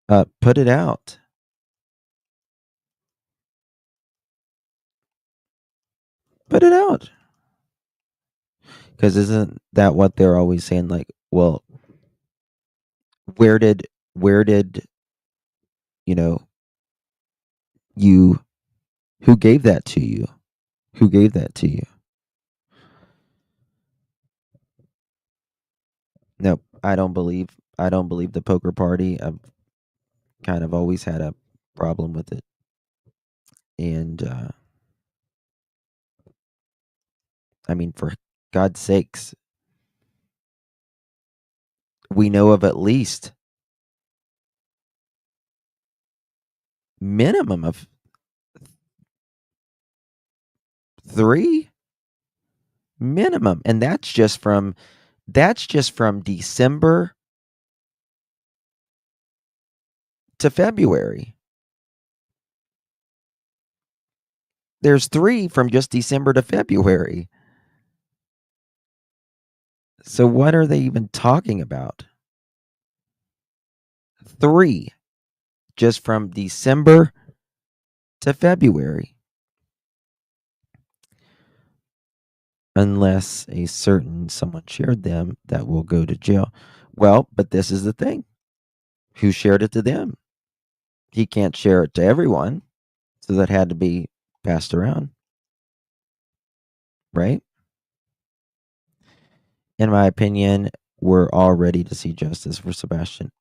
put it out. Put it out. Because isn't that what they're always saying? Like, well, where did you, who gave that to you? Who gave that to you? No, I don't believe the poker party. I've kind of always had a problem with it. And I mean, for God's sakes, we know of at least minimum of 3 minimum, and that's just from December to February. There's 3 from just December to February. So what are they even talking about? 3 just from December to February. Unless a certain someone shared them that will go to jail. Well, but this is the thing. Who shared it to them? He can't share it to everyone. So that had to be passed around. Right? In my opinion, we're all ready to see justice for Sebastian.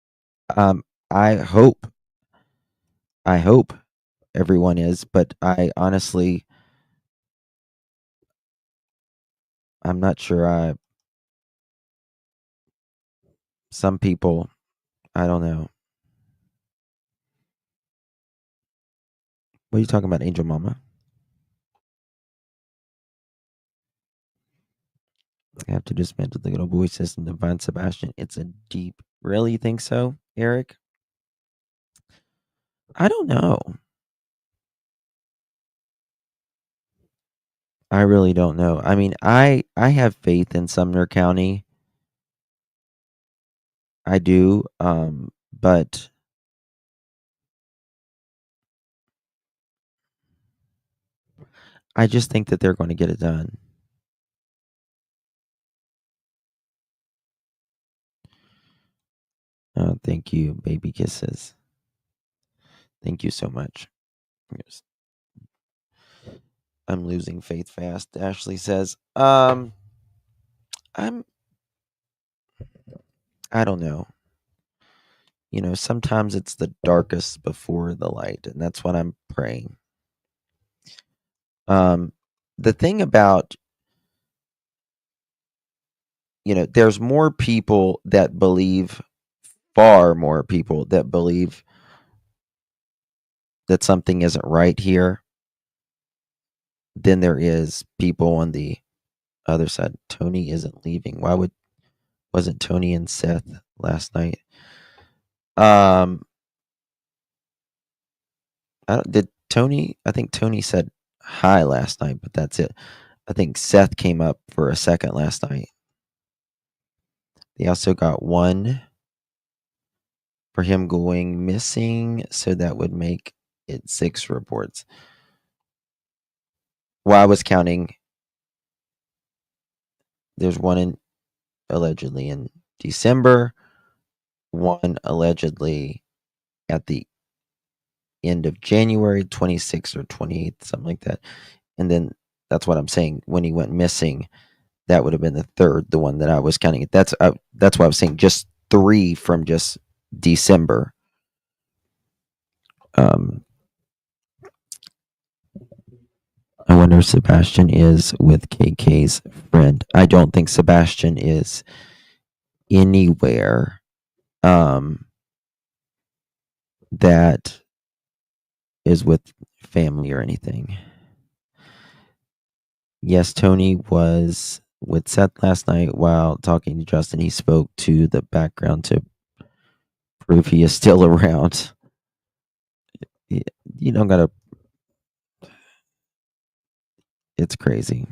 I hope everyone is, but I honestly, I'm not sure. Some people, I don't know. What are you talking about, Angel Mama? I have to dismantle the little boy system to find Sebastian. It's a deep. Really, you think so, Eric? I don't know. I really don't know. I mean, I have faith in Sumner County. I do, but I just think that they're going to get it done. Oh, thank you, baby kisses. Thank you so much. Yes. I'm losing faith fast. Ashley says, I don't know. Sometimes it's the darkest before the light, and that's what I'm praying. The thing about, there's more people that believe, far more people that believe that something isn't right here than there is people on the other side. Tony isn't leaving. Wasn't Tony and Seth last night? Did Tony? I think Tony said hi last night, but that's it. I think Seth came up for a second last night. They also got one for him going missing, so that would make it 6 reports. Well, I was counting. There's one allegedly in December, one allegedly at the end of January, 26th or 28th, something like that. And then that's what I'm saying. When he went missing, that would have been the third, the one that I was counting. That's why I was saying just 3 from just December. I wonder if Sebastian is with KK's friend. I don't think Sebastian is anywhere that is with family or anything. Yes, Tony was with Seth last night while talking to Justin. He spoke to the background to prove he is still around. You don't gotta. It's crazy.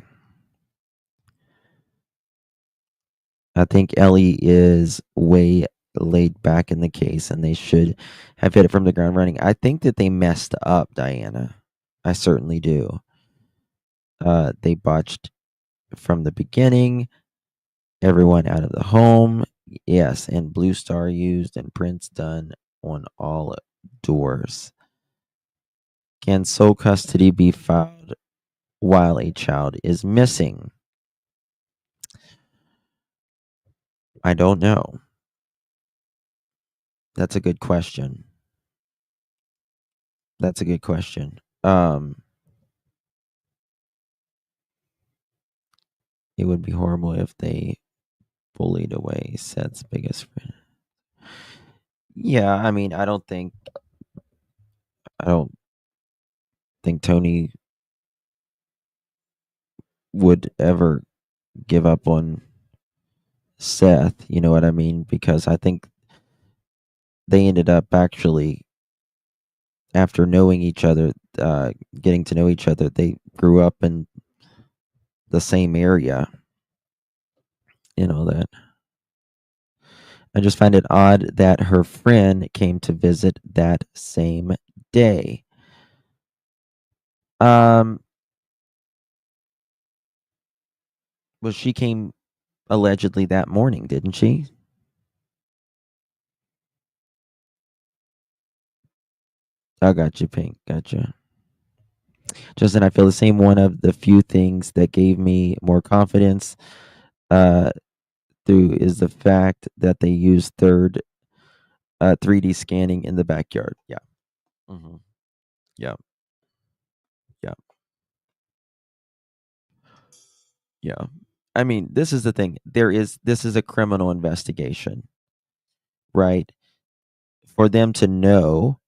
I think Ellie is way laid back in the case, and they should have hit it from the ground running. I think that they messed up, Diana. I certainly do. They botched from the beginning. Everyone out of the home. Yes, and Blue Star used and prints done on all doors. Can sole custody be filed while a child is missing? I don't know. That's a good question. That's a good question. It would be horrible if they bullied away Seth's biggest friend. Yeah, I mean, I don't think Tony would ever give up on Seth, you know what I mean? Because I think they ended up actually, after knowing each other, getting to know each other, they grew up in the same area. You know that. I just find it odd that her friend came to visit that same day. Well, she came allegedly that morning, didn't she? I got you, Pink. Gotcha. Justin, I feel the same. One of the few things that gave me more confidence uh, through is the fact that they use 3D scanning in the backyard. Yeah. hmm Yeah. Yeah. Yeah. I mean, this is the thing. This is a criminal investigation, right? For them to know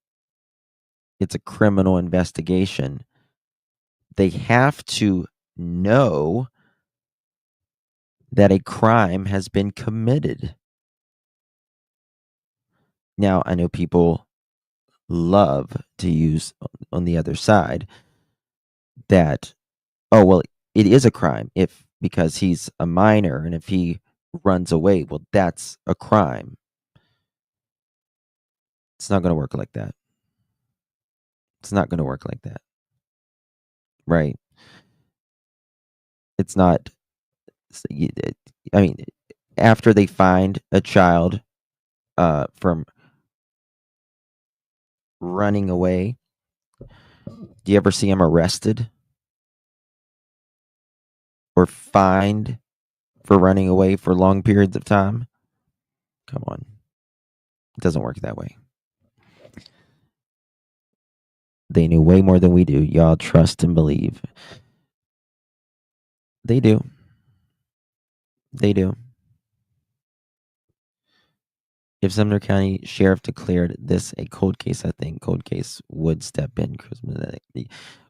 it's a criminal investigation, they have to know that a crime has been committed. Now, I know people love to use on the other side that, oh, well, it is a crime if because he's a minor and if he runs away, well, that's a crime. It's not going to work like that. It's not going to work like that. Right? It's not. I mean, after they find a child from running away, do you ever see him arrested or fined for running away for long periods of time? Come on. It doesn't work that way. They knew way more than we do. Y'all trust and believe. They do. They do. If Sumner County Sheriff declared this a cold case, I think cold case would step in,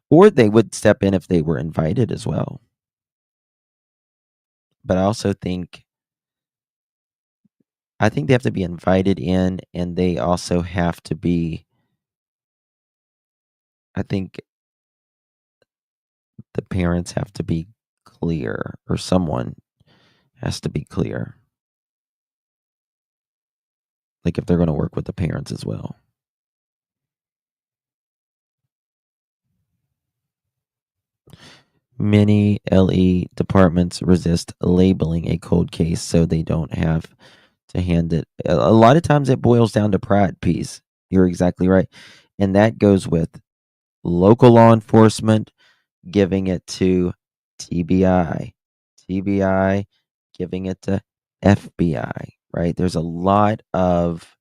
or they would step in if they were invited as well. But I think they have to be invited in, and they also have to be. I think the parents have to be clear, or someone has to be clear. Like if they're going to work with the parents as well. Many LE departments resist labeling a cold case so they don't have to hand it. A lot of times it boils down to pride, Peace. You're exactly right. And that goes with local law enforcement giving it to TBI, TBI giving it to FBI, right? There's a lot of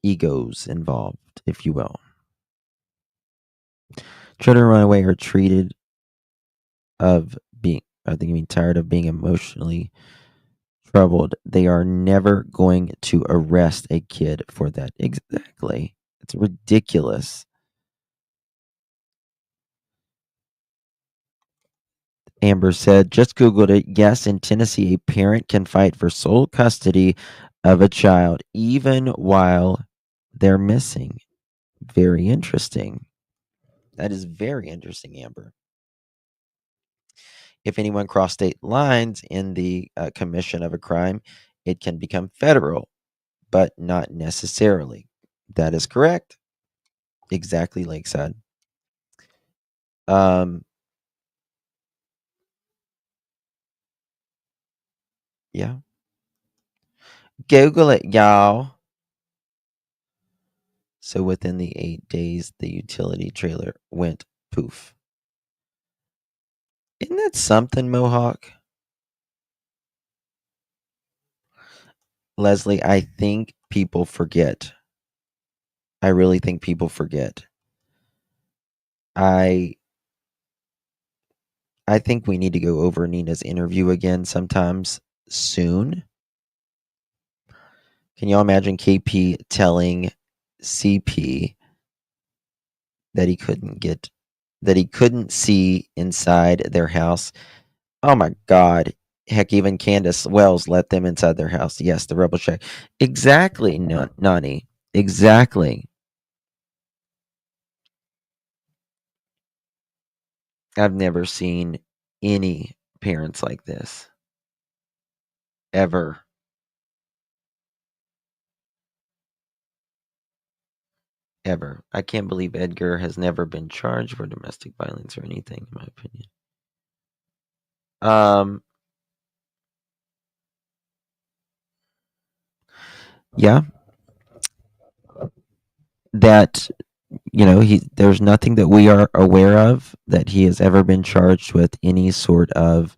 egos involved, if you will. Children run away are treated of being, I think you mean tired of being emotionally troubled. They are never going to arrest a kid for that. Exactly. It's ridiculous. Amber said, just Googled it. Yes, in Tennessee, a parent can fight for sole custody of a child even while they're missing. Very interesting. That is very interesting, Amber. If anyone crossed state lines in the commission of a crime, it can become federal, but not necessarily. That is correct. Exactly, Lakeside. Yeah. Google it, y'all. So within the 8 days, the utility trailer went poof. Isn't that something, Mohawk? Leslie, I think people forget. I really think people forget. I think we need to go over Nina's interview again sometimes soon. Can y'all imagine KP telling CP that he couldn't see inside their house? Oh my God. Heck, even Candace Wells let them inside their house. Yes, the rebel check. Exactly, Nani. Exactly. I've never seen any parents like this. Ever. ever. I can't believe Edgar has never been charged for domestic violence or anything, in my opinion. Yeah. That, there's nothing that we are aware of that he has ever been charged with any sort of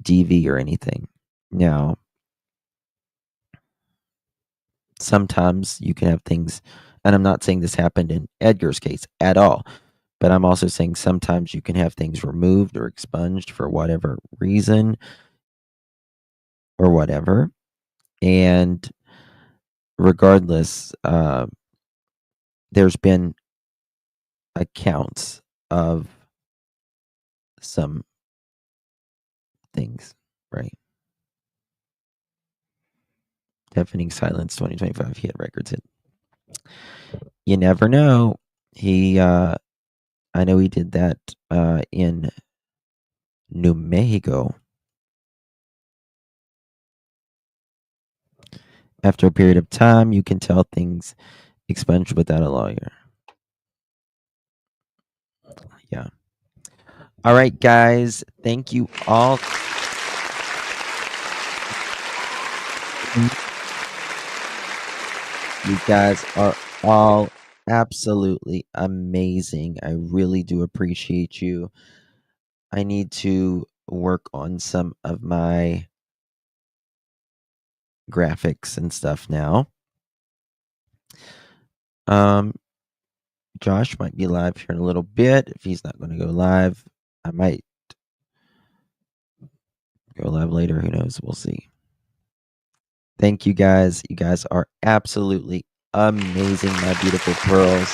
DV or anything. Now, sometimes you can have things, and I'm not saying this happened in Edgar's case at all, but I'm also saying sometimes you can have things removed or expunged for whatever reason or whatever. And regardless, there's been accounts of some things, right? Deafening Silence 2025. He had records hit. You never know. I know he did that in New Mexico. After a period of time, you can tell things expunged without a lawyer. Yeah. All right, guys. Thank you all. You guys are all absolutely amazing. I really do appreciate you. I need to work on some of my graphics and stuff now. Josh might be live here in a little bit. If he's not going to go live, I might go live later. Who knows? We'll see. Thank you guys. You guys are absolutely amazing, my beautiful pearls.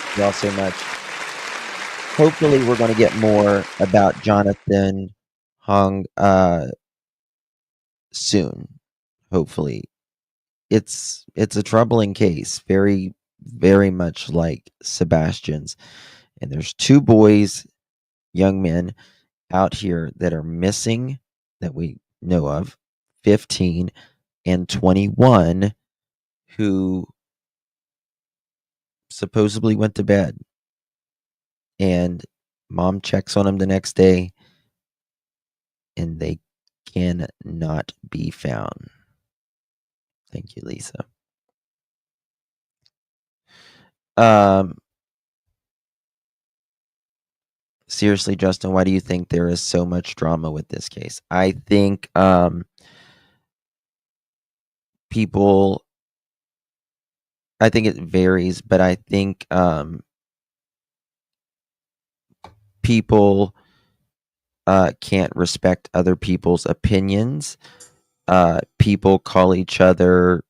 Thank you all so much. Hopefully, we're going to get more about Jonathan Hoang soon. Hopefully, it's a troubling case, very, very much like Sebastian's. And there's two boys, young men, out here that are missing that we know of, 15 and 21, who supposedly went to bed, and mom checks on them the next day and they cannot be found. Thank you, Lisa. Seriously, Justin, why do you think there is so much drama with this case? I think I think it varies, but I think people can't respect other people's opinions. People call each other,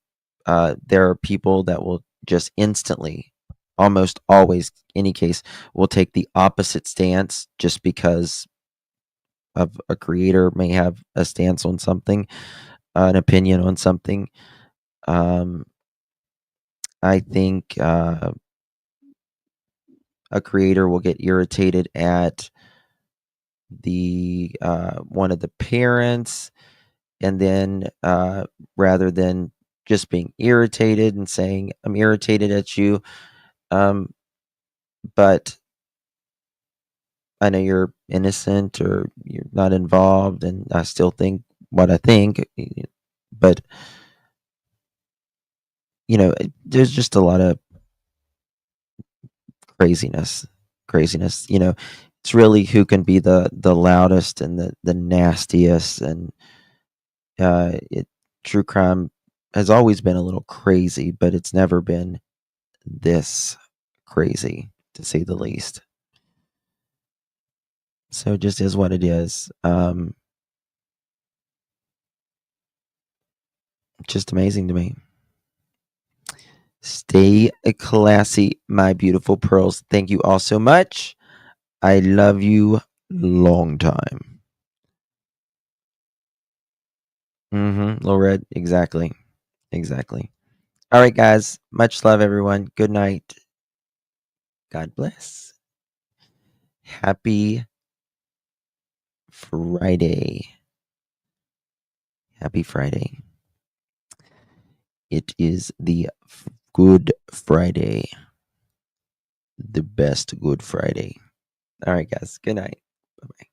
there are people that will just instantly, almost always, any case, will take the opposite stance just because of a creator may have a stance on something, an opinion on something. I think a creator will get irritated at the one of the parents, and then rather than just being irritated and saying, I'm irritated at you, but I know you're innocent or you're not involved, and I still think what I think, but there's just a lot of craziness. It's really who can be the loudest and the nastiest, and true crime has always been a little crazy, but it's never been this crazy, to say the least. So it just is what it is. Just amazing to me. Stay classy, my beautiful pearls. Thank you all so much. I love you long time. Little red. Exactly. All right, guys. Much love, everyone. Good night. God bless. Happy Friday. Happy Friday. It is the Good Friday. The best Good Friday. All right, guys. Good night. Bye bye.